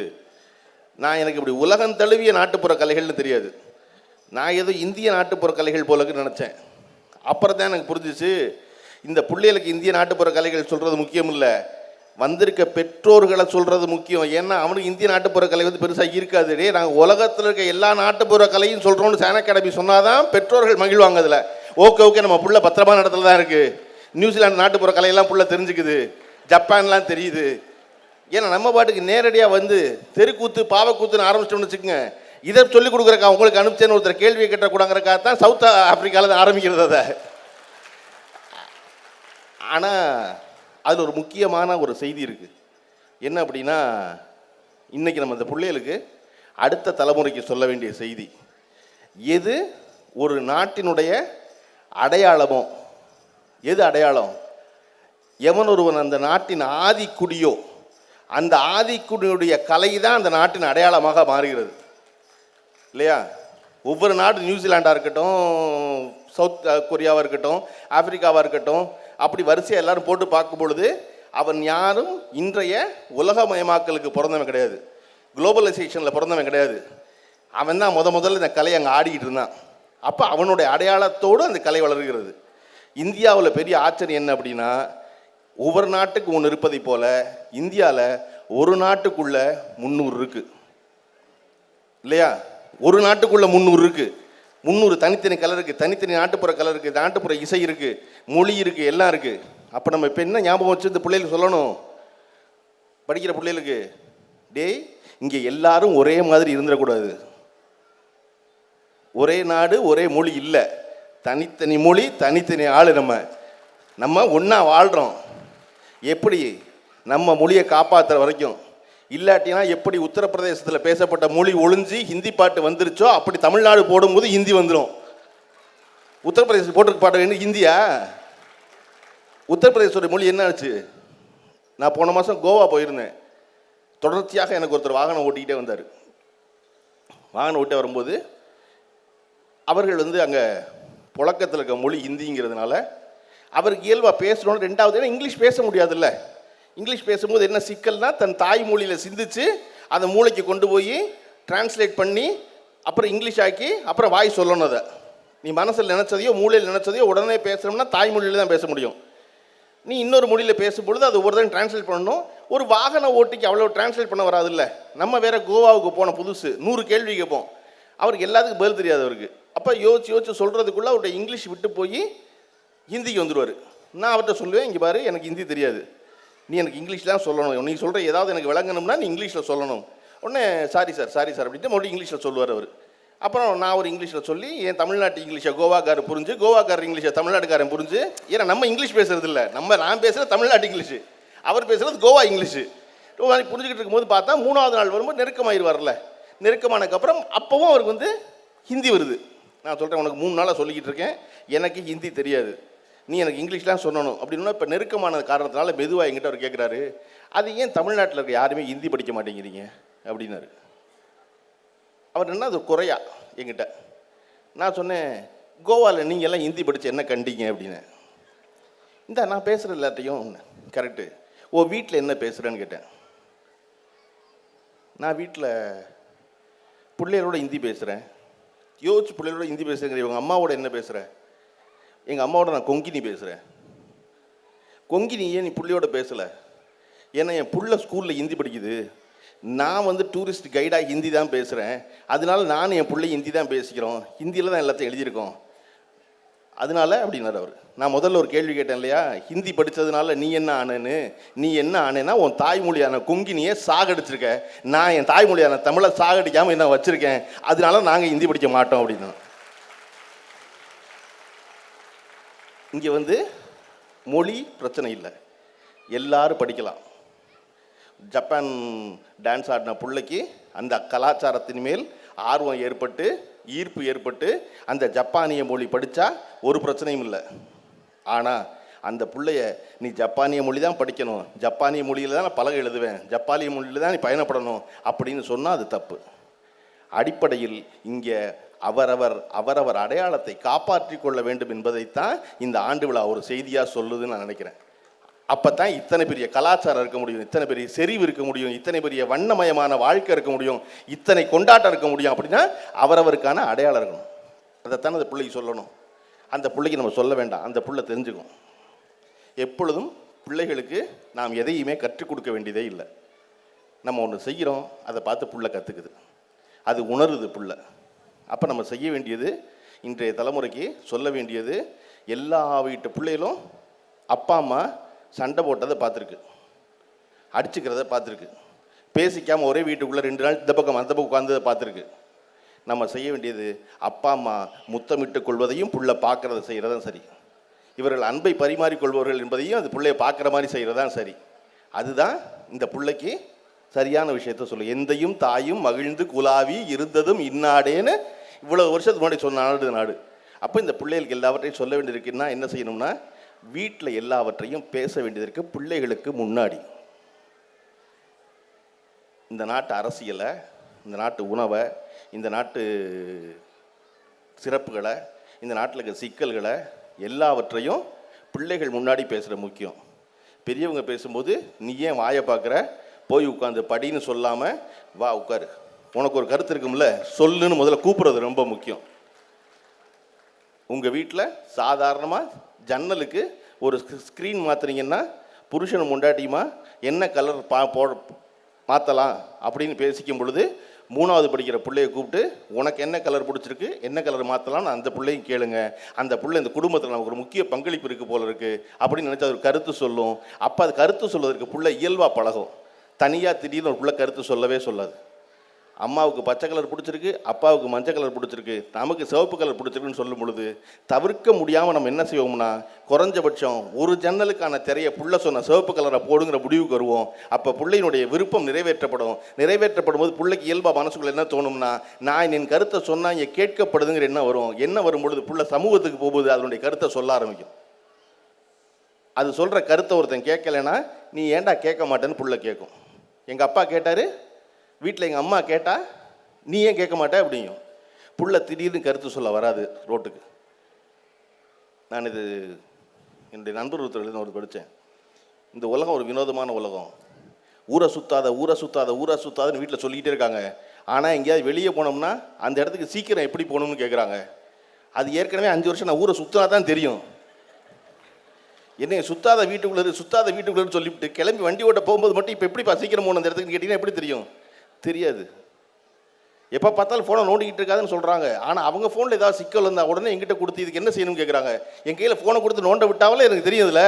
S13: நான் எனக்கு இப்படி உலகம் தழுவிய நாட்டுப்புற கலைகள்னு தெரியாது. நான் ஏதோ இந்திய நாட்டுப்புற கலைகள் போலக்கு நினச்சேன். அப்புறம் தான் எனக்கு புரிஞ்சிச்சு, இந்த பிள்ளைகளுக்கு இந்திய நாட்டுப்புற கலைகள் சொல்கிறது முக்கியம் இல்லை, வந்திருக்க பெற்றோர்களை சொல்கிறது முக்கியம். ஏன்னா அவனுக்கு இந்திய நாட்டுப்புற கலை வந்து பெருசாக இருக்காது. நாங்கள் உலகத்தில் இருக்க எல்லா நாட்டுப்புற கலையும் சொல்கிறோன்னு சேன அகாடமி சொன்னால் தான் பெற்றோர்கள் மகிழ்வாங்க. அதில் ஓகே நம்ம புள்ள பத்திரமான இடத்துல தான் இருக்குது, நியூசிலாந்து நாட்டுப்புற கலையெல்லாம் புள்ள தெரிஞ்சுக்குது, ஜப்பான்லாம் தெரியுது. ஏன்னா நம்ம பாட்டுக்கு நேரடியாக வந்து தெருக்கூத்து பாவக்கூத்துன்னு ஆரம்பிச்சிட்டோம்னு வச்சுக்கோங்க, இதை சொல்லிக் கொடுக்குறக்கா உங்களுக்கு அனுப்பிச்சேன்னு ஒருத்தர் கேள்வியை கேட்டக்கூடாங்கிறக்கா தான் சவுத் ஆப்பிரிக்காவில் தான் ஆரம்பிக்கிறது அதை. ஆனால் அதில் ஒரு முக்கியமான ஒரு செய்தி இருக்குது. என்ன அப்படின்னா, இன்றைக்கி நம்ம இந்த பிள்ளைகளுக்கு அடுத்த தலைமுறைக்கு சொல்ல வேண்டிய செய்தி, எது ஒரு நாட்டினுடைய அடையாளமோ, எது அடையாளம், எவன் ஒருவன் அந்த நாட்டின் ஆதிக்குடியோ அந்த ஆதிக்குடியுடைய கலை தான் அந்த நாட்டின் அடையாளமாக மாறுகிறது இல்லையா? ஒவ்வொரு நாடு, நியூசிலாண்டாக இருக்கட்டும், சவுத் கொரியாவாக இருக்கட்டும், ஆப்பிரிக்காவாக இருக்கட்டும், அப்படி வரிசையாக எல்லாரும் போட்டு பார்க்கும் பொழுது அவன் யாரும் இன்றைய உலகமயமாக்கலுக்கு பிறந்தவன் கிடையாது, குளோபலைசேஷனில் பிறந்தவன் கிடையாது. அவன் தான் முதல்ல இந்த கலை அங்கே ஆடிக்கிட்டு இருந்தான். அப்போ அவனுடைய அடையாளத்தோடு அந்த கலை வளர்கிறது. இந்தியாவில் பெரிய ஆச்சரியம் என்ன அப்படின்னா, ஒவ்வொரு நாட்டுக்கு ஒன்று இருப்பதை போல் இந்தியாவில் ஒரு நாட்டுக்குள்ளே 300 இருக்குது இல்லையா? ஒரு நாட்டுக்குள்ளே 300 இருக்குது. 300 தனித்தனி கலர் இருக்குது, தனித்தனி நாட்டுப்புற கலர் இருக்குது, நாட்டுப்புற இசை இருக்குது, மொழி இருக்குது, எல்லாம் இருக்குது. அப்போ நம்ம இப்போ என்ன ஞாபகம் வச்சு இந்த பிள்ளைகளுக்கு சொல்லணும், படிக்கிற பிள்ளைகளுக்கு, டேய் இங்கே எல்லாரும் ஒரே மாதிரி இருந்துடக்கூடாது, ஒரே நாடு ஒரே மொழி இல்லை, தனித்தனி மொழி தனித்தனி ஆள், நம்ம ஒன்றா வாழ்கிறோம். எப்படி நம்ம மொழியை காப்பாற்றுற வரைக்கும், இல்லாட்டினா எப்படி உத்தரப்பிரதேசத்தில் பேசப்பட்ட மொழி ஒழிஞ்சு ஹிந்தி பாட்டு வந்துருச்சோ அப்படி தமிழ்நாடு போடும்போது ஹிந்தி வந்துடும். உத்தரப்பிரதேச போட்டிருக்க பாட்டு வேணும் ஹிந்தியா? உத்தரப்பிரதேசோட மொழி என்ன ஆச்சு? நான் போன மாதம் கோவா போயிருந்தேன். தொடர்ச்சியாக எனக்கு ஒருத்தர் வாகனம் ஓட்டிக்கிட்டே வந்தார். வாகனம் ஓட்டே வரும்போது அவர்கள் வந்து அங்கே புழக்கத்தில் இருக்க மொழி ஹிந்திங்கிறதுனால அவருக்கு இயல்பாக பேசணும்னு, ரெண்டாவது ஏன்னா இங்கிலீஷ் பேச முடியாதுல்ல. இங்கிலீஷ் பேசும்போது என்ன சிக்கல்னா, தன் தாய்மொழியில் சிந்திச்சு அந்த மூளைக்கு கொண்டு போய் டிரான்ஸ்லேட் பண்ணி அப்புறம் இங்கிலீஷ் ஆக்கி அப்புறம் வாய் சொல்லணும். அதை நீ மனசில் நினச்சதையோ மூளையில் நினச்சதையோ உடனே பேசுகிறோம்னா தாய்மொழியில் தான் பேச முடியும். நீ இன்னொரு மொழியில் பேசும்பொழுது அது ஒரு தான் டிரான்ஸ்லேட் பண்ணணும். ஒரு வாகன ஓட்டிக்கு அவ்வளோ டிரான்ஸ்லேட் பண்ண வராதில்ல. நம்ம வேறு கோவாவுக்கு போன புதுசு 100 கேள்வி கேட்போம், அவருக்கு எல்லாத்துக்கும் பதில் தெரியாது அவருக்கு. அப்போ யோசிச்சு சொல்கிறதுக்குள்ளே அவருடைய இங்கிலீஷ் விட்டு போய் ஹிந்திக்கு வந்துடுவார். நான் அவர்கிட்ட சொல்லுவேன், இங்கே பாரு எனக்கு ஹிந்தி தெரியாது, நீ எனக்கு இங்கிலீஷ்லாம் சொல்லணும், நீ சொல்கிற ஏதாவது எனக்கு விளங்கணும்னா நீ இங்கிலீஷில் சொல்லணும். உடனே சாரி சார் அப்படின்ட்டு மறுபடியும் இங்கிலீஷில் சொல்லுவார் அவர். அப்புறம் நான் ஒரு இங்கிலீஷில் சொல்லி என் தமிழ்நாட்டு இங்கிலீஷை கோவாக்காரர் புரிஞ்சு, கோவாக்காரர் இங்கிலீஷை தமிழ்நாட்டுக்காரன் புரிஞ்சு, ஏன்னா நம்ம இங்கிலீஷ் பேசுறது இல்லை, நான் பேசுகிறது தமிழ்நாட்டு இங்கிலீஷு, அவர் பேசுகிறது கோவா இங்கிலீஷு. புரிஞ்சுக்கிட்டு இருக்கும்போது பார்த்தா 3வது நாள் வரும்போது நெருக்கமாயிருவார்ல. நெருக்கமானதுக்கப்புறம் அப்போவும் அவருக்கு வந்து ஹிந்தி வருது. நான் சொல்கிறேன், உனக்கு 3 நாளாக சொல்லிக்கிட்டு இருக்கேன், எனக்கு ஹிந்தி தெரியாது, நீ எனக்கு இங்கிலீஷ்லாம் சொல்லணும் அப்படின்னா. இப்போ நெருக்கமான காரணத்தினால மெதுவாக எங்கிட்ட அவர் கேட்குறாரு, அது ஏன் தமிழ்நாட்டில் இருக்க யாருமே ஹிந்தி படிக்க மாட்டேங்கிறீங்க அப்படின்னாரு. அவர் என்ன அது குறையா என்கிட்ட. நான் சொன்னேன், கோவாவில் நீங்கள் எல்லாம் ஹிந்தி படித்து என்ன கண்டிங்க அப்படின்னு. நான் பேசுகிற எல்லாத்தையும் கரெக்டு, ஓ வீட்டில் என்ன பேசுகிறேன்னு கேட்டேன். நான் வீட்டில் பிள்ளைகளோட ஹிந்தி பேசுகிறேன். யோசிச்சு பிள்ளைகளோட ஹிந்தி பேசுகிறேன். இவங்க அம்மாவோட என்ன பேசுகிறேன்? எங்கள் அம்மாவோட நான் கொங்கினி பேசுகிறேன். கொங்கினி ஏன் நீ பிள்ளையோட பேசலை? ஏன்னா என் புள்ள ஸ்கூலில் ஹிந்தி படிக்குது, நான் வந்து டூரிஸ்ட் கைடாக ஹிந்தி தான் பேசுகிறேன், அதனால நானும் என் பிள்ளை ஹிந்தி தான் பேசிக்கிறோம், ஹிந்தியில் தான் எல்லாத்தையும் எழுதியிருக்கோம், அதனால அப்படின்னாரு அவர். நான் முதல்ல ஒரு கேள்வி கேட்டேன் இல்லையா, ஹிந்தி படித்ததுனால நீ என்ன ஆனேன்னு. நீ என்ன ஆனேன்னா உன் தாய்மொழியான கொங்கினியை சாகடிச்சிருக்க, நான் என் தாய்மொழியான தமிழை சாகடிக்காமல் என்ன வச்சுருக்கேன், அதனால நாங்கள் ஹிந்தி படிக்க மாட்டோம் அப்படின்னா. இங்கே வந்து மொழி பிரச்சனை இல்லை, எல்லாரும் படிக்கலாம். ஜப்பான் டான்ஸ் ஆடின பிள்ளைக்கு அந்த கலாச்சாரத்தின் மேல் ஆர்வம் ஏற்பட்டு ஈர்ப்பு ஏற்பட்டு அந்த ஜப்பானிய மொழி படித்தா ஒரு பிரச்சனையும் இல்லை. ஆனால் அந்த பிள்ளைய நீ ஜப்பானிய மொழி தான் படிக்கணும், ஜப்பானிய மொழியில் தான் நான் பலகை எழுதுவேன், ஜப்பானிய மொழியில் தான் நீ பயணப்படணும் அப்படின்னு சொன்னால் அது தப்பு. அடிப்படையில் இங்கே அவரவர் அடையாளத்தை காப்பாற்றி கொள்ள வேண்டும் என்பதைத்தான் இந்த ஆண்டு விழா ஒரு செய்தியாக சொல்லுதுன்னு நான் நினைக்கிறேன். அப்போ தான் இத்தனை பெரிய கலாச்சாரம் இருக்க முடியும், இத்தனை பெரிய செறிவு இருக்க முடியும், இத்தனை பெரிய வண்ணமயமான வாழ்க்கை இருக்க முடியும், இத்தனை கொண்டாட்டம் இருக்க முடியும். அப்படின்னா அவரவருக்கான அடையாளம் இருக்கணும். அதைத்தான் அந்த பிள்ளைக்கு சொல்லணும். அந்த பிள்ளைக்கு நம்ம சொல்ல வேண்டாம், அந்த பிள்ளை தெரிஞ்சுக்கும். எப்பொழுதும் பிள்ளைகளுக்கு நாம் எதையுமே கற்றுக் கொடுக்க வேண்டியதே இல்லை. நம்ம ஒன்று செய்கிறோம், அதை பார்த்து பிள்ளை கற்றுக்குது, அது உணருது பிள்ளை. அப்போ நம்ம செய்ய வேண்டியது, இன்றைய தலைமுறைக்கு சொல்ல வேண்டியது, எல்லா வீட்டு பிள்ளைகளும் அப்பா அம்மா சண்டை போட்டதை பார்த்துருக்கு, அடிச்சுக்கிறத பார்த்துருக்கு, பேசிக்காமல் ஒரே வீட்டுக்குள்ளே 2 நாள் இந்த பக்கம் அந்த பக்கம் உட்கார்ந்ததை பார்த்துருக்கு. நம்ம செய்ய வேண்டியது, அப்பா அம்மா முத்தமிட்டு கொள்வதையும் புள்ள பார்க்குறத செய்கிறதான் சரி, இவர்கள் அன்பை பரிமாறிக்கொள்வார்கள் என்பதையும் அது பிள்ளைய பார்க்குற மாதிரி செய்கிறதான் சரி. அதுதான் இந்த பிள்ளைக்கு சரியான விஷயத்த சொல்லு. எந்தையும் தாயும் மகிழ்ந்து குலாவி இருந்ததும் இன்னாடேன்னு இவ்வளோ வருஷத்துக்கு முன்னாடி சொன்ன நாடு. அப்போ இந்த பிள்ளைகளுக்கு எல்லாவற்றையும் சொல்ல வேண்டியிருக்குன்னா என்ன செய்யணும்னா, வீட்டில் எல்லாவற்றையும் பேச வேண்டியதற்கு பிள்ளைகளுக்கு முன்னாடி. இந்த நாட்டு அரசியலை, இந்த நாட்டு உணவை, இந்த நாட்டு சிறப்புகளை, இந்த நாட்டில் இருக்க சிக்கல்களை எல்லாவற்றையும் பிள்ளைகள் முன்னாடி பேசுகிற முக்கியம். பெரியவங்க பேசும்போது நீ ஏன் வாயை பார்க்குற, போய் உட்காந்து படின்னு சொல்லாமல் வா உட்காரு, உனக்கு ஒரு கருத்து இருக்கும்ல சொல்லுன்னு முதல்ல கூப்பிட்றது ரொம்ப முக்கியம். உங்கள் வீட்டில் சாதாரணமாக ஜன்னலுக்கு ஒரு ஸ்க்ரீன் மாற்றுறீங்கன்னா புருஷன் முண்டாட்டியுமா என்ன கலர் மாற்றலாம் அப்படின்னு பேசிக்கும் பொழுது 3வது படிக்கிற பிள்ளையை கூப்பிட்டு உனக்கு என்ன கலர் பிடிச்சிருக்கு, என்ன கலர் மாற்றலாம்னு அந்த பிள்ளையும் கேளுங்க. அந்த பிள்ளை இந்த குடும்பத்தில் நமக்கு ஒரு முக்கிய பங்களிப்பு இருக்குது போல இருக்குது அப்படின்னு நினச்சி அது கருத்து சொல்லும். அப்போ அது கருத்து சொல்வதற்கு பிள்ளை இயல்பாக பழகும். தனியாக திடீர்னு ஒரு பிள்ளை கருத்து சொல்லவே சொல்லாது. அம்மாவுக்கு பச்சை கலர் பிடிச்சிருக்கு, அப்பாவுக்கு மஞ்சள் கலர் பிடிச்சிருக்கு, நமக்கு சிவப்பு கலர் பிடிச்சிருக்குன்னு சொல்லும் பொழுது தவிர்க்க முடியாமல் நம்ம என்ன செய்வோம்னா, குறைஞ்சபட்சம் ஒரு ஜன்னலுக்கான திரையை புள்ள சொன்ன சிவப்பு கலரை போடுங்கிற முடிவுக்கு வருவோம். அப்போ பிள்ளையினுடைய விருப்பம் நிறைவேற்றப்படும் போது பிள்ளைக்கு இயல்பாக மனசுக்குள்ள என்ன தோணும்னா, நான் என் கருத்தை சொன்னால் இங்கே கேட்கப்படுதுங்கிற என்ன வரும். என்ன வரும்பொழுது பிள்ளை சமூகத்துக்கு போகும்போது அதனுடைய கருத்தை சொல்ல ஆரம்பிக்கும். அது சொல்கிற கருத்தை ஒருத்தன் கேட்கலைன்னா நீ ஏன்டா கேட்க மாட்டேன்னு பிள்ளை கேட்கும். எங்கள் அப்பா கேட்டார், வீட்டில் எங்கள் அம்மா கேட்டால் நீ ஏன் கேட்க மாட்டே அப்படிங்கும். புள்ள திடீர்னு கருத்து சொல்ல வராது ரோட்டுக்கு. நான் இது என்னுடைய நண்பர் ஒருத்தர் ஒரு படித்தேன். இந்த உலகம் ஒரு வினோதமான உலகம். ஊரை சுத்தாதுன்னு வீட்டில் சொல்லிக்கிட்டே இருக்காங்க. ஆனால் எங்கேயாவது வெளியே போனோம்னா அந்த இடத்துக்கு சீக்கிரம் எப்படி போகணும்னு கேட்குறாங்க. அது ஏற்கனவே 5 வருஷம் நான் ஊரை சுற்றினா தான் தெரியும். என்னைய சுத்தாத வீட்டுக்குள்ளே சொல்லிவிட்டு கிளம்பி வண்டி ஓட்ட போகும்போது மட்டும் இப்போ எப்படிப்பா சீக்கிரம் போகணும் அந்த இடத்துக்கு கேட்டிங்கன்னா எப்படி தெரியும்? தெரியாது. எப்போ பார்த்தாலும் ஃபோனை நோண்டிக்கிட்டு இருக்காதுன்னு சொல்கிறாங்க. ஆனால் அவங்க ஃபோனில் ஏதாவது சிக்கல் இருந்தால் உடனே எங்கிட்ட கொடுத்து இதுக்கு என்ன செய்யணும்னு கேட்குறாங்க. என் கையில் ஃபோனை கொடுத்து நோண்ட விட்டாவே எனக்கு தெரியுதுல்ல.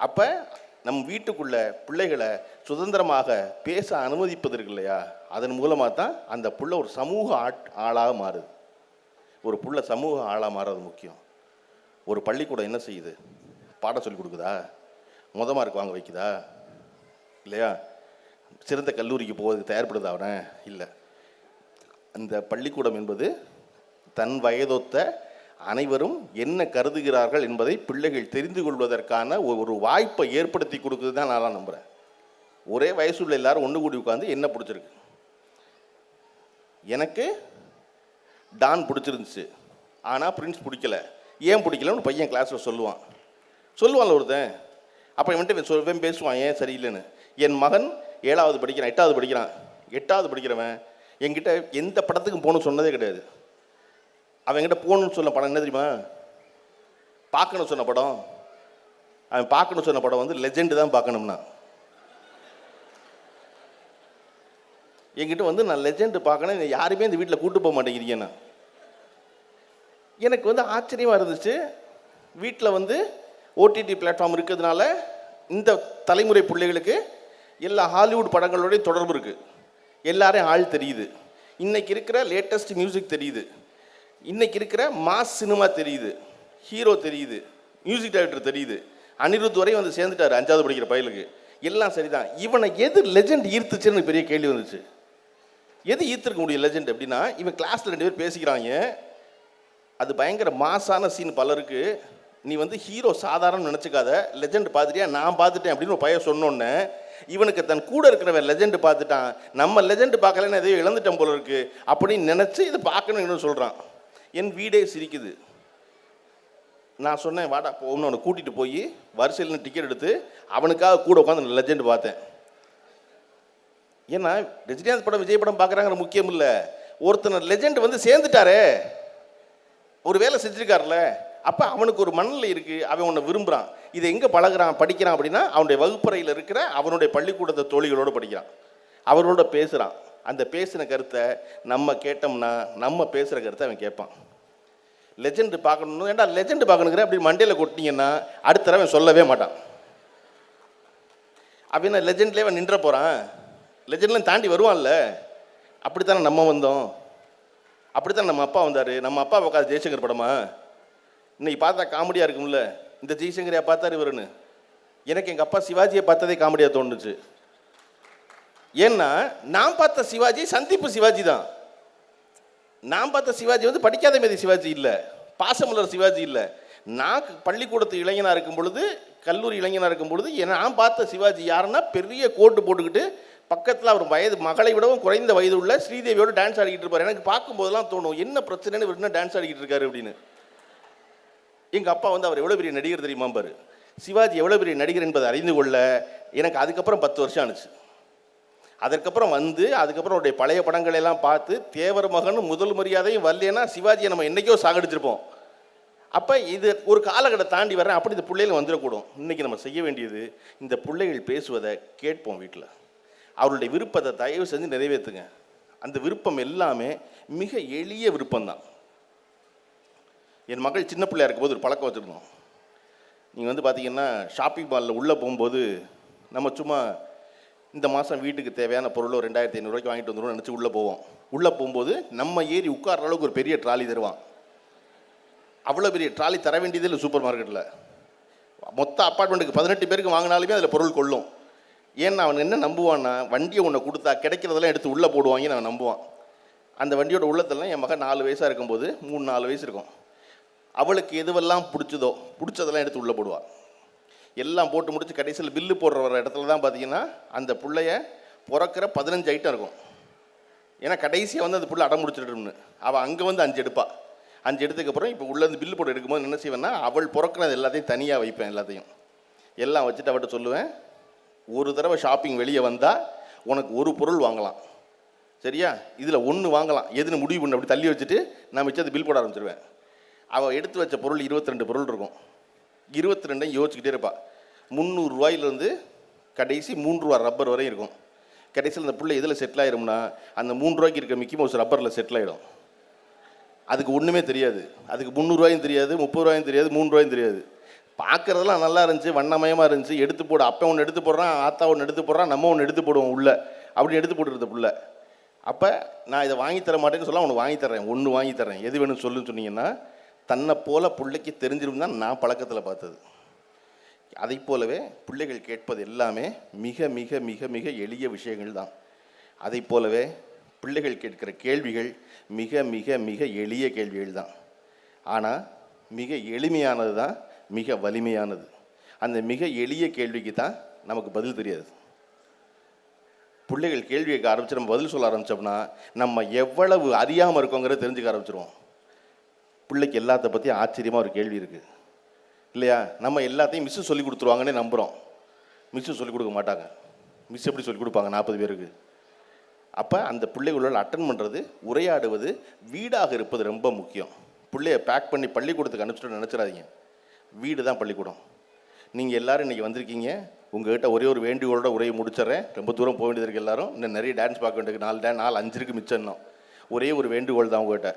S13: அப்போ நம் வீட்டுக்குள்ளே பிள்ளைகளை சுதந்திரமாக பேச அனுமதிப்பதற்கு இல்லையா, அதன் மூலமாக தான் அந்த புள்ள ஒரு சமூக ஆளாக மாறுது. ஒரு புள்ள சமூக ஆளாக மாறுறது முக்கியம். ஒரு பள்ளிக்கூடம் என்ன செய்யுது? பாடம் சொல்லி கொடுக்குதா? மார்க் வாங்க வைக்குதா? இல்லையா? சிறந்த கல்லூரிக்கு போவதுக்கு தயார்படுதா அவனை? இல்லை. அந்த பள்ளிக்கூடம் என்பது தன் வயதொத்த அனைவரும் என்ன கருதுகிறார்கள் என்பதை பிள்ளைகள் தெரிந்து கொள்வதற்கான ஒரு வாய்ப்பை ஏற்படுத்தி கொடுக்குது தான் நான் நம்புகிறேன். ஒரே வயசுள்ள எல்லாரும் ஒன்று கூடி உட்காந்து என்ன பிடிச்சிருக்கு, எனக்கு டான் பிடிச்சிருந்துச்சு ஆனால் பிரின்ஸ் பிடிக்கல, ஏன் பிடிக்கலன்னு பையன் கிளாஸில் சொல்லுவான்ல ஒருத்தன். அப்போ இவன்ட்டு சொல்வேன் பேசுவான் ஏன் சரியில்லைன்னு. என் மகன் 7வது படிக்கிறான், 8வது படிக்கிறான். 8வது படிக்கிறவன் என்கிட்ட எந்த படத்துக்கும் போகணும்னு சொன்னதே கிடையாது. அவன்கிட்ட போகணுன்னு சொன்ன படம் என்ன தெரியுமா? பார்க்கணும் சொன்ன படம். அவன் பார்க்கணும் சொன்ன படம் வந்து லெஜெண்டு தான் பார்க்கணும்னா. என்கிட்ட வந்து நான் லெஜெண்டு பார்க்கணும், யாருமே இந்த வீட்டில் கூட்டு போக மாட்டேங்கிறீங்கண்ணா. எனக்கு வந்து ஆச்சரியமாக இருந்துச்சு. வீட்டில் வந்து ஓடிடி பிளாட்ஃபார்ம் இருக்கிறதுனால இந்த தலைமுறை பிள்ளைகளுக்கு எல்லா ஹாலிவுட் படங்களோடையும் தொடர்பு இருக்குது. எல்லாரையும் ஆள் தெரியுது. இன்றைக்கி இருக்கிற லேட்டஸ்ட் மியூசிக் தெரியுது. இன்றைக்கி இருக்கிற மாஸ் சினிமா தெரியுது. ஹீரோ தெரியுது. மியூசிக் டைரக்டர் தெரியுது. அனிருத் வரையும் வந்து சேர்ந்துட்டார் 5வது படிக்கிற பையலுக்கு. எல்லாம் சரிதான். இவனை எது லெஜெண்ட் ஈர்த்துச்சுன்னு பெரிய கேள்வி வந்துச்சு. எது ஈர்த்திருக்க முடியும் லெஜெண்ட் அப்படின்னா, இவன் கிளாஸில் 2 பேர் பேசிக்கிறாங்க. அது பயங்கர மாசான சீன் பலருக்கு. நீ வந்து ஹீரோ சாதாரண நினச்சிக்காத, லெஜெண்ட் பார்த்துட்டியா? நான் பார்த்துட்டேன் அப்படின்னு ஒரு பையன் சொன்னோன்னே இவனுக்கு தன் கூட இருக்கிறவன் லெஜெண்டு பார்த்துட்டான். நம்ம லெஜெண்டு பார்க்கலன்னு எதையோ இழந்துட்டோம் போல இருக்கு அப்படின்னு நினச்சி இதை பார்க்கணும்னு சொல்கிறான். என் வீடே சிரிக்குது. நான் சொன்னேன் வாடா போகணும், அவனை கூட்டிகிட்டு போய் வரிசையில் டிக்கெட் எடுத்து அவனுக்காக கூட உட்காந்து லெஜெண்டு பார்த்தேன். ஏன்னா ரஜினிகாந்த் படம் விஜய் படம் பார்க்குறாங்கிற முக்கியம் இல்லை. ஒருத்தர் லெஜெண்ட் வந்து சேர்ந்துட்டாரே, ஒரு வேலை செஞ்சுருக்காருல, அப்போ அவனுக்கு ஒரு மனநிலை இருக்குது. அவன் உன்னை விரும்புகிறான். இதை எங்கே பழகிறான் படிக்கிறான் அப்படின்னா அவனுடைய வகுப்பறையில் இருக்கிற அவனுடைய பள்ளிக்கூடத்தை தோழிகளோடு படிக்கிறான். அவரோட பேசுகிறான். அந்த பேசின கருத்தை நம்ம கேட்டோம்னா நம்ம பேசுகிற கருத்தை அவன் கேட்பான். லெஜெண்டு பார்க்கணும், ஏன்டா லெஜெண்டு பார்க்கணுங்கிற அப்படி மண்டையில் கொட்டினீங்கன்னா அடுத்த தடவை சொல்லவே மாட்டான். அவன் லெஜெண்ட்லேயே அவன் நின்ற போகிறான். லெஜெண்ட்லாம் தாண்டி வருவான்ல. அப்படித்தானே நம்ம வந்தோம், அப்படித்தான் நம்ம அப்பா வந்தார். நம்ம அப்பா உட்காந்து ஜெய்சங்கர் படமா இன்னைக்கு பார்த்தா காமெடியாக இருக்கும்ல, இந்த ஜெய்சங்கரையா பார்த்தாரு இவருன்னு. எனக்கு எங்கள் அப்பா சிவாஜியை பார்த்ததே காமெடியாக தோணுச்சு. ஏன்னா நான் பார்த்த சிவாஜி சந்திப்பு சிவாஜி தான். நான் பார்த்த சிவாஜி வந்து படிக்காத மீதி சிவாஜி இல்லை, பாசமலர் சிவாஜி இல்லை. நான் பள்ளிக்கூடத்து இளைஞனாக இருக்கும் பொழுது, கல்லூரி இளைஞனாக இருக்கும் பொழுது நான் பார்த்த சிவாஜி யாருன்னா பெரிய கோட்டு போட்டுக்கிட்டு பக்கத்தில் அவர் வயது மகளை விடவும் குறைந்த வயது உள்ள ஸ்ரீதேவியோட டான்ஸ் ஆடிக்கிட்டு இருப்பார். எனக்கு பார்க்கும்போதெல்லாம் தோணும் என்ன பிரச்சனைன்னு இவர் என்ன டான்ஸ் ஆடிக்கிட்டு இருக்காரு அப்படின்னு. எங்கள் அப்பா வந்து அவர் எவ்வளோ பெரிய நடிகர் தெரியுமா பாரு. சிவாஜி எவ்வளோ பெரிய நடிகர் என்பதை அறிந்து கொள்ள எனக்கு அதுக்கப்புறம் 10 வருஷம் ஆணுச்சு. அதுக்கப்புறம் அதுக்கப்புறம் அவருடைய பழைய படங்களை எல்லாம் பார்த்து தேவர் மகன் முதல் மரியாதையும் வரலன்னா சிவாஜியை நம்ம என்றைக்கோ சாகடிச்சிருப்போம். அப்போ இது ஒரு காலகட்டத்தை தாண்டி வரேன். அப்படி இந்த பிள்ளைகள் வந்துடக்கூடும். இன்றைக்கி நம்ம செய்ய வேண்டியது இந்த பிள்ளைகள் பேசுவதை கேட்போம். வீட்டில் அவருடைய விருப்பத்தை தயவு செஞ்சு நிறைவேற்றுங்க. அந்த விருப்பம் எல்லாமே மிக எளிய விருப்பம்தான். என் மகள் சின்ன பிள்ளையாக இருக்கும்போது ஒரு பழக்கம் வச்சுருந்தோம். நீங்கள் வந்து பார்த்தீங்கன்னா ஷாப்பிங் மாலில் உள்ளே போகும்போது நம்ம சும்மா இந்த மாதம் வீட்டுக்கு தேவையான பொருளோ 2500 ரூபாய்க்கு வாங்கிட்டு வந்துடும் நினச்சி உள்ளே போவோம். உள்ளே போகும்போது நம்ம ஏறி உட்கார்ற அளவுக்கு ஒரு பெரிய ட்ராலி தருவான். அவ்வளோ பெரிய ட்ராலி தர வேண்டியது இல்லை சூப்பர் மார்க்கெட்டில். மொத்த அப்பார்ட்மெண்ட்டுக்கு 18 பேருக்கு வாங்கினாலுமே அதில் பொருள் கொள்ளும். ஏன்னா அவன் என்ன நம்புவான்னா வண்டியை ஒன்று கொடுத்தா கிடைக்கிறதெல்லாம் எடுத்து உள்ளே போடுவாங்கன்னு அவன் நம்புவான். அந்த வண்டியோட உள்ளத்தெல்லாம் என் மகன் 4 வயசாக இருக்கும்போது 3-4 வயசு இருக்கும். அவளுக்கு எதுவெல்லாம் பிடிச்சதெல்லாம் எடுத்து உள்ளே போடுவாள். எல்லாம் போட்டு முடிச்சு கடைசியில் பில்லு போடுற வர இடத்துல தான் பார்த்தீங்கன்னா அந்த பிள்ளைய பிறக்கிற 15 ஐட்டம் இருக்கும். ஏன்னா கடைசியாக வந்து அந்த பிள்ளை அடம் முடிச்சிடும்னு அவள் அங்கே வந்து 5 எடுப்பாள். 5 எடுத்ததுக்கப்புறம் இப்போ உள்ளேருந்து பில்லு போட்டு எடுக்கும்போது என்ன செய்வேன்னா அவள் பிறக்கிறது எல்லாத்தையும் தனியாக வைப்பேன். எல்லாம் வச்சுட்டு அவட்ட சொல்லுவேன், ஒரு தடவை ஷாப்பிங் வெளியே வந்தால் உனக்கு ஒரு பொருள் வாங்கலாம், சரியா? இதில் 1 வாங்கலாம், எதுன்னு முடிவு பண்ணு. அப்படி தள்ளி வச்சுட்டு நான் வச்சு அது பில் போட ஆரம்பிச்சிருவேன். அவள் எடுத்து வச்ச பொருள் 22 பொருள் இருக்கும். 22 யோசிச்சுக்கிட்டே இருப்பாள். 300 ரூபாயிலேருந்து கடைசி 3 ரூபா ரப்பர் வரையும் இருக்கும். கடைசியில் அந்த பிள்ளை எதில் செட்டில் ஆயிரும்னா அந்த 3 ரூபாய்க்கு இருக்க மிக்கி மவுஸ் ரப்பரில் செட்டில் ஆகிடும். அதுக்கு ஒன்றுமே தெரியாது. அதுக்கு 300 ரூபாயும் தெரியாது, 30 ரூபாயும் தெரியாது, 3 ரூபாயும் தெரியாது. பார்க்குறதெல்லாம் நல்லா இருந்துச்சு, வண்ணமயமாக இருந்துச்சு. எடுத்து போட அப்போ ஒன்று எடுத்து போடுறான், ஆத்தா ஒன்று எடுத்து போடுறான், நம்ம ஒன்று எடுத்து போடுவோம் உள்ளே. அப்படி எடுத்து போட்டுருந்த பிள்ளை. அப்போ நான் இதை வாங்கி தர மாட்டேன்னு சொல்ல, உனக்கு வாங்கி தர்றேன், 1 வாங்கி தர்றேன், எது வேணும்னு சொல்லுன்னு சொன்னீங்கன்னா தன்னை போல் பிள்ளைக்கு தெரிஞ்சிரும் தான் நான் பழக்கத்தில் பார்த்தது. அதை போலவே பிள்ளைகள் கேட்பது எல்லாமே மிக மிக மிக மிக எளிய விஷயங்கள் தான். அதை போலவே பிள்ளைகள் கேட்கிற கேள்விகள் மிக மிக மிக எளிய கேள்விகள் தான். ஆனால் மிக எளிமையானது தான் மிக வலிமையானது. அந்த மிக எளிய கேள்விக்கு தான் நமக்கு பதில் தெரியாது. பிள்ளைகள் கேள்வி கேட்க ஆரம்பிச்சு நம்ம பதில் சொல்ல ஆரம்பித்தோம்னா நம்ம எவ்வளவு அறியாமல் இருக்கோங்கிறத தெரிஞ்சுக்க ஆரம்பிச்சிருவோம். பிள்ளைக்கு எல்லாத்த பற்றி ஆச்சரியமாக ஒரு கேள்வி இருக்குது இல்லையா? நம்ம எல்லாத்தையும் மிஸ்ஸு சொல்லி கொடுத்துருவாங்கன்னே நம்புகிறோம். மிஸ்ஸு சொல்லிக் கொடுக்க மாட்டாங்க. மிஸ் எப்படி சொல்லிக் கொடுப்பாங்க 40 பேருக்கு? அப்போ அந்த பிள்ளைகளோட அட்டன் பண்ணுறது, உரையாடுவது, வீடாக இருப்பது ரொம்ப முக்கியம். பிள்ளைய பேக் பண்ணி பள்ளிக்கூடத்துக்கு அனுப்பிச்சிட்டு நினச்சிடாதீங்க. வீடு தான் பள்ளிக்கூடம். நீங்கள் எல்லோரும் இன்றைக்கி வந்திருக்கீங்க. உங்கள்கிட்ட ஒரே ஒரு வேண்டுகோளோட உரையை முடிச்சிட்றேன். ரொம்ப தூரம் போக வேண்டியது இருக்குது எல்லோரும். இன்னும் நிறைய டான்ஸ் பார்க்க வேண்டியது. 4 5 இருக்குது மிச்சம். இன்னும் ஒரே ஒரு வேண்டுகோள் தான் உங்கள்கிட்ட.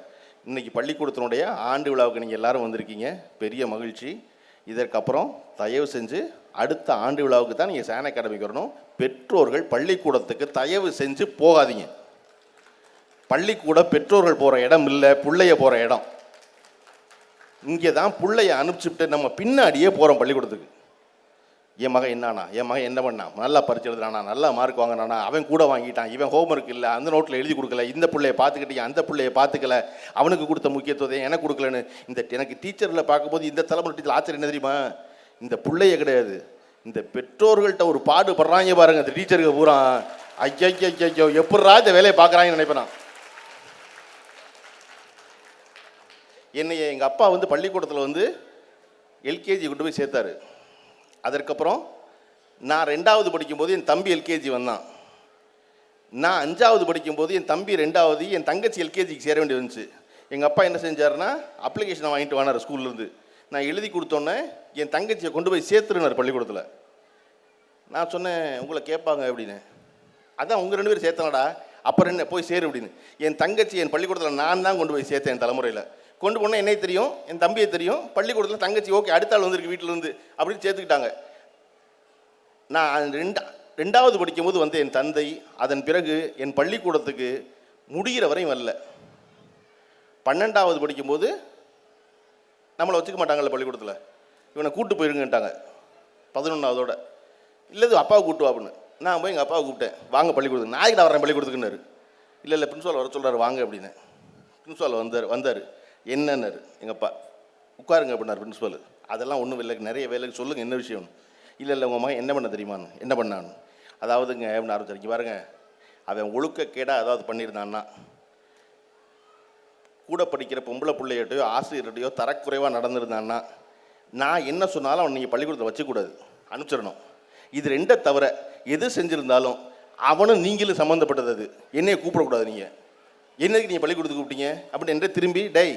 S13: இன்றைக்கி பள்ளிக்கூடத்தினுடைய ஆண்டு விழாவுக்கு நீங்கள் எல்லோரும் வந்திருக்கீங்க. பெரிய மகிழ்ச்சி. இதற்கப்புறம் தயவு செஞ்சு அடுத்த ஆண்டு விழாவுக்கு தான் நீங்கள் சேன அகாடமிக்கு வரணும். பெற்றோர்கள் பள்ளிக்கூடத்துக்கு தயவு செஞ்சு போகாதீங்க. பள்ளிக்கூடம் பெற்றோர்கள் போகிற இடம் இல்லை, பிள்ளைய போகிற இடம். இங்கே தான் பிள்ளைய அனுப்பிச்சுட்டு நம்ம பின்னாடியே போகிறோம் பள்ளிக்கூடத்துக்கு. என் மகன் என்னானா, என் மகன் என்ன பண்ணான், நல்லா பரிச்சு எழுதுறானா, நல்லா மார்க் வாங்கினானா, அவன் கூட வாங்கிட்டான், இவன் ஹோம்ஒர்க் இல்லை, அந்த நோட்டில் எழுதி கொடுக்கல, இந்த பிள்ளைய பார்த்துக்கிட்டீங்க, அந்த பிள்ளைய பார்த்துக்கல, அவனுக்கு கொடுத்த முக்கியத்துவத்தை எனக்கு கொடுக்கலன்னு. எனக்கு டீச்சரில் பார்க்கும்போது இந்த தலைமுறை டீச்சர் ஆச்சரியம் என்ன தெரியுமா? இந்த பிள்ளைய கிடையாது, இந்த பெற்றோர்கள்ட்ட ஒரு பாடுபடுறாங்க பாருங்க இந்த டீச்சருக்கு பூரா. ஐயோ எப்படா இந்த வேலையை பார்க்குறாங்கன்னு நினைப்பேன். என்னைய எங்கள் அப்பா வந்து பள்ளிக்கூடத்தில் எல்கேஜி கொண்டு போய் சேர்த்தாரு. அதற்கப்புறம் நான் 2வது படிக்கும்போது என் தம்பி எல்கேஜி வந்தான். நான் 5வது படிக்கும்போது என் தம்பி 2வது, என் தங்கச்சி எல்கேஜிக்கு சேர வேண்டி வந்துச்சு. எங்கள் அப்பா என்ன செஞ்சாருன்னா, அப்ளிகேஷனை வாங்கிட்டு வானார் ஸ்கூல்லேருந்து. நான் எழுதி கொடுத்தோன்னே என் தங்கச்சியை கொண்டு போய் சேர்த்துருனார் பள்ளிக்கூடத்தில். நான் சொன்னேன், உங்களை கேட்பாங்க அப்படின்னு. அதான் உங்கள் 2 பேரும் சேர்த்தனடா, அப்புறம் என்ன போய் சேரு அப்படின்னு. என் தங்கச்சி என் பள்ளிக்கூடத்தில் நான் தான் கொண்டு போய் சேர்த்தேன். என் தலைமுறையில் கொண்டு போனால் என்னையே தெரியும், என் தம்பியை தெரியும், பள்ளிக்கூடத்தில் தங்கச்சி ஓகே அடுத்த ஆள் வந்திருக்கு வீட்டிலேருந்து அப்படின்னு சேர்த்துக்கிட்டாங்க. நான் 2வது படிக்கும்போது என் தந்தை அதன் பிறகு என் பள்ளிக்கூடத்துக்கு முடிகிற வரையும் வரல. 12வது படிக்கும்போது நம்மளை வச்சுக்க மாட்டாங்கல்ல பள்ளிக்கூடத்தில், இவனை கூப்பிட்டு போயிருங்கட்டாங்க 11வதோட. இல்லை அப்பாவை கூப்பிட்டு அப்படின்னு. நான் போய் எங்கள் அப்பாவை கூப்பிட்டேன், வாங்க பள்ளிக்கூடத்துக்கு. நாளைக்கு நான் வரேன் பள்ளிக்கூடத்துக்குன்னாரு. இல்லை பிரின்ஸிபால் வர சொல்கிறாரு வாங்க அப்படின்னு. பிரின்ஸிபால் வந்தார். என்னன்னாரு எங்கள் அப்பா, உட்காருங்க அப்படின்னாரு பிரின்ஸிபால். அதெல்லாம் ஒன்றும் இல்லை, நிறைய வேலைக்கு சொல்லுங்கள், என்ன விஷயம்? இல்லை உங்கள் மகன் என்ன பண்ண தெரியுமான்னு. என்ன பண்ணான்னு? அதாவதுங்க அப்படின்னு ஆரம்பிச்சிருக்கீங்க பாருங்க, அவன் ஒழுக்கக்கேடாக அதாவது பண்ணியிருந்தான்னா, கூட படிக்கிற பொம்பளை பிள்ளைகிட்டையோ ஆசிரியர்கிட்டையோ தரக்குறைவாக நடந்திருந்தான்னா, நான் என்ன சொன்னாலும் அவன் நீங்கள் பள்ளிக்கூடத்தில் வச்சுக்கூடாது, அனுப்பிச்சிடணும். இது 2 தவிர எது செஞ்சுருந்தாலும் அவனும் நீங்களும் சம்மந்தப்பட்டது. அது என்னையை கூப்பிடக்கூடாது. நீங்கள் என்னதுக்கு நீங்கள் பள்ளிக்கூடத்துக்கு கூப்பிட்டீங்க அப்படின்னு என்ற திரும்பி டை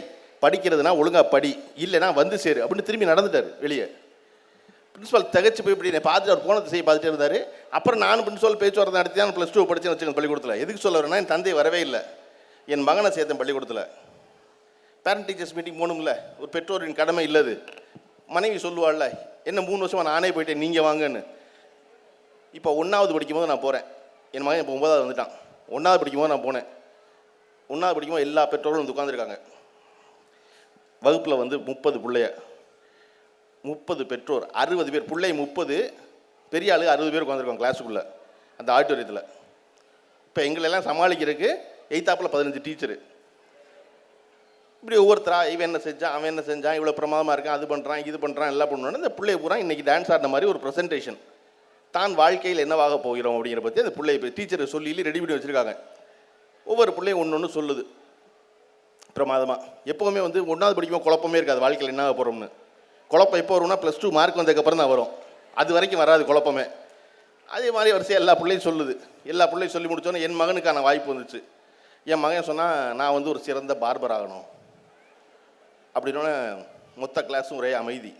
S13: படிக்கிறதுனா ஒழுங்காக படி, இல்லைனா வந்து சேரு அப்படின்னு திரும்பி நடந்துட்டார் வெளியே. பிரின்ஸிபால் திகச்சு போய் இப்படி பார்த்துட்டு அவர் போன திசையை பார்த்துட்டே இருந்தார். அப்புறம் நானும் பிரின்ஸிபால் பேச்சுவார்த்தை நடத்தி தான் +2 படித்தேன்னு வச்சுக்கோங்க பள்ளிக்கூடத்தில். எதுக்கு சொல்ல வரேன்னா, என் தந்தை வரவே இல்லை, என் மகனை சேர்த்தேன் பள்ளிக்கூடத்தில். பேரண்ட் டீச்சர்ஸ் மீட்டிங் போகணும்ல, ஒரு பெற்றோரின் கடமை இல்லது. மனைவி சொல்லுவாள்ல, என்ன 3 வருஷமாக நானே போயிட்டேன் நீங்கள் வாங்கன்னு. இப்போ 1வது படிக்கும்போது நான் போகிறேன், என் மகன் இப்போ 9வது வந்துட்டான். 1வது படிக்கும்போது நான் போனேன். 1வது படிக்கும்போது எல்லா பெற்றோர்களும் உட்காந்துருக்காங்க. வகுப்பில் 30 பிள்ளைய, 30 பெற்றோர், 60 பேர் பிள்ளை, 30 பெரிய ஆளு 60 பேர் உட்காந்துருக்காங்க கிளாஸுக்குள்ளே அந்த ஆடிட்டோரியத்தில். இப்போ எங்களெல்லாம் சமாளிக்கிறதுக்கு எய்த்தாப்பில் 15 டீச்சரு. இப்படி ஒவ்வொருத்தரா இவன் என்ன செஞ்சான், அவன் என்ன செஞ்சான், இவ்வளோ பிரமாதமாக இருக்கான், அது பண்ணுறான், இது பண்ணுறான், எல்லாம் பண்ணணும். இந்த பிள்ளைய பூரா இன்றைக்கி டான்ஸ் ஆடின மாதிரி ஒரு ப்ரெசன்டேஷன், தான் வாழ்க்கையில் என்னவாக போகிறோம் அப்படிங்கிற பற்றி அந்த பிள்ளைய டீச்சரை சொல்லி ரெடி பண்ணி வச்சுருக்காங்க. ஒவ்வொரு பிள்ளையும் ஒன்று சொல்லுது பிரமாதமாக. எப்போவுமே 1வது படிக்கும்போது குழப்பமே இருக்காது, வாழ்க்கையில் என்ன போகிறோம்னு. குழப்பம் எப்போ வரும்னா +2 மார்க் வந்ததுக்கப்புறம் தான் வரும், அது வரைக்கும் வராது குழப்பமே. அதே மாதிரி வரிசையாக எல்லா பிள்ளையும் சொல்லுது. எல்லா பிள்ளையும் சொல்லி முடித்தோன்னே என் மகனுக்கான வாய்ப்பு வந்துச்சு. என் மகன் சொன்னால், நான் ஒரு சிறந்த பார்பர் ஆகணும் அப்படின்னோடனே மொத்த கிளாஸும் ஒரே அமைதி.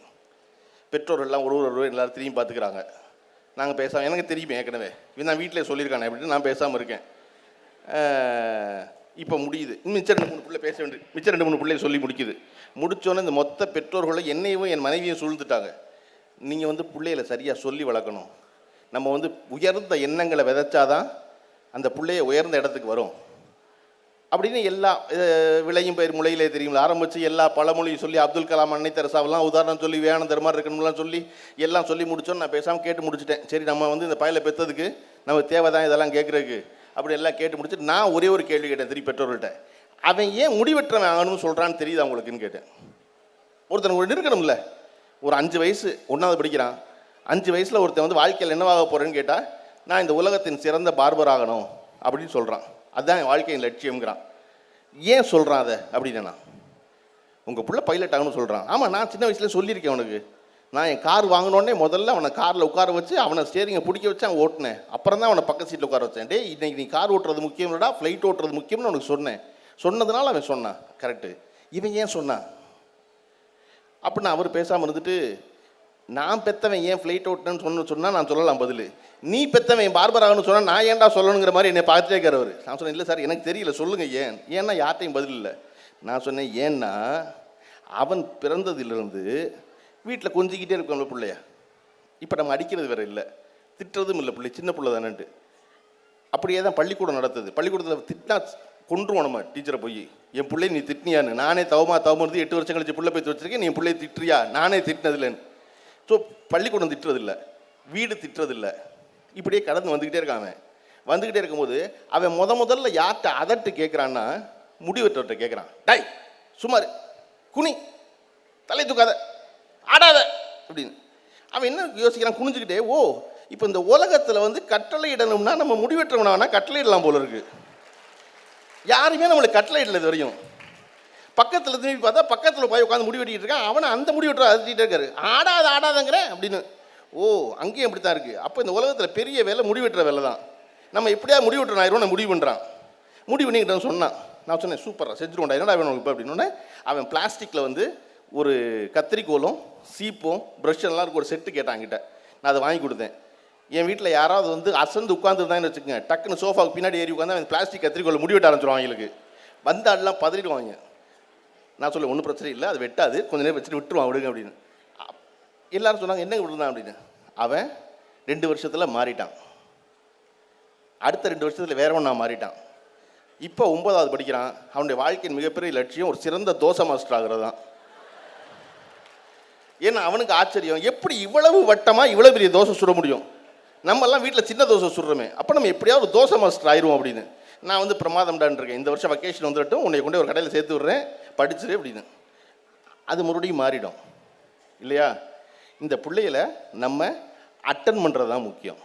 S13: பெற்றோர்கள்லாம் ஒரு எல்லோரும் திரும்பி பார்த்துக்கிறாங்க. நாங்கள் பேசாமல், எனக்கு தெரியுமே ஏற்கனவே இவன் நான் வீட்டிலே சொல்லியிருக்கானே அப்படின்னு நான் பேசாமல் இருக்கேன். இப்போ முடியுது, மிச்சம் 2-3 பிள்ளை பேச வேண்டியது, மிச்சம் 2-3 பிள்ளையை சொல்லி முடிக்குது. முடித்தோன்னே இந்த மொத்த பெற்றோர்களும் என்னையும் என் மனைவியும் சூழ்ந்துட்டாங்க. நீங்கள் பிள்ளைகளை சரியாக சொல்லி வளர்க்கணும். நம்ம உயர்ந்த எண்ணங்களை விதைச்சாதான் அந்த பிள்ளைய உயர்ந்த இடத்துக்கு வரும் அப்படின்னு எல்லா விளையும் பயிர் முளையிலே தெரியுங்களா ஆரம்பித்து எல்லா பழமொழியும் சொல்லி, அப்துல் கலாம், அன்னை தெரசாவெல்லாம் உதாரணம் சொல்லி, விவேகானந்தர் மாதிரி இருக்கணும்லாம் சொல்லி எல்லாம் சொல்லி முடிச்சோன்னு நான் பேசாமல் கேட்டு முடிச்சிட்டேன். சரி, நம்ம இந்த பயலை பெற்றதுக்கு நம்ம தேவைதான் இதெல்லாம் கேட்குறதுக்கு அப்படி எல்லாம் கேட்டு முடிச்சுட்டு நான் ஒரே ஒரு கேள்வி கேட்டேன் திருப்பி பெற்றோர்கள்ட்ட. அவன் ஏன் முடிவெற்றவன் ஆகணும்னு சொல்கிறான்னு தெரியுது அவங்களுக்குன்னு கேட்டேன். ஒருத்தன் இருக்கணும்ல, ஒரு 5 வயசு 1வது படிக்கிறான், 5 வயசில் ஒருத்தன் வாழ்க்கையில் என்னவாக போகிறேன்னு கேட்டால், நான் இந்த உலகத்தின் சிறந்த பார்பர் ஆகணும் அப்படின்னு சொல்கிறான். அதுதான் என் வாழ்க்கையின் லட்சியம்ங்கிறான். ஏன் சொல்கிறான் அதை அப்படின்னா, உங்கள் பிள்ளை பைலட் ஆகணும்னு சொல்கிறான். ஆமாம், நான் சின்ன வயசுல சொல்லியிருக்கேன் உனக்கு, நான் என் கார் வாங்கினோடனே முதல்ல அவனை காரில் உட்கார வச்சு அவனை ஸ்டேரிங்கை பிடிக்க வச்சு அவன் ஓட்டினேன். அப்புறம் தான் அவனை பக்கத்து சீட்டில் உட்கார வச்சேன். டேய் இன்னைக்கு நீ கார் ஓட்டுறது முக்கியம் இல்லைடா, ஃப்ளைட் ஓட்டுறது முக்கியம்னு அவனுக்கு சொன்னேன். சொன்னதுனால அவன் சொன்னான். கரெக்டு. இவன் ஏன் சொன்னான் அப்படின்னு அவர் பேசாமல் இருந்துட்டு, நான் பெற்றவன் ஏன் ஃப்ளைட் ஓட்டுனேன்னு சொன்னால் நான் சொல்லலாம் பதில். நீ பெற்றவன் பார்பர் ஆகணும்னு சொன்னால் நான் ஏன்டா சொல்லணுங்கிற மாதிரி என்னை பார்த்துட்டே இருக்கிறவர். நான் சொன்னேன் இல்லை சார் எனக்கு தெரியல சொல்லுங்கள் ஏன்னா யார்ட்டையும் பதில் இல்லை. நான் சொன்னேன் ஏன்னா அவன் பிறந்ததிலிருந்து வீட்டில் கொஞ்சிக்கிட்டே இருக்கோம்ல பிள்ளையா. இப்போ நம்ம அடிக்கிறது வேறு இல்லை, திட்டுறதும் இல்லை, பிள்ளை சின்ன பிள்ளை தானேன்ட்டு. அப்படியே தான் பள்ளிக்கூடம் நடத்துது. பள்ளிக்கூடத்தில் திட்டினா கொண்டுருவோம் நம்ம டீச்சரை போய், என் பிள்ளை நீ திட்டினியான்னு. நானே தவமானது 8 வருஷம் கழிச்சு பிள்ளை போய் வச்சிருக்கேன், நீ என் பிள்ளையை திட்டுறியா, நானே திட்டினதில்லைன்னு. ஸோ பள்ளிக்கூடம் திட்டுறதில்லை, வீடு திட்டுறதில்லை, இப்படியே கடந்து வந்துக்கிட்டே இருக்கான். வந்துக்கிட்டே இருக்கும்போது அவன் முதல்ல யார்கிட்ட அதட்டு கேட்குறான்னா முடிவெற்றவர்கிட்ட கேட்குறான். டாய் சுமார் குனி, தலை தூக்காத, ஆடாத அப்படின்னு. அவன் என்ன யோசிக்கிறான், குனிஞ்சுக்கிட்டே, ஓ இப்போ இந்த உலகத்தில் கட்டளை இடணும்னா நம்ம முடிவெற்றவனா கட்டளை இடலாம் போல இருக்கு. யாருமே நம்மளுக்கு கட்டளை இடல இது வரையும். பக்கத்தில் திரும்பி பார்த்தா பக்கத்தில் போய் உட்காந்து முடி வெட்டிக்கிட்டு இருக்கான். அவனை அந்த முடி வெட்டுற அழுத்திட்டே இருக்காரு. ஆடாதங்கிறேன் அப்படின்னு. ஓ அங்கேயும் அப்படி தான் இருக்குது. அப்போ இந்த உலகத்தில் பெரிய வேலை முடி வெட்டுற வேலை தான். நம்ம எப்படியா முடி வெட்டுறோம் ஆயிரம் நான் முடிவு பண்ணுறான். முடிவு பண்ணிக்கிட்டேன்னு சொன்னான். நான் சொன்னேன் சூப்பராக செஞ்சுருவோண்டா, என்னடா வேணும் இப்போ அப்படின்னோடனே அவன் பிளாஸ்டிக்கில் ஒரு கத்திரிக்கோலும் சீப்பும் ப்ரஷ் எல்லாம் ஒரு செட்டு கேட்டாங்கிட்ட. நான் அதை வாங்கி கொடுத்தேன். என் வீட்டில் யாராவது அசந்து உட்காந்துருந்தாங்கன்னு வச்சுக்கோங்க, டக்குன்னு சோஃபாவுக்கு பின்னாடி ஏறி உட்காந்து அவன் பிளாஸ்டிக் கத்திரிக்கோலை முடி வெட்ட ஆரம்பிச்சிடுவான். அவங்களுக்கு ஆடெல்லாம் பதறிடுவாங்க. நான் சொல்ல ஒன்றும் பிரச்சனை இல்லை, அது வெட்டாது, கொஞ்சம் நேரம் வச்சுட்டு விட்டுருவான் விடுங்க அப்படின்னு. எல்லாரும் சொன்னாங்க என்ன விடுறான் அப்படின்னு. அவன் 2 வருஷத்தில் மாறிட்டான். அடுத்த 2 வருஷத்தில் வேற ஒன்றா மாறிட்டான். இப்போ 9வது படிக்கிறான். அவனுடைய வாழ்க்கையின் மிகப்பெரிய லட்சியம் ஒரு சிறந்த தோசை மாஸ்டர் ஆகிறது தான். ஏன்னா அவனுக்கு ஆச்சரியம், எப்படி இவ்வளவு வட்டமாக இவ்வளோ பெரிய தோசை சுட முடியும். நம்மெல்லாம் வீட்டில் சின்ன தோசை சுடுறோமே, அப்போ நம்ம எப்படியாவது ஒரு தோசை மாஸ்டர் ஆயிடுவோம் அப்படின்னு. நான் பிரமாதம்டான் இருக்கேன், இந்த வருஷம் வெக்கேஷன் வந்துட்டும் உன்னை கொண்டு ஒரு கடையில் சேர்த்து விட்றேன், படிச்சிரு அப்படின்னு. அது மறுபடியும் மாறிடும் இல்லையா. இந்த பிள்ளைகளை நம்ம அட்டன் பண்ணுறது தான் முக்கியம்,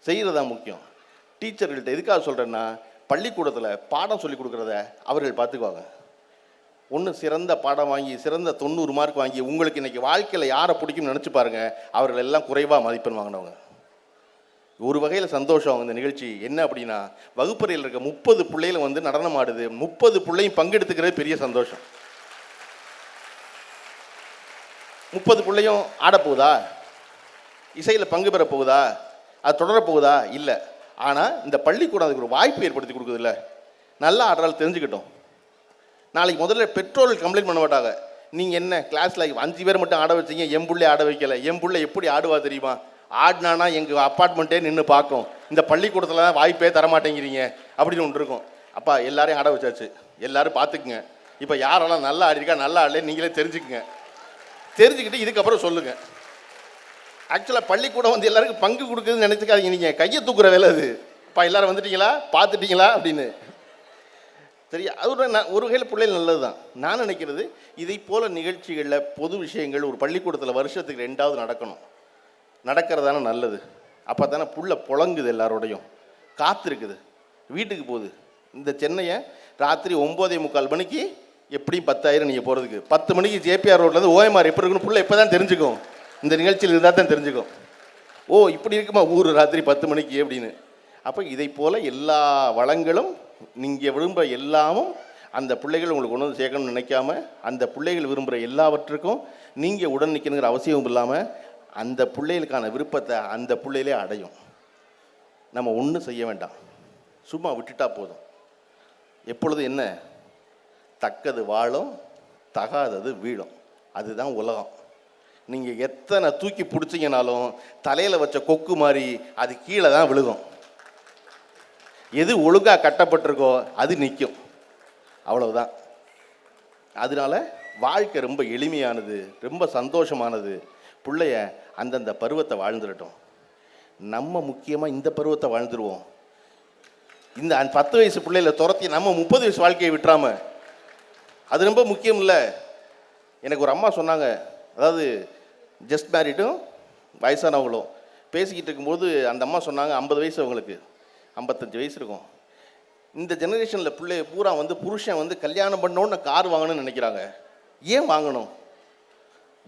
S13: செய்கிறது தான் முக்கியம். டீச்சர்கள்ட்ட எதுக்காக சொல்கிறேன்னா, பள்ளிக்கூடத்தில் பாடம் சொல்லி கொடுக்குறத அவர்கள் பார்த்துக்குவாங்க. ஒன்று சிறந்த பாடம் வாங்கி சிறந்த 90 மார்க் வாங்கி உங்களுக்கு இன்றைக்கி வாழ்க்கையில் யாரை பிடிக்கும்னு நினச்சி பாருங்கள், அவர்கள் எல்லாம் குறைவாக மதிப்பெண் வாங்கினவங்க. ஒரு வகையில் சந்தோஷம். இந்த நிகழ்ச்சி என்ன அப்படின்னா, வகுப்பறையில் இருக்க 30 பிள்ளைகள் நடனம் ஆடுது, 30 பிள்ளையும் பங்கெடுத்துக்கிறது பெரிய சந்தோஷம். 30 பிள்ளையும் ஆடப்போகுதா, இசையில் பங்கு பெற போகுதா, அது தொடரப்போகுதா இல்லை. ஆனால் இந்த பள்ளிக்கூடம் அதுக்கு ஒரு வாய்ப்பு ஏற்படுத்தி கொடுக்குதுல்ல, நல்லா ஆடுறால் தெரிஞ்சுக்கிட்டோம். நாளைக்கு முதல்ல பெற்றோர்கள் கம்ப்ளைண்ட் பண்ண மாட்டாங்க, நீங்கள் என்ன கிளாஸில் 5 பேர் மட்டும் ஆட வச்சிங்க, என் பிள்ளை ஆட வைக்கலை, என் பிள்ளை எப்படி ஆடுவா தெரியுமா, ஆடினானா எங்கள் அப்பார்ட்மெண்ட்டே நின்று பார்க்கும், இந்த பள்ளிக்கூடத்தில் தான் வாய்ப்பே தரமாட்டேங்கிறீங்க அப்படின்னு ஒன்று இருக்கும். அப்பா எல்லாரையும் ஆட வச்சாச்சு, எல்லோரும் பார்த்துக்குங்க. இப்போ யாரெல்லாம் நல்லா ஆடிருக்கா நல்லா ஆடல நீங்களே தெரிஞ்சுக்குங்க. தெரிஞ்சுக்கிட்டு இதுக்கப்புறம் சொல்லுங்கள். ஆக்சுவலாக பள்ளிக்கூடம் எல்லாருக்கும் பங்கு கொடுக்குதுன்னு நினைச்சுக்காதீங்க, நீங்கள் கையை தூக்குற வேலை அது. அப்பா எல்லோரும் வந்துட்டீங்களா, பார்த்துட்டீங்களா அப்படின்னு. சரியா, அது ஒரு வகையில் பிள்ளைகள் நல்லது தான். நான் நினைக்கிறது இதை போல் நிகழ்ச்சிகளில் பொது விஷயங்கள் ஒரு பள்ளிக்கூடத்தில் வருஷத்துக்கு 2வது நடக்கணும். நடக்கிறதான நல்லது. அப்போ தானே புள்ள புழங்குது, எல்லாரோடையும் காத்திருக்குது, வீட்டுக்கு போகுது. இந்த சென்னையை ராத்திரி 9:45 மணிக்கு எப்படியும் 10,000 நீங்கள் போகிறதுக்கு, 10 மணிக்கு ஜேபிஆர் ரோட்லேருந்து ஓஎம்ஆர் எப்படி இருக்குன்னு புள்ள இப்போ தான் தெரிஞ்சுக்கும். இந்த நிகழ்ச்சியில் இருந்தால் தான் தெரிஞ்சுக்கும். ஓ இப்படி இருக்குமா ஊர் ராத்திரி 10 மணிக்கு அப்படின்னு. அப்போ இதை போல் எல்லா வளங்களும் நீங்கள் விரும்புகிற எல்லாமும் அந்த பிள்ளைகள் உங்களுக்கு கொண்டு வந்து சேர்க்கணும்னு நினைக்காம, அந்த பிள்ளைகள் விரும்புகிற எல்லாவற்றுக்கும் நீங்கள் உடன் நிற்கணுங்கிற அவசியமும் இல்லாமல் அந்த பிள்ளைகளுக்கான விருப்பத்தை அந்த பிள்ளைகளே அடையும். நம்ம ஒன்றும் செய்ய வேண்டாம், சும்மா விட்டுட்டா போதும். எப்பொழுது என்ன, தக்கது வாழும் தகாதது வீழும், அதுதான் உலகம். நீங்கள் எத்தனை தூக்கி பிடிச்சிங்கனாலும் தலையில் வச்ச கொக்கு மாதிரி அது கீழே தான் விழுகும். எது ஒழுங்காக கட்டப்பட்டிருக்கோ அது நிற்கும், அவ்வளவுதான். அதனால வாழ்க்கை ரொம்ப எளிமையானது, ரொம்ப சந்தோஷமானது. பிள்ளைய அந்தந்த பருவத்தை வாழ்ந்துடட்டும். நம்ம முக்கியமாக இந்த பருவத்தை வாழ்ந்துருவோம். இந்த 10 வயசு பிள்ளைகளை துரத்தி நம்ம 30 வயசு வாழ்க்கையை விட்டுறாம, அது ரொம்ப முக்கியம் இல்லை. எனக்கு ஒரு அம்மா சொன்னாங்க, அதாவது ஜஸ்ட் மேரிடும் வயசானவங்களும் பேசிக்கிட்டு இருக்கும்போது அந்த அம்மா சொன்னாங்க, 50 வயசு அவங்களுக்கு, 55 வயசு இருக்கும். இந்த ஜெனரேஷனில் பிள்ளை பூரா புருஷன் கல்யாணம் பண்ணோன்னு கார் வாங்கணும்னு நினைக்கிறாங்க. ஏன் வாங்கணும்?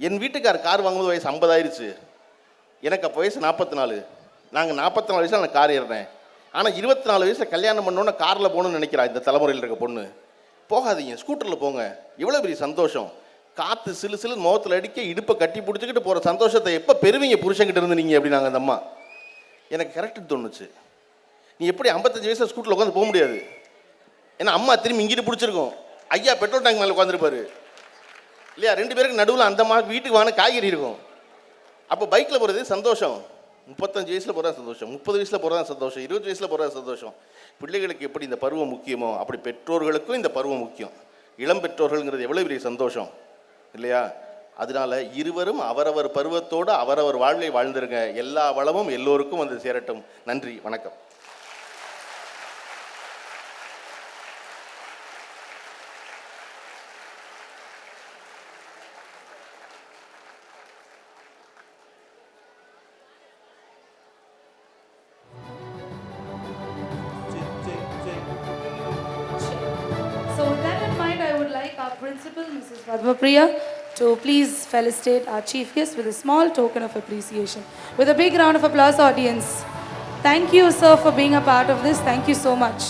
S13: என் வீட்டுக்கார் கார் வாங்கும்போது வயசு 50 ஆயிடுச்சு. எனக்கு அப்போ வயசு 44. நாங்கள் 44 வயசில் நான் கார் ஏறினேன். ஆனால் 24 வயசில் கல்யாணம் பண்ணோன்னே காரில் போகணுன்னு நினைக்கிறா இந்த தலைமுறையில் இருக்க பொண்ணு. போகாதீங்க, ஸ்கூட்டரில் போங்க. எவ்வளோ பெரிய சந்தோஷம். காற்று சிலு சிலு முகத்தில் அடிக்க இடுப்பை கட்டி பிடிச்சிக்கிட்டு போகிற சந்தோஷத்தை எப்போ பெறுவீங்க புருஷங்கிட்ட இருந்து நீங்கள் அப்படின்னாங்க அந்த அம்மா. எனக்கு கரெக்டு தோணுச்சு. நீ எப்படி 55 வயசில் ஸ்கூட்டரில் உட்காந்து போக முடியாது. ஏன்னா அம்மா திரும்பி இங்கிட்டு பிடிச்சிருக்கோம், ஐயா பெட்ரோல் டேங்க் மேலே உட்காந்துருப்பாரு இல்லையா, 2 பேருக்கு நடுவில் அந்த வீட்டுக்கு வாங்க காய்கறி இருக்கும். அப்போ பைக்கில் போகிறது சந்தோஷம். 35 வயசில் போகிறதா சந்தோஷம், 30 வயசில் போகிறதா சந்தோஷம், 20 வயசில் போகிறதா சந்தோஷம். பிள்ளைகளுக்கு எப்படி இந்த பருவம் முக்கியமோ அப்படி பெற்றோர்களுக்கும் இந்த பருவம் முக்கியம். இளம் பெற்றோர்கள்ங்கிறது எவ்வளோ பெரிய சந்தோஷம் இல்லையா. அதனால இருவரும் அவரவர் பருவத்தோடு அவரவர் வாழ்வை வாழ்ந்துருங்க. எல்லா வளமும் எல்லோருக்கும் வந்து சேரட்டும். நன்றி, வணக்கம்.
S1: So with that in mind, I would like our principal, Mrs. Padmapriya, to please felicitate our chief guest with a small token of appreciation. With a big round of applause, audience. Thank you, sir, for being a part of this. Thank you so much.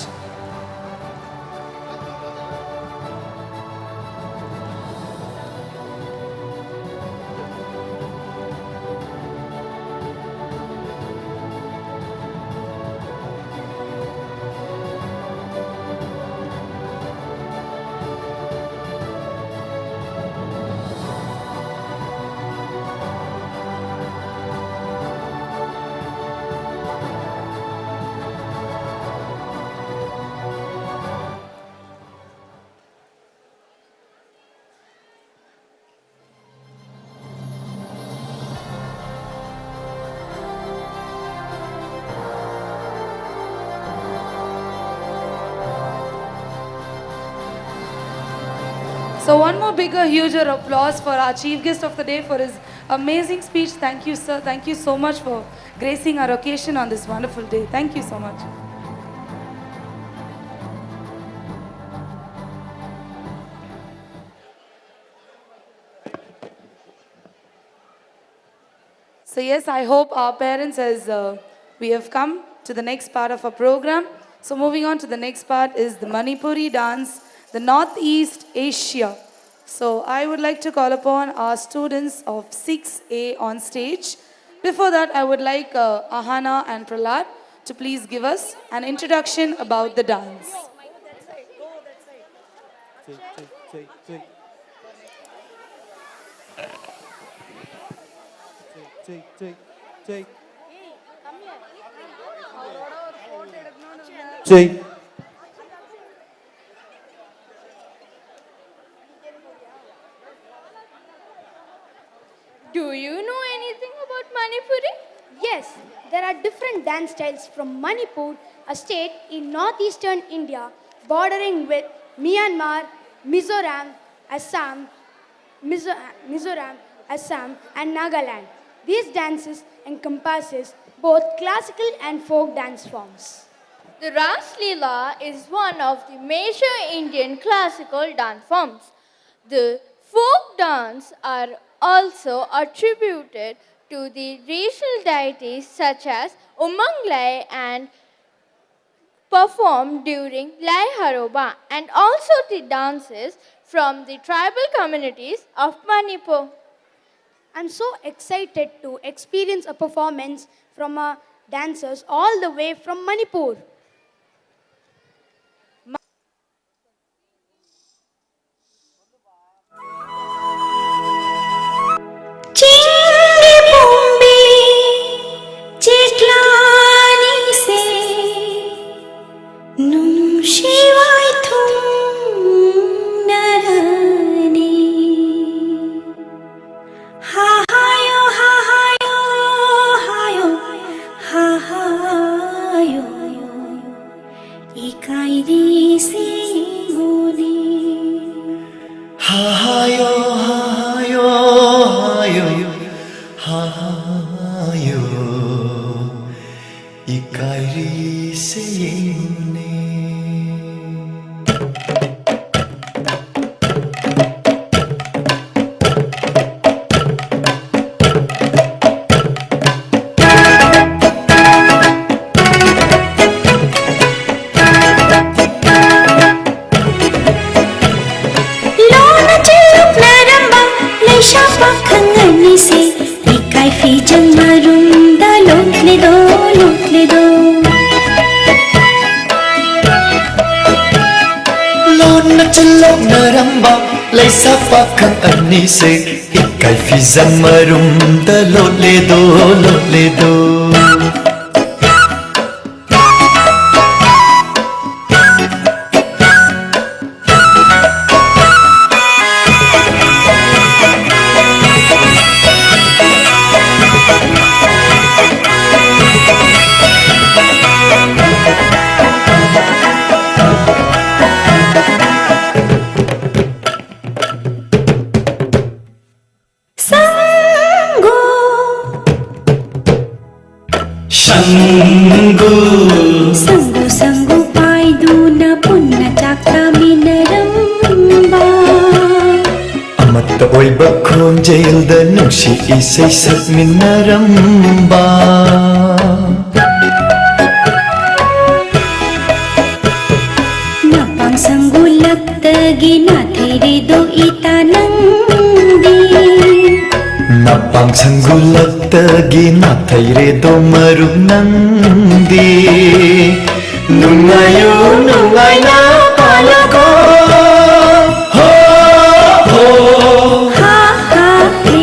S1: So one more bigger, huger applause for our chief guest of the day for his amazing speech. Thank you, sir. Thank you so much for gracing our occasion on this wonderful day. Thank you so much. So yes, I hope our parents, as we have come to the next part of our program. So moving on to the next part is the Manipuri dance, the Northeast Asia. So I would like to call upon our students of 6A on stage. Before that, I would like Ahana and Prahlad to please give us an introduction about the dance.
S19: Do you know anything about Manipuri?
S5: Yes, there are different dance styles from Manipur, a state in northeastern India bordering with Myanmar, Mizoram, Assam, and Nagaland. These dances encompasses both classical and folk dance forms.
S11: The Ras Leela is one of the major Indian classical dance forms. The folk dance are also attributed to the racial deities such as Umang Lai and performed during Lai Haroba, and also the dances from the tribal communities of Manipur.
S5: I'm so excited to experience a performance from our dancers all the way from Manipur.
S17: जंगमरुम दा लोटले दो
S20: Lon na chilok na ramba lay sa pakang ani se ikay fizan marum da lotle do
S17: Sanggu sanggu paidu na punna chakta minaramba
S20: Amat ta oy bakon jail da nungsi isay sat minaramba
S17: Napang sanggu laktagi na thiri do itanandi
S20: Napang sanggulat tagi na tayre do marug nandi Nungay na palago Ho ho
S17: ha ha he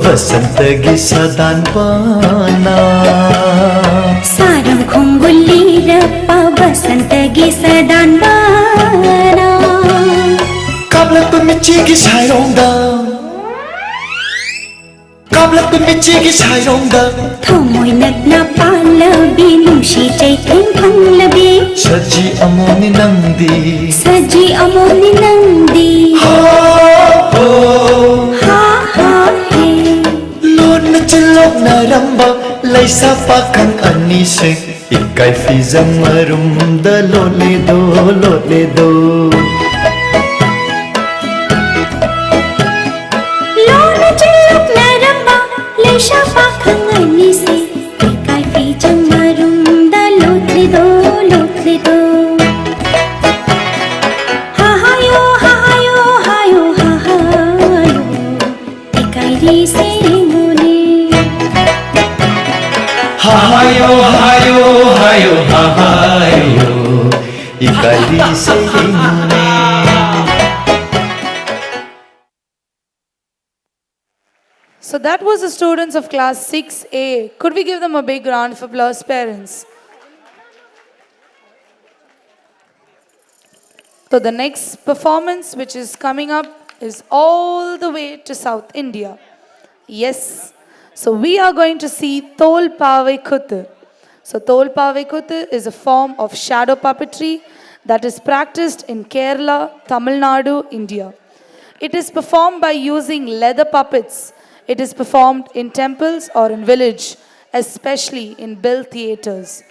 S20: Vasantagi sadan pana
S17: Saram khungulli rappa vasantagi sadan bana
S20: Kabla tumichi gi sairongda
S17: Thomoi nagna palabi nungshi chaitin phanglabi
S20: Saji amoni nangdi
S17: ha ha he
S20: Lon na chilok na ramba lay sa pakang ani se ikay fizan marum da lole do
S17: Lona chilok na ramba lay sa pakang ani se ikay fizan marum da lotle do ha ha yo ikay ri se mone
S20: hayo ikay di se mune
S1: So that was the students of class 6A. Could we give them a big round of applause, parents? So the next performance which is coming up is all the way to South India. Yes. So we are going to see Tol Pave Kuthu. So Tol Pave Kuthu is a form of shadow puppetry that is practiced in Kerala, Tamil Nadu, India. It is performed by using leather puppets. It is performed in temples or in village, especially in Bill theatres.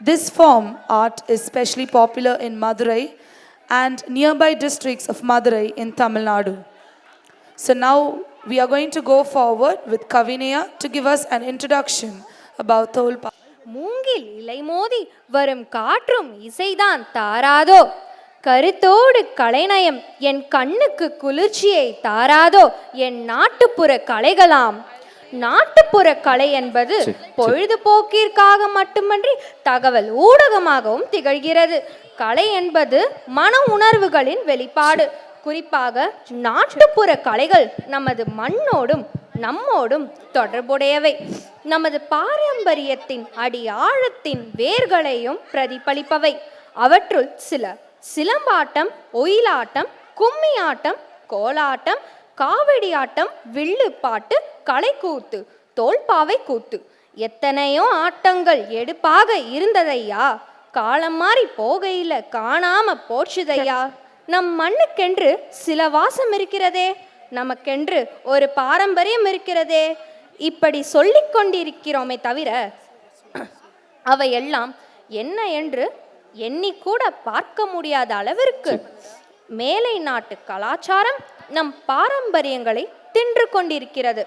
S1: This form art is especially popular in Madurai and nearby districts of Madurai in Tamil Nadu. So now we are going to go forward with Kavineya to give us an introduction about Tol Pave.
S7: மூங்கில் இலை மோதி வரும் காற்றும் இசைதான் தாராதோ கருத்தோடு கலைநயம் என் கண்ணுக்கு குளிர்ச்சியை தாராதோ என் நாட்டுப்புற கலைகளாம். நாட்டுப்புற கலை என்பது பொழுதுபோக்கிற்காக மட்டுமன்றி தகவல் ஊடகமாகவும் திகழ்கிறது. கலை என்பது மன உணர்வுகளின் வெளிப்பாடு. குறிப்பாக நாட்டுப்புற கலைகள் நமது மண்ணோடும் நம்மோடும் தொடர்புடையவை. நமது பாரம்பரியத்தின் அடி ஆழத்தின் வேர்களையும் பிரதிபலிப்பவை. அவற்றுள் சில சிலம்பாட்டம், ஒயிலாட்டம், கும்மியாட்டம், கோலாட்டம், காவடியாட்டம், வில்லுப்பாட்டு, கலைக்கூத்து, தோல்பாவை கூத்து, எத்தனையோ ஆட்டங்கள் எடுப்பாக இருந்ததையா. காலம் மாறி போகையில் காணாம போச்சுதையா. நம் மண்ணுக்கென்று சில வாசம் இருக்கிறதே, நமக்கென்று ஒரு பாரம்பரியம் இருக்கிறதே, இப்படி சொல்லிக் கொண்டிருக்கிறோமே தவிர அவையெல்லாம் என்ன என்று எண்ணிக்கூட பார்க்க முடியாத அளவிற்கு மேலை நாட்டு கலாச்சாரம் நம் பாரம்பரியங்களை தின்று கொண்டிருக்கிறது.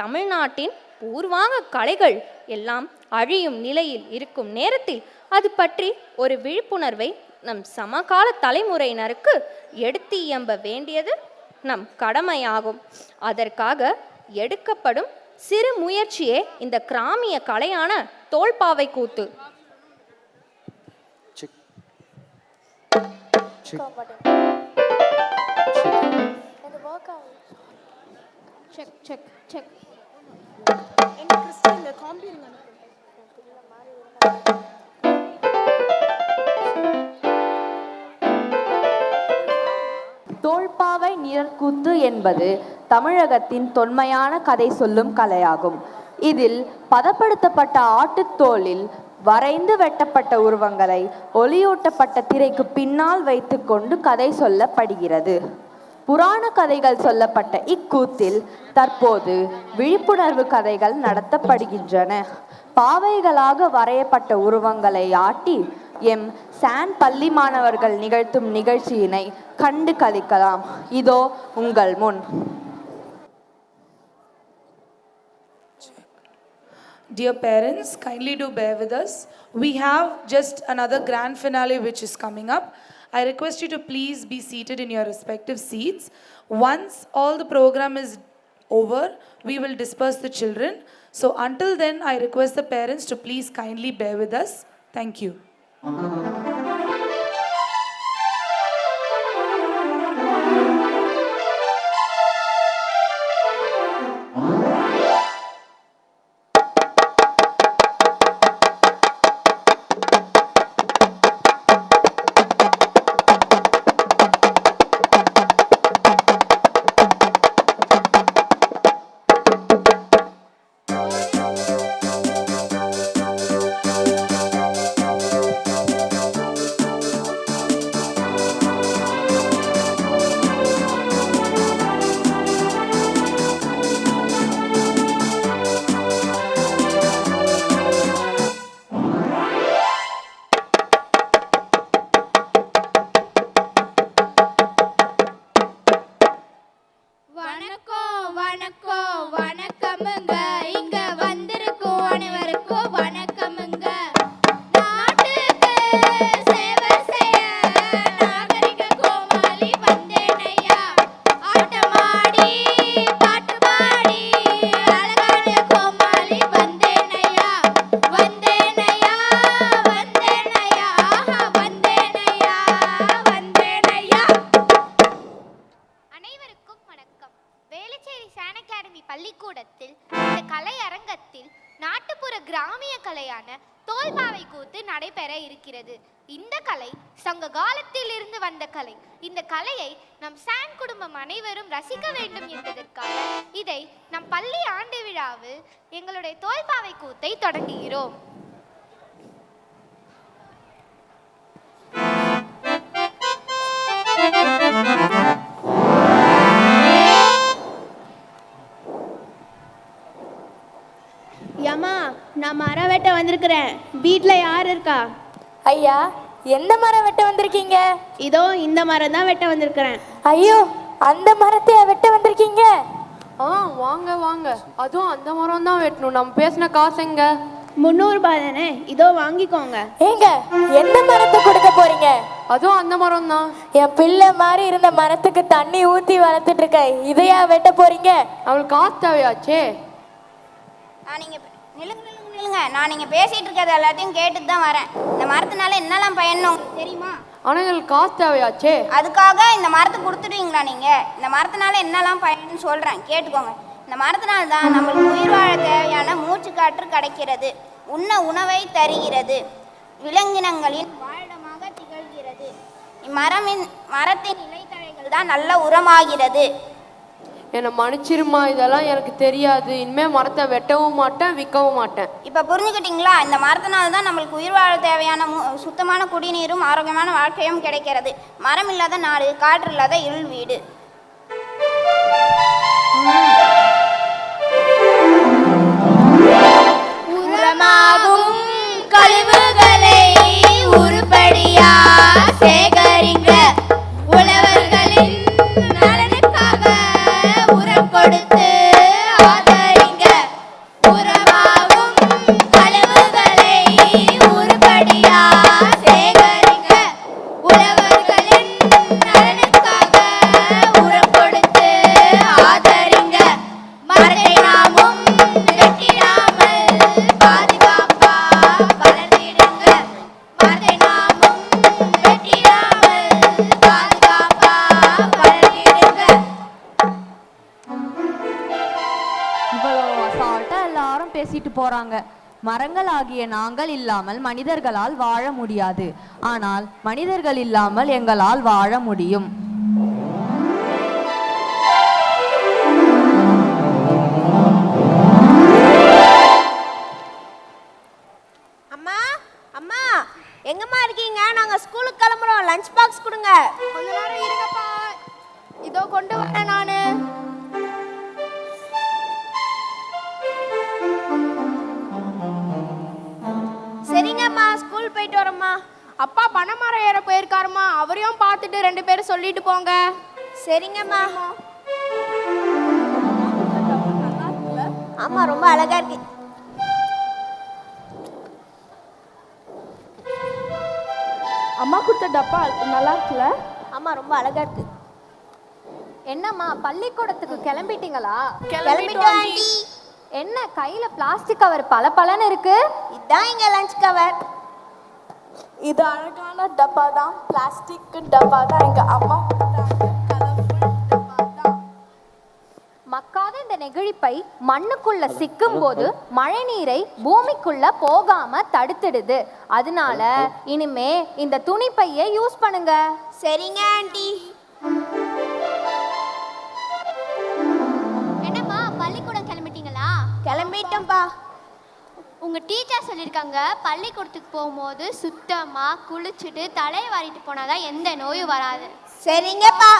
S7: தமிழ்நாட்டின் பூர்வாங்க கலைகள் எல்லாம் அழியும் நிலையில் இருக்கும் நேரத்தில் அது பற்றி ஒரு விழிப்புணர்வை நம் சமகால தலைமுறையினருக்கு எடுத்து இயம்ப வேண்டியது நம் கடமையாகும். அதற்காக எடுக்கப்படும் சிறு முயற்சியே இந்த கிராமிய கலையான தோல்பாவை கூத்து.
S3: தோல்பாவை நிழற்கூத்து என்பது தமிழகத்தின் தொன்மையான கதை சொல்லும் கலையாகும். இதில் பதப்படுத்தப்பட்ட ஆட்டுத்தோலில் வரைந்து வெட்டப்பட்ட உருவங்களை ஒளியூட்டப்பட்ட திரைக்கு பின்னால் வைத்துக்கொண்டு கதை சொல்லப்படுகிறது. புராண கதைகள் சொல்லப்பட்ட இக்கூத்தில் தற்போது விழிப்புணர்வு கதைகள் நடத்தப்படுகின்றன. பாவைகளாக வரையப்பட்ட உருவங்களை ஆட்டி எம் சான் பள்ளி மாணவர்கள் நிகழ்த்தும் நிகழ்ச்சியினை கண்டு கழிக்கலாம். இதோ உங்கள் முன்.
S1: Dear parents, kindly do bear with us. We have just another grand finale which is coming up. I request you to please be seated in your respective seats. Once all the program is over, we will disperse the children. So until then, I request the parents to please kindly bear with us. Thank you.
S4: பள்ளிக்கூடத்தில் இந்த கலை அரங்கத்தில் நாட்டுப்புற கிராமிய கலையான தோல்பாவை கூத்து நடைபெற இருக்கிறது. இந்த கலை சங்க காலத்தில் இருந்து வந்த கலை. இந்த கலையை நம் சான் குடும்பம் அனைவரும் ரசிக்க வேண்டும் என்பதற்காக இதை நம் பள்ளி ஆண்டு விழாவில் எங்களுடைய தோல்பாவை கூத்தை தொடங்குகிறோம்.
S19: யம்மா, நான் மரம் வெட்ட வந்திருக்கிறேன். வீட்டில் யார் இருக்கா?
S21: ஐயா, எந்த மரம் வெட்ட வந்திருக்கீங்க?
S19: இதோ இந்த மரம் தான் வெட்ட வந்திருக்கிறேன்.
S21: ஐயோ, அந்த மரத்தை வெட்ட வந்திருக்கீங்க?
S22: வாங்க வாங்க, அதுவும் அந்த மரம் தான் வெட்டணும். நம்ம பேசின காசு எங்க?
S19: 300 ரூபாய் தானே, இதோ வாங்கிக்கோங்க.
S21: ஏங்க, எந்த மரத்தை கொடுக்க போறீங்க?
S22: அதுவும் அந்த மரம் தான்.
S21: என் பிள்ளை மாதிரி இருந்த மரத்துக்கு தண்ணி ஊத்தி வளர்த்துட்டு இருக்கேன், இதையா வெட்ட போறீங்க?
S22: அவளுக்கு காசு தேவையாச்சே.
S23: நான் நீங்க பேசிட்டு இருக்கிறது எல்லாத்தையும் கேட்டுட்டு தான் வரேன். இந்த மரத்தினால என்னெல்லாம் பயனும் தெரியுமா?
S22: ஆனால் எங்களுக்கு காசு தேவையாச்சே.
S23: அதுக்காக இந்த மரத்தை கொடுத்துடுவீங்களா நீங்க? இந்த மரத்தினால என்னெல்லாம் பயன்னு சொல்றேன், கேட்டுக்கோங்க. இந்த மரத்தினால தான் நம்மளுக்கு உயிர் வாழ தேவையான மூச்சு காற்று கிடைக்கிறது, உண்ண உணவை தருகிறது, விலங்கினங்களின் வாழிடமாக திகழ்கிறது. மரத்தின் இலைத்தழைகள் தான் நல்ல உரமாகிறது.
S22: என்னை மன்னிச்சிருமா, இதெல்லாம் எனக்கு தெரியாது. இனிமேல் மரத்தை வெட்டவும் மாட்டேன், விற்கவும் மாட்டேன்.
S23: இப்போ புரிஞ்சுக்கிட்டீங்களா? இந்த மரத்தினால தான் நம்மளுக்கு உயிர் வாழ தேவையான சுத்தமான குடிநீரும் ஆரோக்கியமான வாழ்க்கையும் கிடைக்கிறது. மரம் இல்லாத நாடு, காற்று இல்லாத இருள் வீடு.
S21: உரமாகும் கழிவுகளை உருப்படியா சேகரிங்க. உழவர்களின் நலனுக்காக உரம் கொடுத்து ஆதரிங்க. உரமாகும் கழிவுகளை உருப்படியா சேகரிங்க. உழவர்களின் நலனுக்காக உரம் கொடுத்து ஆதரிங்க. மரத்தை நாமும் வெட்டிடாமல் பாதுகாப்பா வளர்த்திடுங்க. மரத்தை நாமும் வெட்டிடாமல் பாதுகாப்பா வளர்த்திடுங்க.
S3: இவ்வளவு அசால்ட்டா எல்லாரும் பேசிட்டு போறாங்க. மரங்கள் ஆகிய நாங்கள் இல்லாமல் மனிதர்களால் வாழ முடியாது, ஆனால் மனிதர்கள் இல்லாமல் எங்களால் வாழ முடியும்.
S21: அம்மா அம்மா எங்கம்மா இருக்கீங்க? நாங்க ஸ்கூலுக்கு கிளம்புறோம். லஞ்ச் பாக்ஸ் கொடுங்க.
S22: கொஞ்ச நேரம் இருங்கப்பா, இதோ கொண்டு வரேன் நானு.
S21: சரிங்கம்மா, ஸ்கூல் போயிட்டு வரோம்மா.
S22: அப்பா பனைமரம் ஏற போயிருக்காருமா, அவரையும் பார்த்துட்டு 2 பேரும் சொல்லிட்டு போங்க.
S21: சரிங்கம்மா. ஆமா, ரொம்ப அழகா இருக்கு.
S22: அம்மா கொடுத்த டப்பா நல்லா இருக்குல்ல?
S21: ஆமா, ரொம்ப அழகா இருக்கு.
S3: என்னம்மா பள்ளிக்கூடத்துக்கு கிளம்பிட்டீங்களா?
S21: கிளம்பிட்டோம் ஆண்டி.
S3: என்ன கையில பிளாஸ்டிக் கவர் பளபளன்னு இருக்கு?
S21: இதான் எங்க லஞ்ச் கவர்.
S22: இது அழகான டப்பா தான், பிளாஸ்டிக் டப்பா தான். எங்க அம்மா
S3: மக்காத இந்த நெகிழிப்பை மண்ணுக்குள்ள சிக்கும் போது மழை நீரை பூமிக்குள்ள போகாம தடுத்துடுது. அதனால இனிமே இந்த துணிப்பையை யூஸ் பண்ணுங்க.
S21: சரிங்க ஆண்டி.
S11: என்னம்மா பள்ளிக்கூடம் கிளம்பிட்டீங்களா?
S21: கிளம்பிட்டோம்ப்பா.
S11: உங்க டீச்சர் சொல்லியிருக்காங்க பள்ளிக்கூடத்துக்கு போகும்போது சுத்தமா குளிச்சுட்டு தலையை வாரிட்டு போனாதான் எந்த நோயும் வராது.
S21: சரிங்கப்பா.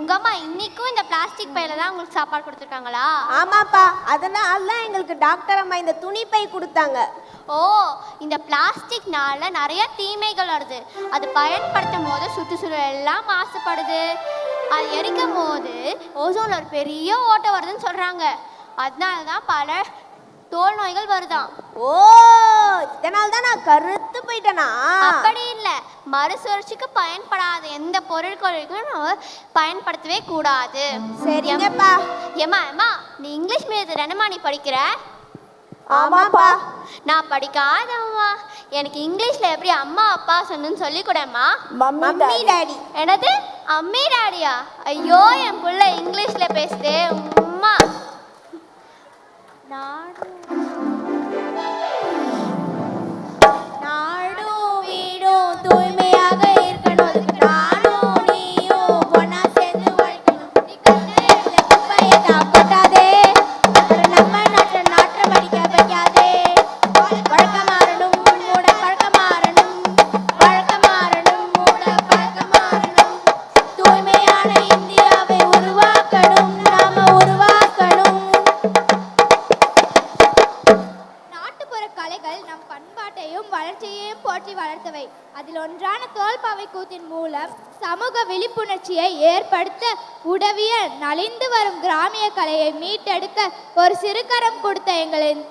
S11: உங்க அம்மா இன்னைக்கும் இந்த பிளாஸ்டிக் பையில தான் உங்களுக்கு சாப்பாடு கொடுத்துருக்காங்களா?
S21: ஆமாப்பா, அதனால தான் எங்களுக்கு டாக்டர் அம்மா இந்த துணி பை கொடுத்தாங்க.
S11: ஓ, இந்த பிளாஸ்டிக்னால நிறைய தீமைகள் வருது. அது பயன்படுத்தும் போது சுற்றுச்சூழல் எல்லாம் மாசுபடுது. அது எரிக்கும் போது ஓசோன்ல ஒரு பெரிய ஓட்டை வருதுன்னு சொல்றாங்க. அதனால தான் பல தோல் நோய்கள் வருதாம்.
S21: ஓ, இதனால தான் நான் கருத்து போயிட்டேனா?
S11: அப்படி இல்லை, மறுசுழற்சிக்கு பயன்படாத எந்த பொருட்களுக்கும் நம்ம பயன்படுத்தவே கூடாது.
S21: சரிங்கப்பா.
S11: ஏமா ஏமா, நீ இங்கிலீஷ் மீடியத்தில் என்னம்மா நீ படிக்கிற?
S21: ஆமாப்பா.
S11: நான் படிக்காதம்மா. எனக்கு இங்கிலீஷ்ல எப்படி அம்மா அப்பா சொன்னு சொல்லி கூடம்மா.
S21: Mummy daddy.
S11: என்னது அம்மி டாடியா? ஐயோ, என் பிள்ளை இங்கிலீஷ்ல பேசுதே அம்மா.
S21: நாடும் வீடும் தூய்மையாக இருக்கணும். நானும் நீயும் ஒன்னா சேர்ந்து உழைக்கணும். நீ கண்ணு குப்பையை கொட்டாதே, நம்ம நாட்டம் அடிக்க வைக்காதே. பழக்கம் மாறணும், மூட பழக்கம் மாறணும். பழக்கம் மாறணும், மூட பழக்கம் மாறணும். தூய்மையான இந்தியாவை உருவாக்கணும், நாம உருவாக்கணும்.
S11: நாட்டுப்புற கலைகள் நம் பண்பாட்டையும் வளர்ச்சியையும் போற்றி வளர்த்தவை. அதில் ஒன்றான தோல்பாவை கூத்தின் மூலம் சமூக விழிப்புணர்ச்சியை ஏற்படுத்த உதவிய நலிந்து வரும் கிராமிய கலையை மீட்டெடுக்க ஒரு சிறுகரம் கொடுத்த எங்களின்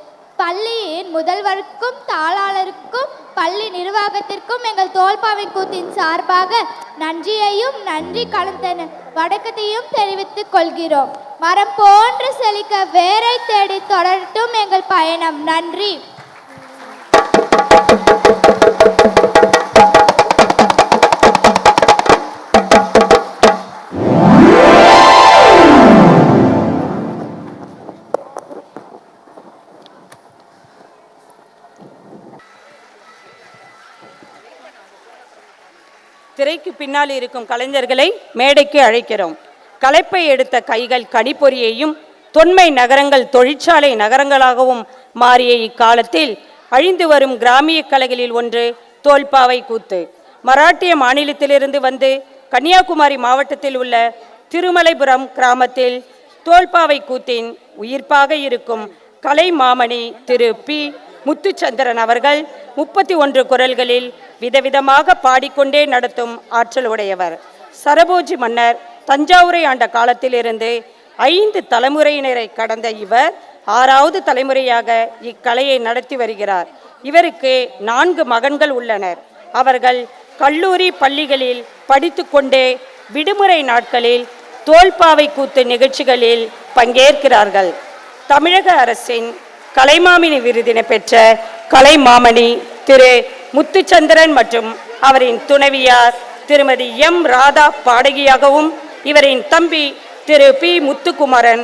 S11: பள்ளியின் முதல்வருக்கும் தாளாளருக்கும் பள்ளி நிர்வாகத்திற்கும் எங்கள் தோல்பாவை கூத்தின் சார்பாக நன்றியையும் நன்றி கலந்த வணக்கத்தையும் தெரிவித்துக் கொள்கிறோம். மரம் போன்று செழிக்க வேரை தேடி தொடரட்டும் எங்கள் பயணம். நன்றி.
S8: திரைக்கு பின்னால் இருக்கும் கலைஞர்களை மேடைக்கு அழைக்கிறோம். களைப்பை எடுத்த கைகள் கணிப்பொறியையும் தொன்மை நகரங்கள் தொழிற்சாலை நகரங்களாகவும் மாறிய இக்காலத்தில் அழிந்து வரும் கிராமிய கலைகளில் ஒன்று தோல்பாவை கூத்து. மராட்டிய மாநிலத்திலிருந்து வந்து கன்னியாகுமரி மாவட்டத்தில் உள்ள திருமலைபுரம் கிராமத்தில் தோல்பாவை கூத்தின் உயிர்ப்பாக இருக்கும் கலை மாமணி திரு பி முத்துச்சந்திரன் அவர்கள் 31 குரல்களில் விதவிதமாக பாடிக்கொண்டே நடத்தும் ஆற்றல் உடையவர். சரபோஜி மன்னர் தஞ்சாவூரை ஆண்ட காலத்திலிருந்து 5 தலைமுறையினரை கடந்த இவர் 6வது தலைமுறையாக இக்கலையை நடத்தி வருகிறார். இவருக்கு 4 மகன்கள் உள்ளனர். அவர்கள் கல்லூரி பள்ளிகளில் படித்து கொண்டே விடுமுறை நாட்களில் தோல்பாவை கூத்து நிகழ்ச்சிகளில் பங்கேற்கிறார்கள். தமிழக அரசின் கலைமாமணி விருதினை பெற்ற கலைமாமணி திரு முத்துச்சந்திரன் மற்றும் அவரின் துணைவியார் திருமதி எம் ராதா பாடகியாகவும், இவரின் தம்பி திரு பி முத்துக்குமரன்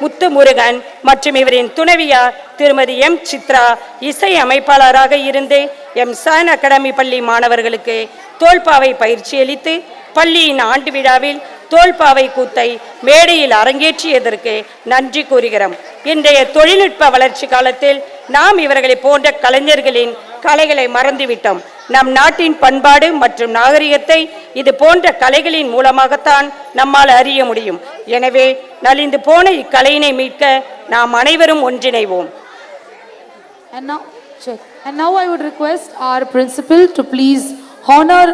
S8: முத்துமுருகன் மற்றும் இவரின் துணைவியார் திருமதி எம் சித்ரா இசை அமைப்பாளராக இருந்து எம் சான் அகாடமி பள்ளி மாணவர்களுக்கு தோல்பாவை பயிற்சி அளித்து பள்ளியின் ஆண்டு விழாவில் தோல்பாவை கூத்தை மேடையில் அரங்கேற்றியதற்கு நன்றி கூறுகிறோம். இன்றைய தொழில்நுட்ப வளர்ச்சி காலத்தில் நாம் இவர்களை போன்ற கலைஞர்களின் கலைகளை மறந்துவிட்டோம். நம் நாட்டின் பண்பாடு மற்றும் நாகரிகத்தை இது போன்ற கலைகளின் மூலமாகத்தான் நம்மால் அறிய முடியும். எனவே நலிந்து போன இக்கலையினை மீட்க நாம் அனைவரும் ஒன்றிணைவோம்.
S1: And now I would request our principal to please honor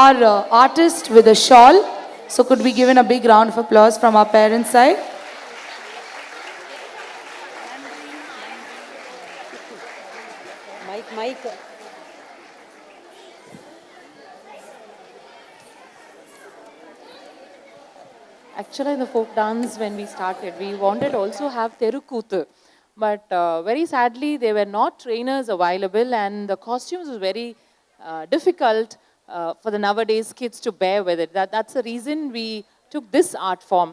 S1: our artist with a shawl. So could we give in a big round of applause from our parents' side?
S8: Mike.
S6: Actually, in the folk dance, when we started, we wanted also have Terukuthu. But very sadly, there were not trainers available and the costumes was very difficult for the nowadays kids to bear with it. That's the reason we took this art form.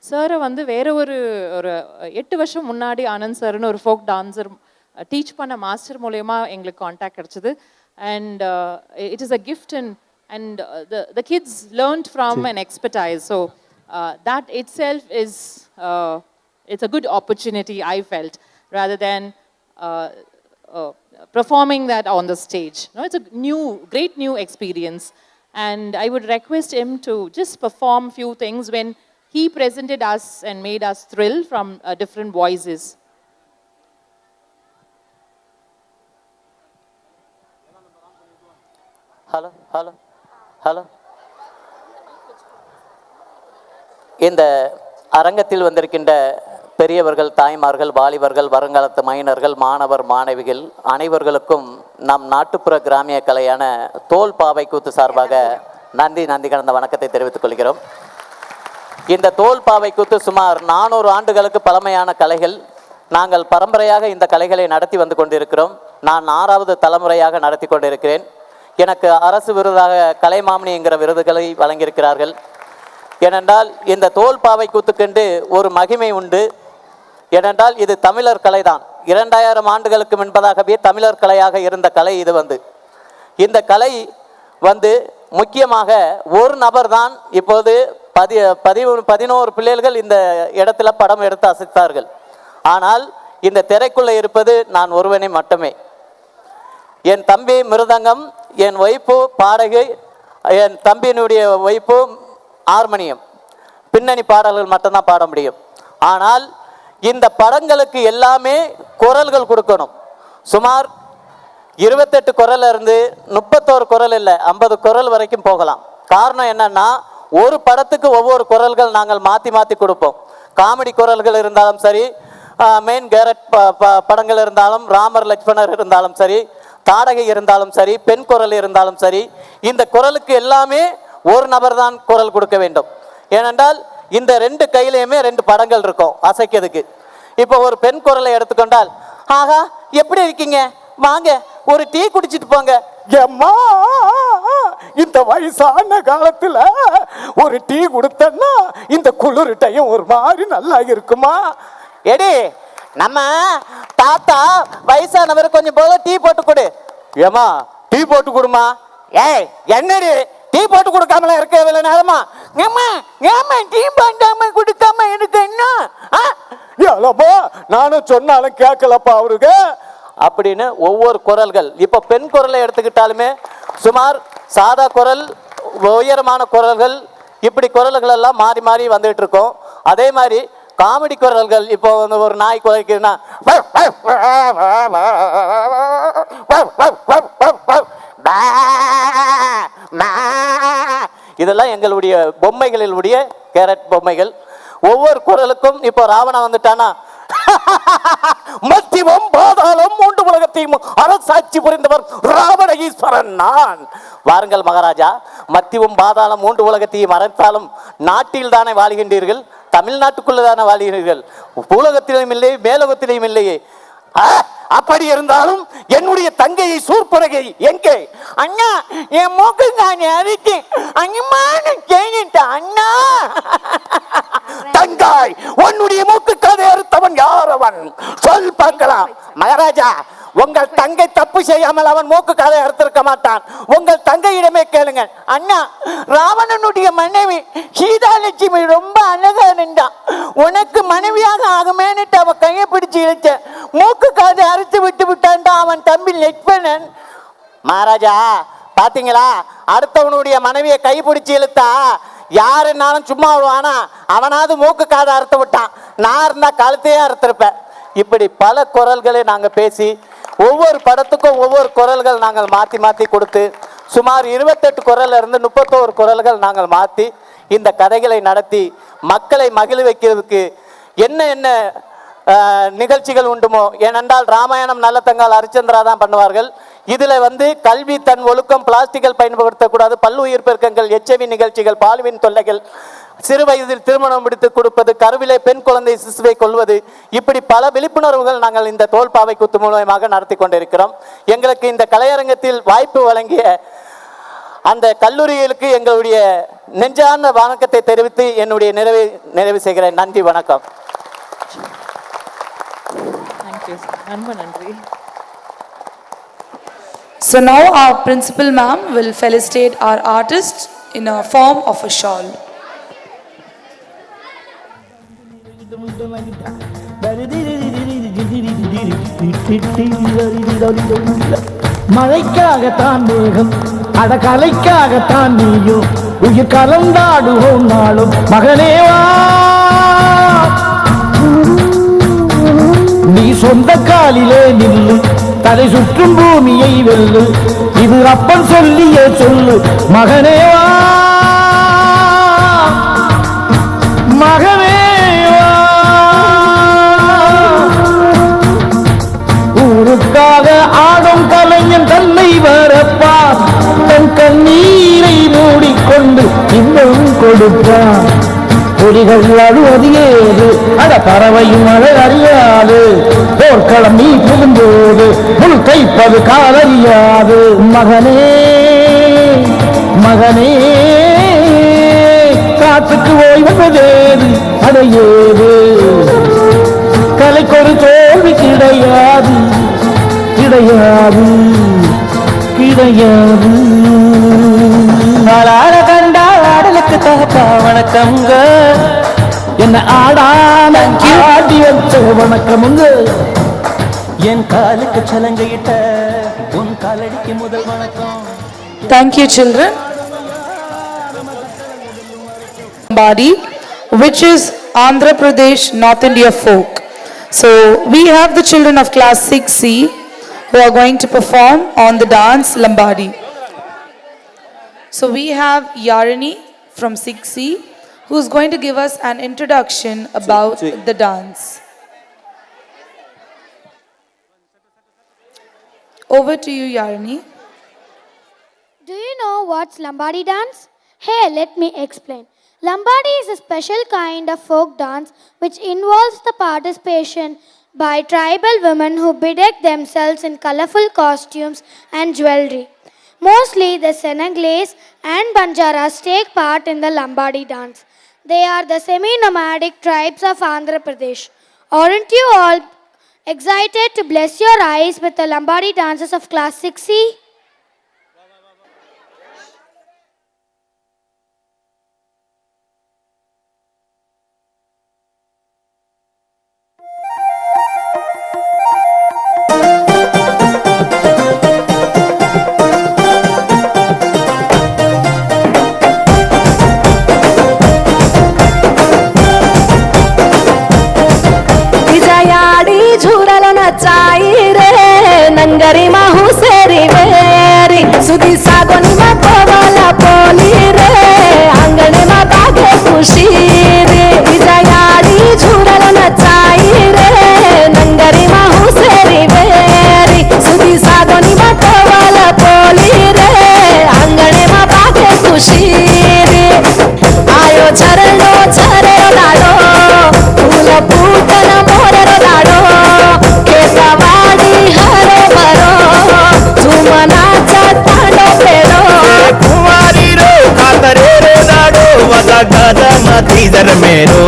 S6: Sir வந்து வேற ஒரு 8 வருஷம் முன்னாடி ஆனந்த் சார்னு ஒரு folk dancer teach பண்ண master மூலமா எங்களுக்கு காண்டாக்ட் கிடைச்சது. And it is a gift and the kids learned from an expertise. So that itself is it's a good opportunity, I felt, rather than performing that on the stage. No, it's a great new experience, and I would request him to just perform few things when he presented us and made us thrill from different voices.
S9: Hello. இந்த அரங்கத்தில் வந்திருக்கின்ற பெரியவர்கள், தாய்மார்கள், வாலிபர்கள், வருங்காலத்து மைனர்கள், மாணவர், மாணவிகள் அனைவர்களுக்கும் நம் நாட்டுப்புற கிராமிய கலையான தோல்பாவை கூத்து சார்பாக நன்றி கலந்த வணக்கத்தை தெரிவித்துக் கொள்கிறோம். இந்த தோல்பாவை கூத்து சுமார் 400 ஆண்டுகளுக்கு பழமையான கலைகள். நாங்கள் பரம்பரையாக இந்த கலைகளை நடத்தி வந்து கொண்டிருக்கிறோம். நான் 6வது தலைமுறையாக நடத்தி கொண்டிருக்கிறேன். எனக்கு அரசு விருதாக கலைமாமணி என்கிற விருதுகளை வழங்கியிருக்கிறார்கள். ஏனென்றால் இந்த தோல்பாவை கூத்துக்கென்று ஒரு மகிமை உண்டு. ஏனென்றால் இது தமிழர் கலைதான். 2000 ஆண்டுகளுக்கு முன்பதாகவே தமிழர் கலையாக இருந்த கலை இது. இந்த கலை முக்கியமாக ஒரு நபர் தான் இப்போது 11 பிள்ளைகள் இந்த இடத்துல படம் எடுத்து அசைத்தார்கள். ஆனால் இந்த திரைக்குள்ளே இருப்பது நான் ஒருவனே மட்டுமே. என் தம்பி மிருதங்கம், என் ஒய்ஃபு பாடகை, என் தம்பியினுடைய ஒய்ஃபு ஹார்மோனியம், பின்னணி பாடல்கள் மட்டும்தான் பாட முடியும். ஆனால் இந்த படங்களுக்கு எல்லாமே குரல்கள் கொடுக்கணும். சுமார் 28 குரல் இருந்து 31 குரல் இல்லை, 50 குரல் வரைக்கும் போகலாம். காரணம் என்னன்னா, ஒரு படத்துக்கு ஒவ்வொரு குரல்கள் நாங்கள் மாற்றி மாற்றி கொடுப்போம். காமெடி குரல்கள் இருந்தாலும் சரி, மெயின் கேரட் படங்கள் இருந்தாலும், ராமர் லட்சுமணர் இருந்தாலும் சரி, தாடகை இருந்தாலும் சரி, பெண் குரல் இருந்தாலும் சரி, இந்த குரலுக்கு எல்லாமே ஒரு நபர் தான் குரல் கொடுக்க வேண்டும். ஏனென்றால் இந்த 2 கையிலையுமே 2 படங்கள் இருக்கும் அசைக்கிறதுக்கு. இப்போ ஒரு பெண் குரலை எடுத்துக்கொண்டால், ஆகா எப்படி இருக்கீங்க, வாங்க ஒரு டீ குடிச்சிட்டு போங்க. எம்மா, இந்த வயசான காலத்துல ஒரு டீ கொடுத்தன்னா இந்த குளிர்டையும் ஒரு மாதிரி நல்லா இருக்குமா? எடி நம்ம தாத்தா வயசானவர் கொஞ்சம் போல டீ போட்டு கொடு. ஏமா டீ போட்டு கொடுமா? ஏய் என்னடி டீ போட்டு கொடுக்காமல இருக்க இவ்வளவு நேரமா? ஏம்மா ஏம்மா டீ போட்டாம கொடுக்காம எனக்கு என்ன?
S12: ஏலப்பா நானும் சொன்னாலும் கேட்கலப்பா அவருக்கு
S9: அப்படின்னு ஒவ்வொரு குரல்கள். இப்போ பெண் குரலை எடுத்துக்கிட்டாலுமே சுமார் சாதா குரல், உயரமான குரல்கள், இப்படி குரல்கள் எல்லாம் மாறி மாறி வந்துட்டு இருக்கோம். அதே மாதிரி காமெடி குரல்கள். இப்போ வந்து ஒரு நாய் குறைக்குதுன்னா இதெல்லாம் எங்களுடைய பொம்மைகளிலுடைய கேரட் பொம்மைகள். ஒவ்வொரு குரலுக்கும் இப்போ ராவணா வந்துட்டானா மத்தியமும் பாதாளம் மூன்று உலகத்தையும் அரசாட்சி புரிந்தவர் ராவண ஈஸ்வரன் நான். வாருங்கள் மகாராஜா, மத்தியமும் பாதாளம் மூன்று உலகத்தையும் மறைத்தாலும் நாட்டில் தானே வாழ்கின்றீர்கள், தமிழ்நாட்டுக்குள்ள தானே வாழ்கிறீர்கள், பூலகத்திலும் இல்லை மேலகத்திலும் இல்லையே. அப்படி இருந்தாலும் என்னுடைய தங்கையை சூர்பனகை எங்கே? அண்ணா என் மூக்கு நான் அறிக்கேன் அண்ணா. தங்காய் உன்னுடைய மூக்கு கதை அறுத்தவன் யார்? அவன் சொல் பார்க்கலாம். மகாராஜா, உங்கள் தங்கை தப்பு செய்யாமல் அவன் மூக்கு கதை அறுத்திருக்க மாட்டான். உங்கள் தங்கையிடமே கேளுங்க. அண்ணா, ராவணனுடைய மனைவி சீதாலட்சுமி ரொம்ப அழகா நின்றான். உனக்கு மனைவியாக ஆகுமேனுட்டு அவன் கையை பிடிச்சு இழுச்ச மூக்கு கதை அறுத்து விட்டு விட்டான் அவன் தம்பி லட்சுமணன். மகாராஜா பாத்தீங்களா, அடுத்தவனுடைய மனைவியை கை பிடிச்சு இழுத்தா யாருன்னாலும் சும்மா விடுவானா? அவனாவது மூக்கு காதை அறுத்து விட்டான், நான் இருந்தா கழுத்தையே அறுத்திருப்பேன். இப்படி பல குரல்களை நாங்கள் பேசி ஒவ்வொரு படத்துக்கும் ஒவ்வொரு குரல்கள் நாங்கள் மாற்றி மாற்றி கொடுத்து சுமார் 28 குரல்ல இருந்து 31 குரல்கள் நாங்கள் மாற்றி இந்த கதைகளை நடத்தி மக்களை மகிழ வைக்கிறதுக்கு என்ன என்ன நிகழ்ச்சிகள் உண்டுமோ. ஏனென்றால் ராமாயணம் நல்லத்தங்கால் ஹரிச்சந்திரா தான் பண்ணுவார்கள். இதில் வந்து கல்வி, தன் ஒழுக்கம், பிளாஸ்டிக்கல் பயன்படுத்தக்கூடாது, பல்லுயிர் பெருக்கங்கள், எச்ஐவி நிகழ்ச்சிகள், பால்வின் தொல்லைகள், சிறு வயதில் திருமணம் முடித்து கொடுப்பது, கருவிலே பெண் குழந்தை சிசுவை கொள்வது, இப்படி பல விழிப்புணர்வுகள் நாங்கள் இந்த தோல்பாவை குத்து மூலமாக நடத்தி கொண்டிருக்கிறோம். எங்களுக்கு இந்த கலையரங்கத்தில் வாய்ப்பு வழங்கிய அந்த கல்லூரிகளுக்கு எங்களுடைய நெஞ்சார்ந்த வணக்கத்தை தெரிவித்து என்னுடைய நிறைவு செய்கிறேன். நன்றி, வணக்கம்.
S1: So now our principal ma'am will felicitate our artist in a form of a shawl.
S14: மழைக்காகத்தான் மேகம், அட கலைக்காகத்தான் நீயும் உயிர் கலந்தாடுவோம் நாளும் மகனேவா. நீ சொந்த காலிலே நில்லு, தலை சுற்றும் பூமியை வெல்லு, இது அப்பன் சொல்லியே சொல்லு மகனேவா. மகனேவா, ஊருக்காக ஆடும் கலைஞன் தன்னை வரப்பான், தன் கண்ணீரை மூடிக்கொண்டு இன்னும் கொடுப்பான். புலிகள் அழுவது ஏது, அட பறவையும் மழை அறியாது, போர்க்களம் நீ புகும்போது முள் கைப்பது காலறியாது. மகனே மகனே, காற்றுக்கு ஓய்வதேது, அடையேது, கலைக்கொரு தோல்வி கிடையாது கிடையாது கிடையாது. ஆளாட கண்டா ஆடலுக்கு தகப்பா வணக்கம்ங்க, என்ன ஆடாம ஆடி வச்ச வணக்கமுங்க, என் காலுக்கு சலங்கையிட்ட உன் காலடிக்கு முதல் வணக்கம்.
S1: Thank you, children. Lambadi, which is Andhra Pradesh North India folk. So we have the children of class 6C who are going to perform on the dance Lambadi. So we have Yarani from 6C who is going to give us an introduction about the dance. Over to you, Yarani.
S21: Do you know what's Lambadi dance? Hey, let me explain. Lambadi is a special kind of folk dance which involves the participation by tribal women who bedeck themselves in colorful costumes and jewelry. Mostly the Senegales and Banjaras take part in the Lambadi dance. They are the semi-nomadic tribes of Andhra Pradesh. Aren't you all excited to bless your eyes with the Lambadi dances of class 6C?
S10: ನಂಗರಿ Mhow ಸೇರಿ ಬೇರಿ ಸುದಿ ಸಾಗೋನಿ ಮತವಲ ಪೋಲಿ ರೇ ಅಂಗಣೆ ಮಾತಾಗೆ ಖುಷಿ ರೇ ವಿಜಯಾಡಿ ಝೂಡಲು ನಚಾಯಿ ರೇ ನಂಗರಿ ಮಾಹು ಸೇರಿ ಬೇರಿ ಸುದಿ ಸಾಗೋನಿ ಮತವಲ ಪೋಲಿ ರೇ ಅಂಗಣೆ ಮಾತಾಗೆ ಖುಷಿ ರೇ आयो झरणो झरेरो लाडो फूल फूटन मोरेरो लाडो केसवाडी हरो भरो झुमनाचा तांडो पेडो
S14: कुमारी रो खातरे रो लाडो वजा गादा माती जर मेरो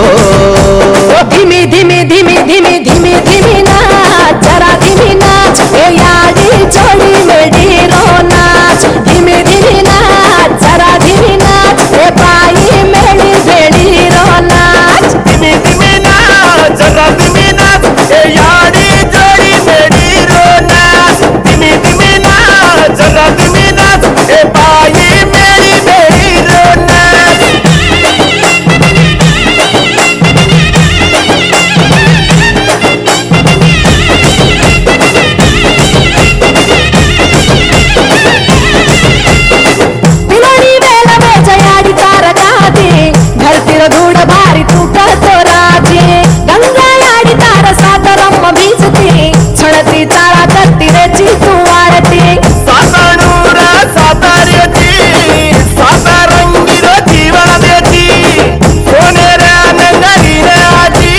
S10: धीमी धीमी धीमी धीमी धीमी धीमी नाच जरा धीमी नाच ए याडी जोडी मेडी रो नाच धीमी धीमी नाच जरा धीमी नाच ए पाई मेडी भेडी रो नाच
S14: धीमी धीमी नाच जरा धीमी नाच ए याडी जोडी मेडी रो नाच धीमी धीमी नाच जरा धीमी नाच ए पाई मेडी भेडी रो नाच
S10: पिलोनी वेला बेजयाडी तारकाती घरतिर धूड भारी तूट तोराची गंगा याडी तार सातरम्म बीजती छणती चाळा तत्तिरेची तू आरती
S14: सातानूर सातार्याची सातारंगीर जीवन देती सोनेऱ्या नंगरीने आजी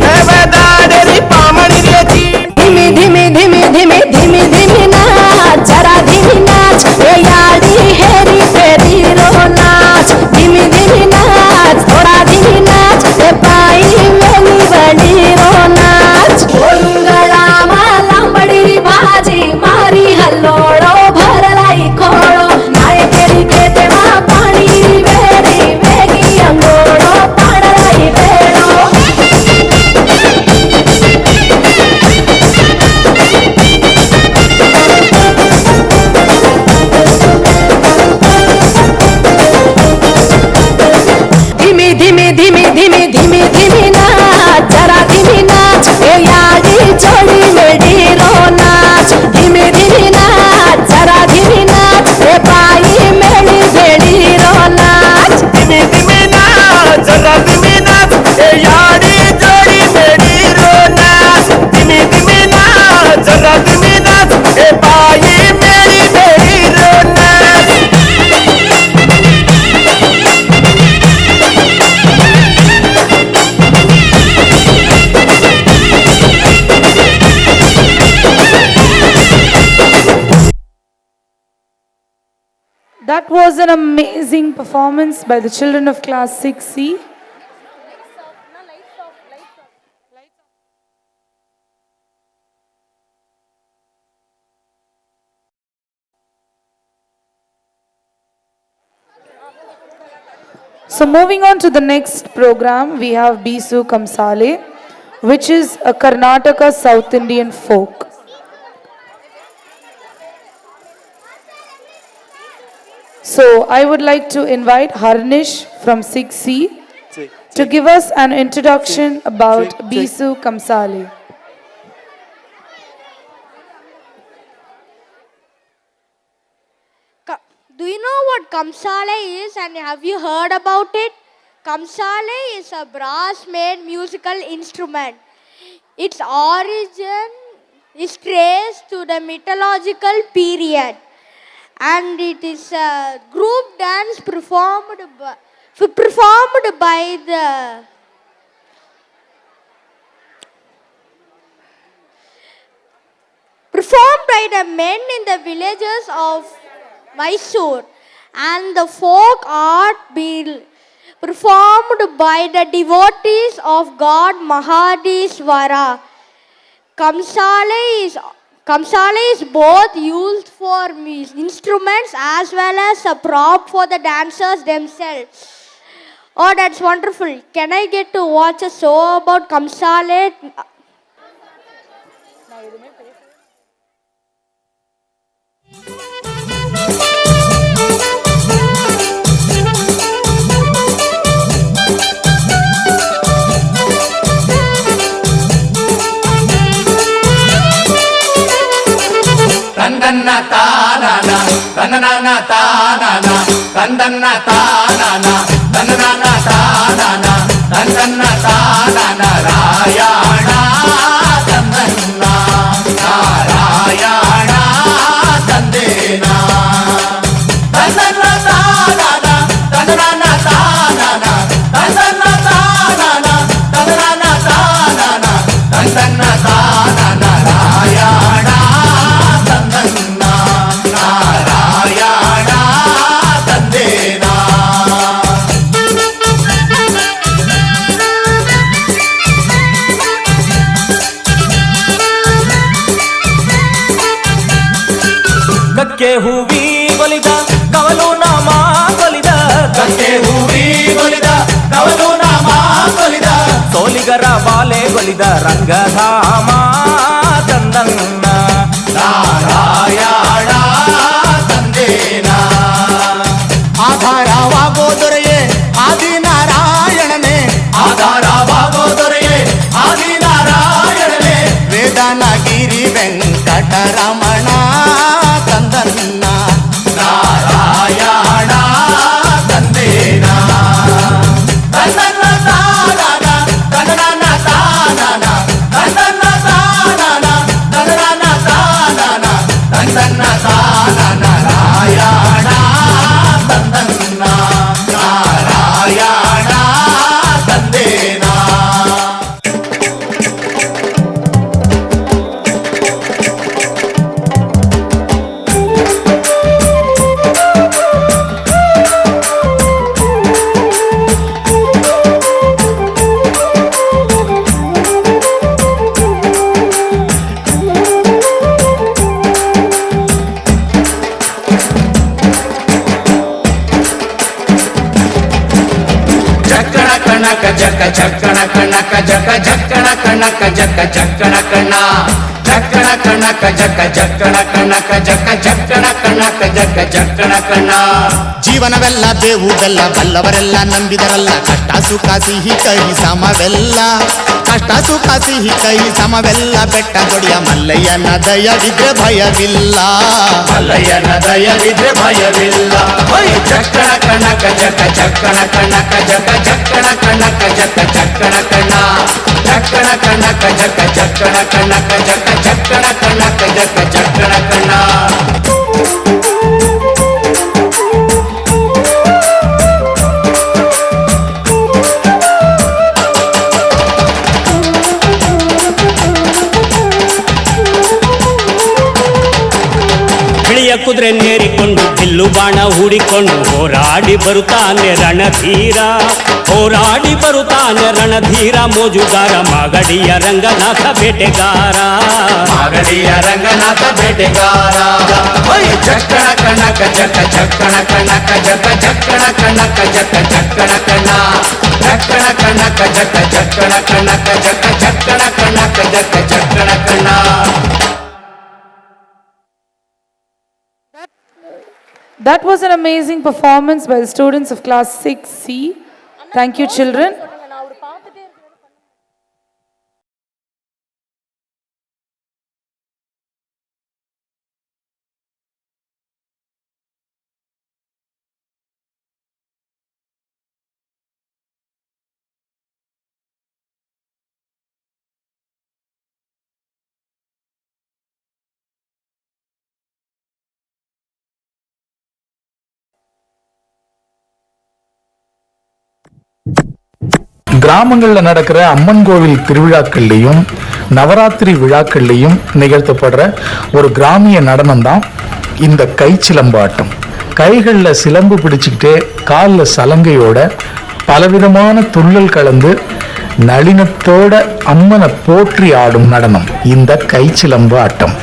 S14: नवदाडेरी पामणी देती
S10: धीमी धीमी धीमी धीमी धीमी धीमी नाच जरा धीमी नाच ए याडी हेरी फेरी रो नाच धीमी धीमी नाच थोडा धीमी नाच ए पाई मेली वडी रो नाच गोलुंगळामा लांबडी भाजी मारी हल्लोळो भरलाई खोळो नायकेरी खेतेमा पाणी वेरी वेगी अंगोळो पाडलाई वेळो धीमी धीमी धीमी धीमी धीमी धीमी नाच जरा धीमी नाच ए याडी जोडी मेडी रो नाच धीमी धीमी नाच जरा धीमी नाच ए पाई मेडी भेडी रो नाच
S14: धीमी धीमी नाच जरा धीमी नाच ए याडी जोडी मेडी रो नाच धीमी धीमी नाच जरा धीमी नाच ए पाई मेडी भेडी रो नाच
S1: That was an amazing performance by the children of class 6C. So moving on to the next program, we have Bisu Kamsale, which is a Karnataka South Indian folk. So I would like to invite Harnish from 6C to give us an introduction about Bisu Kamsale.
S21: Do you know what Kamsale is and have you heard about it? Kamsale is a brass-made musical instrument. Its origin is traced to the mythological period, and it is a group dance performed by the men in the villages of Mysore, and the folk art performed by the devotees of God Mahadishvara. Kamsale is both used for instruments as well as a prop for the dancers themselves. Oh, that's wonderful. Can I get to watch a show about Kamsale?
S14: தந்தன்ன தானானா தன்னனா தானானா தந்தன்ன தானானா தன்னனா தானானா தந்தன்ன தானானா ராயாணா தந்தன்னா Narayana தந்தேனா தந்தன்ன தானானா தன்னனா தானானா தந்தன்ன தானானா தன்னனா தானானா தந்தன்ன தானானா ராயாணா தந்தன்னா Narayana தந்தேனா
S15: ಕಕ್ಕೆ ಹೂವಿ ಗೊಲಿದ ಕವಲು ನಾಮ ಗೊಲಿದ
S14: ಕಕ್ಕೆ ಹೂವಿ ಗೊಲಿದ ಕವಲು ನಾಮ ಗೊಲಿದ
S15: ಸೋಲಿಗರ ಬಾಲೆ ಗೊಲಿದ ರಂಗಧಾಮ ತಂದನ್ನ
S14: ನಾರಾಯಣ ತಂದೇನ ಆಧಾರವಾಗೋ ದೊರೆಯೇ ಆದಿನಾರಾಯಣನೇ ಆಧಾರವಾಗೋ ದೊರೆಯೇ ಆದಿನಾರಾಯಣನೇ ವೇದನಗಿರಿ ವೆಂಕಟರಮಣ ತಂದನ್ನ ನಾರಾಯಣ ತಂದೇನ ತನ್ನನ್ನ ತಾನನ ತನ್ನನ ತಾನನ ತನ್ನನ್ನ ತಾನನ ತನ್ನನ ತಾನನ ತನ್ನನ್ನ ತಾನನ ನಾರಾಯಣ ತಂದನ್ನ ನಾರಾಯಣ ತಂದೇನ ಕಣಕ ಜಕ ಜಕ್ಕಣ ಕಣಕ ಜಕ ಜಕ್ಕಣ ಕಣಕ ಜಕ ಜಕ್ಕಣ ಕಣ ಜಕ್ಕಣ ಕಣಕ ಜಕ ಜಕ್ಕಣ ಕಣಕ ಜಕ ಜಕ್ಕಣ ಕಣಕ ಜಕ ಜಕ್ಕಣ ಕಣ ಜೀವನವೆಲ್ಲ ಬೇವು ಬೆಲ್ಲ ಬಲ್ಲವರೆಲ್ಲ ನಂಬಿದರಲ್ಲ ಕಷ್ಟ ಸುಖ ಸಿಹಿ ಕೈ ಸಮವೆಲ್ಲ ಕಷ್ಟ ಸುಖ ಸಿಹಿ ಕೈ ಸಮವೆಲ್ಲ ಬೆಟ್ಟ ದೊಡಿಯ ಮಲ್ಲಯ್ಯನ ದಯವಿದ್ರೆ ಭಯವಿಲ್ಲ ಮಲ್ಲಯ್ಯನ ದಯವಿದ್ರೆ ಭಯವಿಲ್ಲ ಜಕ್ಕಣ ಕಣಕ ಜಕ ಜಕ್ಕಣ ಕಣಕ ಜಕ ಜಕ್ಕಣ ಕಣಕ ಜಕ ಜಕ್ಕಣ ಕಣ ಜಕ್ಕಣ ಕಣಕ ಜಕ ಜಕ್ಕಣ ಕಣಕ ಜಕ ಜಕ್ಕಣ ಕಣಕ ಜಕ ಜಕ್ಕಣ ಕಣ
S16: ಬಿಳಿಯ ಕುದುರೆ ನೇರಿಕೊಂಡು ಬಿಲ್ಲು ಬಾಣ ಹೂಡಿಕೊಂಡು ಹೋರಾಡಿ ಬರುತ್ತಾನೆ ರಣಧೀರ ಹೋರಾಡಿ ಬರುತ್ತಾನೆ ರಣಧೀರ ಮೋಜುಗಾರ ಮಾಗಡಿಯ ರಂಗನಾಥ ಬೇಟೆಗಾರ
S14: ಮಾಗಡಿಯ ರಂಗನಾಥ ಬೇಟೆಗಾರ ಜಕ್ಕಣ ಕಣಕ ಜಕ ಜಕ್ಕಣ ಕಣಕ ಜಕ ಜಕ್ಕಣ ಕಣಕ ಜಕ ಜಕ್ಕಣ ಕಣ ಜಕ್ಕಣ ಕಣಕ ಜಕ ಜಕ್ಕಣ ಕಣಕ ಜಕ ಜಕ್ಕಣ ಕಣಕ ಜಕ ಜಕ್ಕಣ ಕಣ
S1: That was an amazing performance by the students of class 6C. Thank you, children.
S18: கிராமங்களில் நடக்கிற அம்மன் கோவில் திருவிழாக்கள்லையும் நவராத்திரி விழாக்கள்லையும் நிகழ்த்தப்படுற ஒரு கிராமிய நடனம் தான் இந்த கை சிலம்பாட்டம். கைகளில் சிலம்பு பிடிச்சிக்கிட்டே காலில் சலங்கையோட பலவிதமான துள்ளல் கலந்து நளினத்தோட அம்மனை போற்றி ஆடும் நடனம் இந்த கை சிலம்பு ஆட்டம்.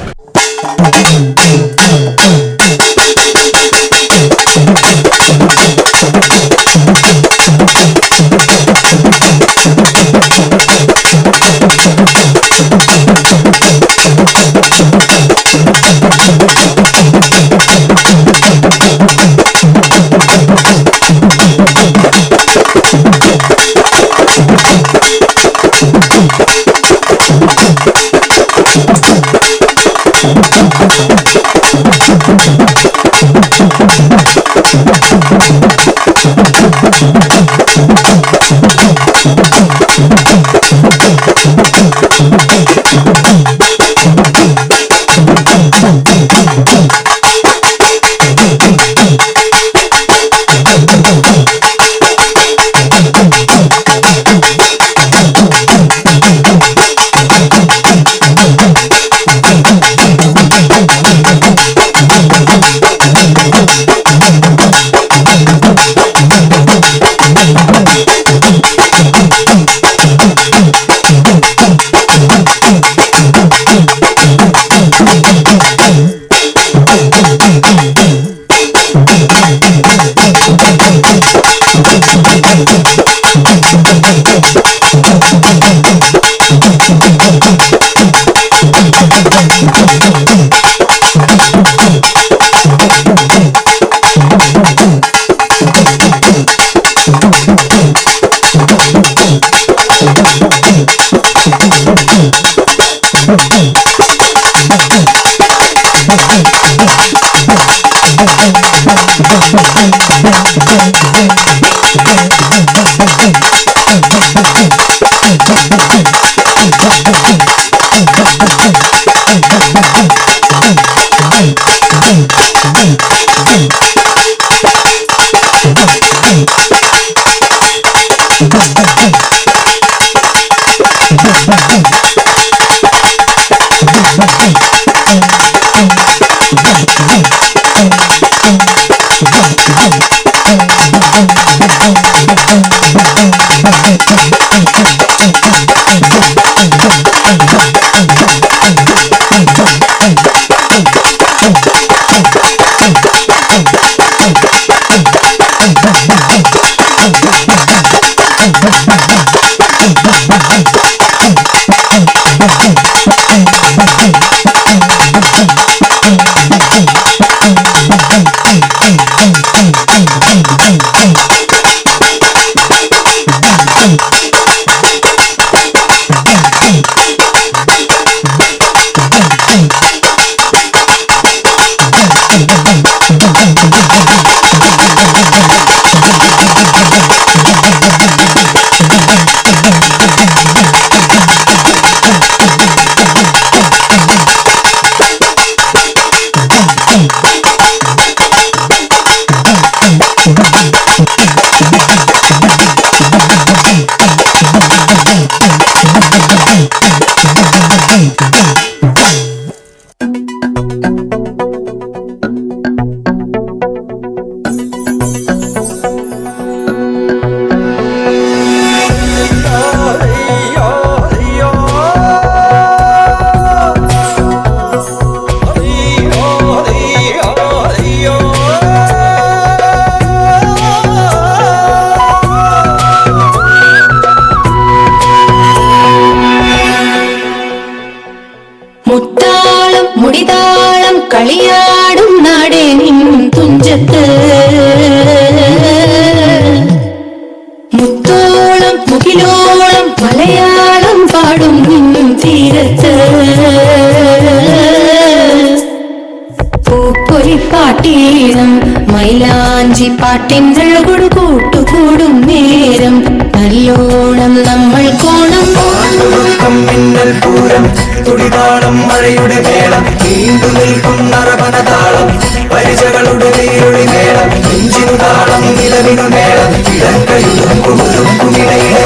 S10: കളിയാടും നാടേ നിൻ തുഞ്ചത്ത് മുത്തോളം മുകിലോളം മലയാളം പാടും നിൻ തീരത്ത് പൂപ്പൊലിപ്പാട്ടീണം മൈലാഞ്ചി പാട്ടിൻ്റഴകൊടു കൂട്ടുകൂടും നേരം നല്ലോണം നമ്മൾ കോണം
S14: മിന്നൽ പൂരം തുടിതാളം മഴയുടെ മേളം നീണ്ടു നിൽക്കും നറവനതാളം പരിചകളുടെ നീരൊളി മേളം നെഞ്ചിനു താളം നിലവിനു മേളം ഇടക്കയുടുക്കുമിടയിലെ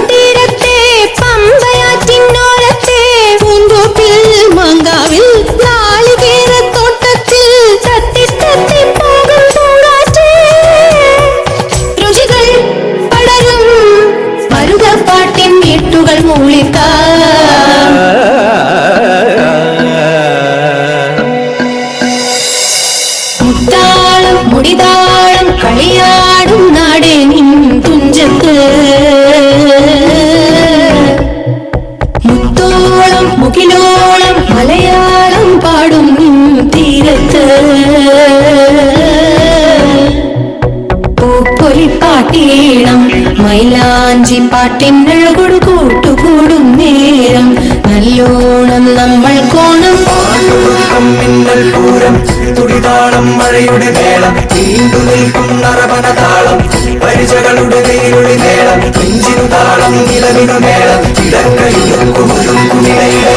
S10: തീരത്തെ പമ്പയാറ്റിനോരത്തെ പൂന്തോപ്പിൽ മങ്കാവിൽ നാളികേരത്തോട്ടത്തിൽ തത്തി തത്തി പോകും പൂങ്കാറ്റേ രുചികൾ പടരും മരുതപ്പാട്ടിൻ വീട്ടുകൾ മൂളിക്കാ മുത്താളം മുടിതാളം കളിയാടും നാടേ നിൻ തുഞ്ചത്ത് മുത്തോളം മുകിലോളം മലയാളം പാടും നിൻ തീരത്ത് പൂപ്പൊലിപ്പാട്ടീണം മൈലാഞ്ചി പാട്ടിൻ്റഴകൊടു കൂട്ടുകൂടും നേരം നല്ലോണം നമ്മൾ കോണം
S14: മിന്നൽ പൂരം തുടിതാളം മഴയുടെ മേളം നീണ്ടു നിൽക്കും നറവനതാളം പരിചകളുടെ നീരൊളി മേളം നെഞ്ചിനു താളം നിലവിനു മേളം ഇടക്കയുടുക്കുമിടയിലെ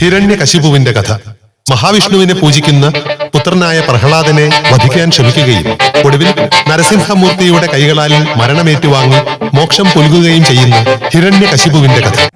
S2: ഹിരണ്യകശിപുവിന്റെ കഥ. മഹാവിഷ്ണുവിനെ പൂജിക്കുന്ന പുത്രനായ പ്രഹ്ലാദനെ വധിക്കാൻ ശ്രമിക്കുകയും ഒടുവിൽ നരസിംഹമൂർത്തിയുടെ കൈകളാൽ മരണമേറ്റുവാങ്ങി മോക്ഷം പുൽകുകയും ചെയ്യുന്ന ഹിരണ്യകശിപുവിന്റെ കഥ.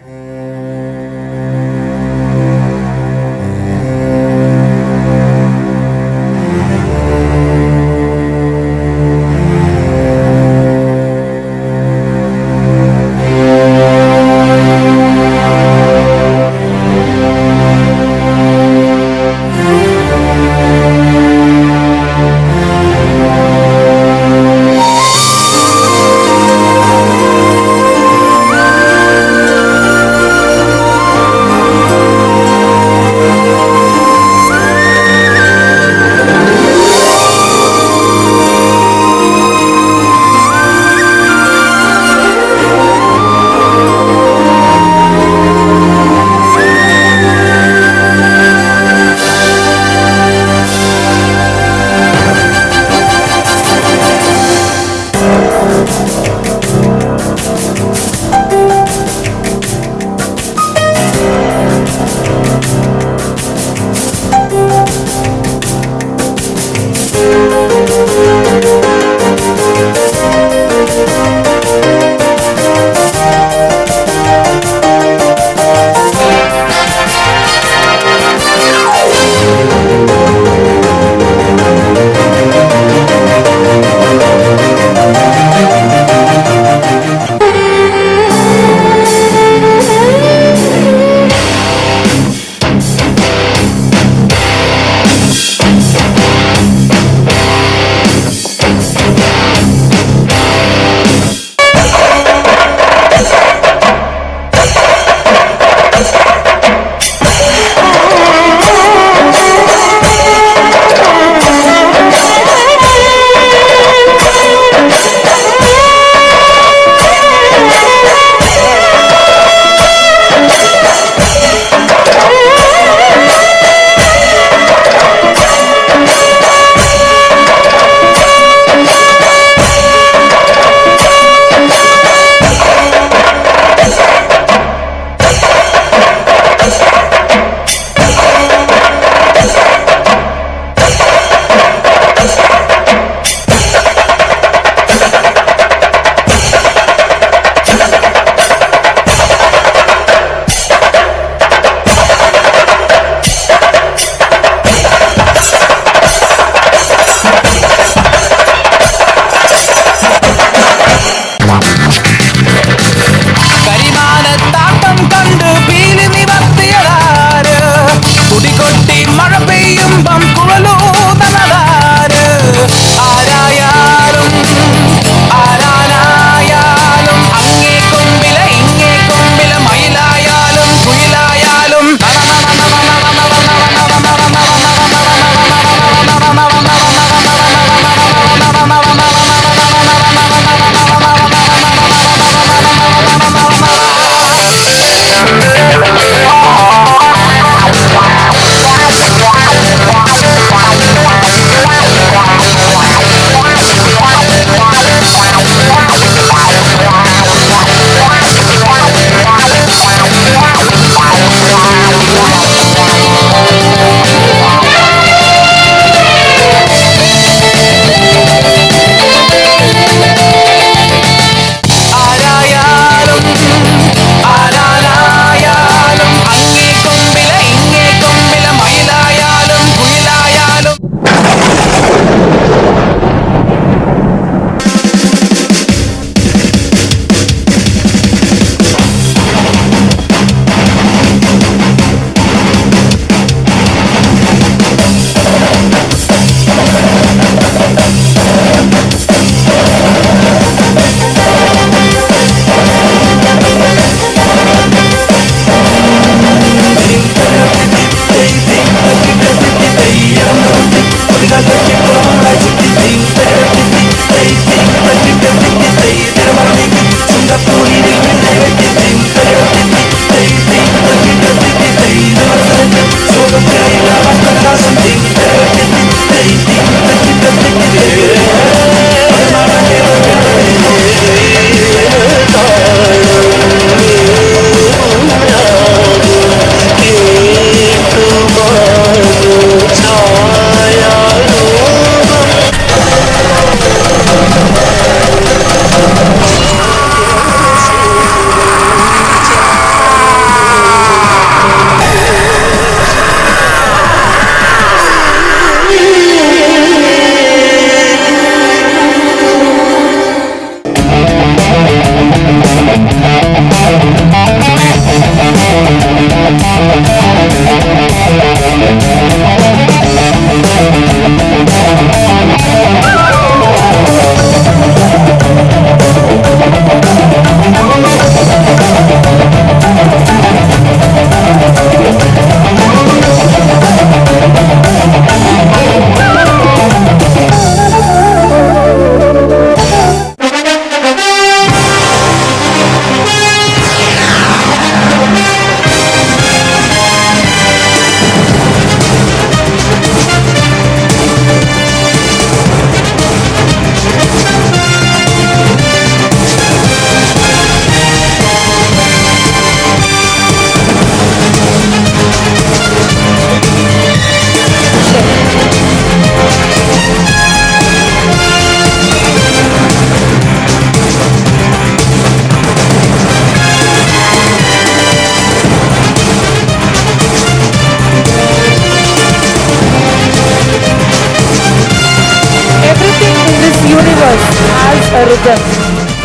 S1: A rhythm.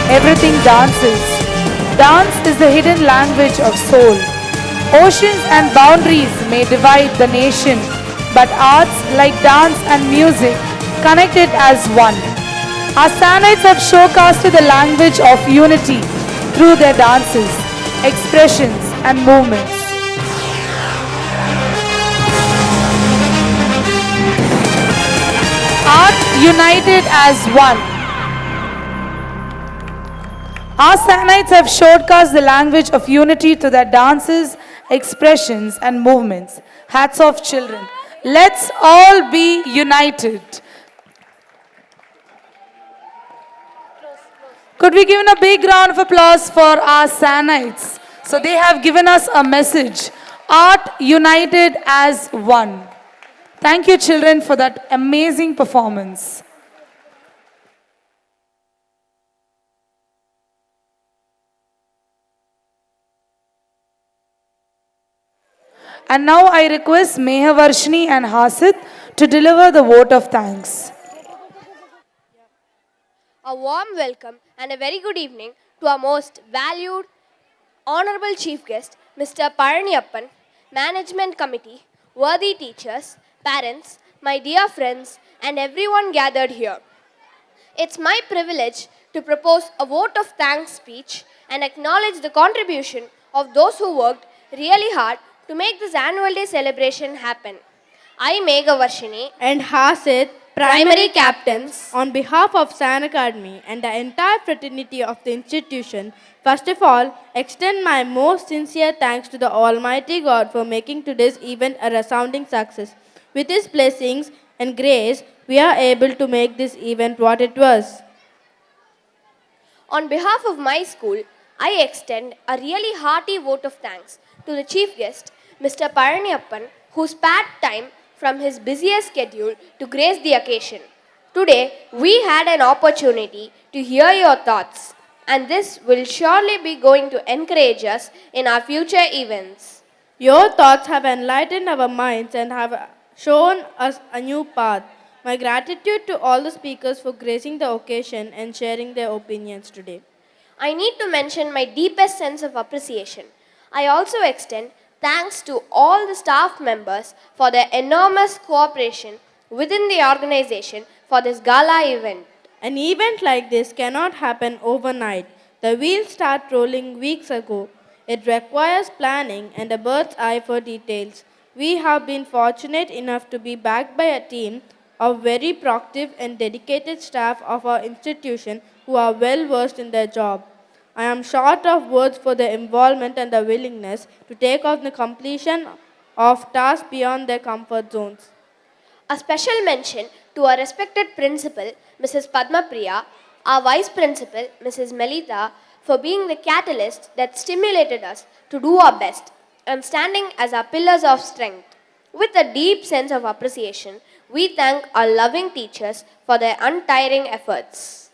S1: Everything dances. Dance is the hidden language of soul. Oceans and boundaries may divide the nation, but arts like dance and music connect it as one. Our Sanites have showcasted the language of unity through their dances, expressions, and movements. Art united as one. Our Sanites have showcased the language of unity through their dances, expressions, and movements. Hats off, children. Let's all be united. Could we give a big round of applause for our Sanites? So they have given us a message. Art united as one. Thank you, children, for that amazing performance. And now I request Mehavarshini and Hasit to deliver the vote of thanks.
S5: A warm welcome and a very good evening to our most valued, honorable chief guest, Mr. Palaniappn, Management Committee, worthy teachers, parents, my dear friends, and everyone gathered here. It's my privilege to propose a vote of thanks speech and acknowledge the contribution of those who worked really hard to make this annual day celebration happen. I, Meghavarshini,
S13: and Hasit, primary captains, on behalf of San Academy and the entire fraternity of the institution, first of all, extend my most sincere thanks to the Almighty God for making today's event a resounding success. With His blessings and grace, we are able to make this event what it was.
S5: On behalf of my school, I extend a really hearty vote of thanks to the chief guest, Mr. Palaniappn, who spared time from his busiest schedule to grace the occasion. Today, we had an opportunity to hear your thoughts, and this will surely be going to encourage us in our future events.
S13: Your thoughts have enlightened our minds and have shown us a new path. My gratitude to all the speakers for gracing the occasion and sharing their opinions today.
S5: I need to mention my deepest sense of appreciation. I also extend thanks to all the staff members for their enormous cooperation within the organization for this gala event.
S13: An event like this cannot happen overnight. The wheels start rolling weeks ago. It requires planning and a bird's eye for details. We have been fortunate enough to be backed by a team of very proactive and dedicated staff of our institution who are well versed in their job. I am short of words for their involvement and the willingness to take on the completion of tasks beyond their comfort zones.
S5: A special mention to our respected principal, Mrs. Padma Priya, our vice principal, Mrs. Melita, for being the catalyst that stimulated us to do our best and standing as our pillars of strength. With a deep sense of appreciation, we thank our loving teachers for their untiring efforts.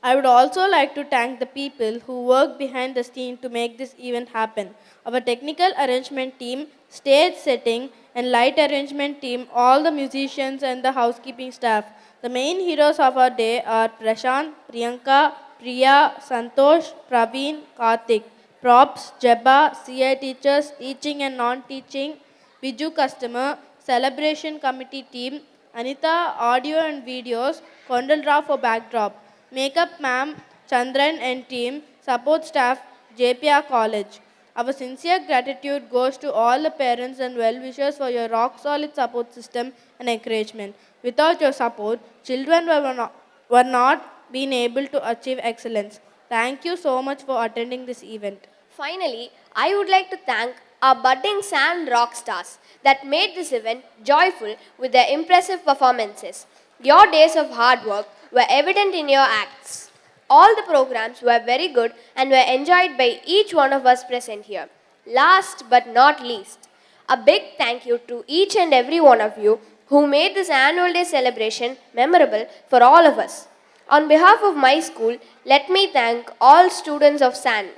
S13: I would also like to thank the people who worked behind the scene to make this event happen. Our technical arrangement team, stage setting, and light arrangement team, all the musicians and the housekeeping staff. The main heroes of our day are Prashant, Priyanka, Priya, Santosh, Praveen, Karthik. Props, Jeba, CI teachers, teaching and non-teaching, Biju customer, celebration committee team, Anita, audio and videos, Kondalra for backdrop, makeup ma'am, Chandran and team, support staff, JPR College. Our sincere gratitude goes to all the parents and well-wishers for your rock-solid support system and encouragement. Without your support, children were not being able to achieve excellence. Thank you so much for attending this event.
S5: Finally, I would like to thank our budding sand rock stars that made this event joyful with their impressive performances. Your days of hard work were evident in your acts. All the programs were very good and were enjoyed by each one of us present here. Last but not least, a big thank you to each and every one of you who made this annual day celebration memorable for all of us. On behalf of my school, let me thank all students of SAN.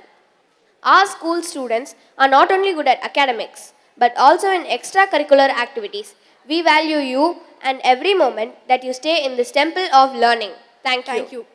S5: Our school students are not only good at academics, but also in extracurricular activities. We value you and every moment that you stay in this temple of learning. Thank you.
S13: Thank you.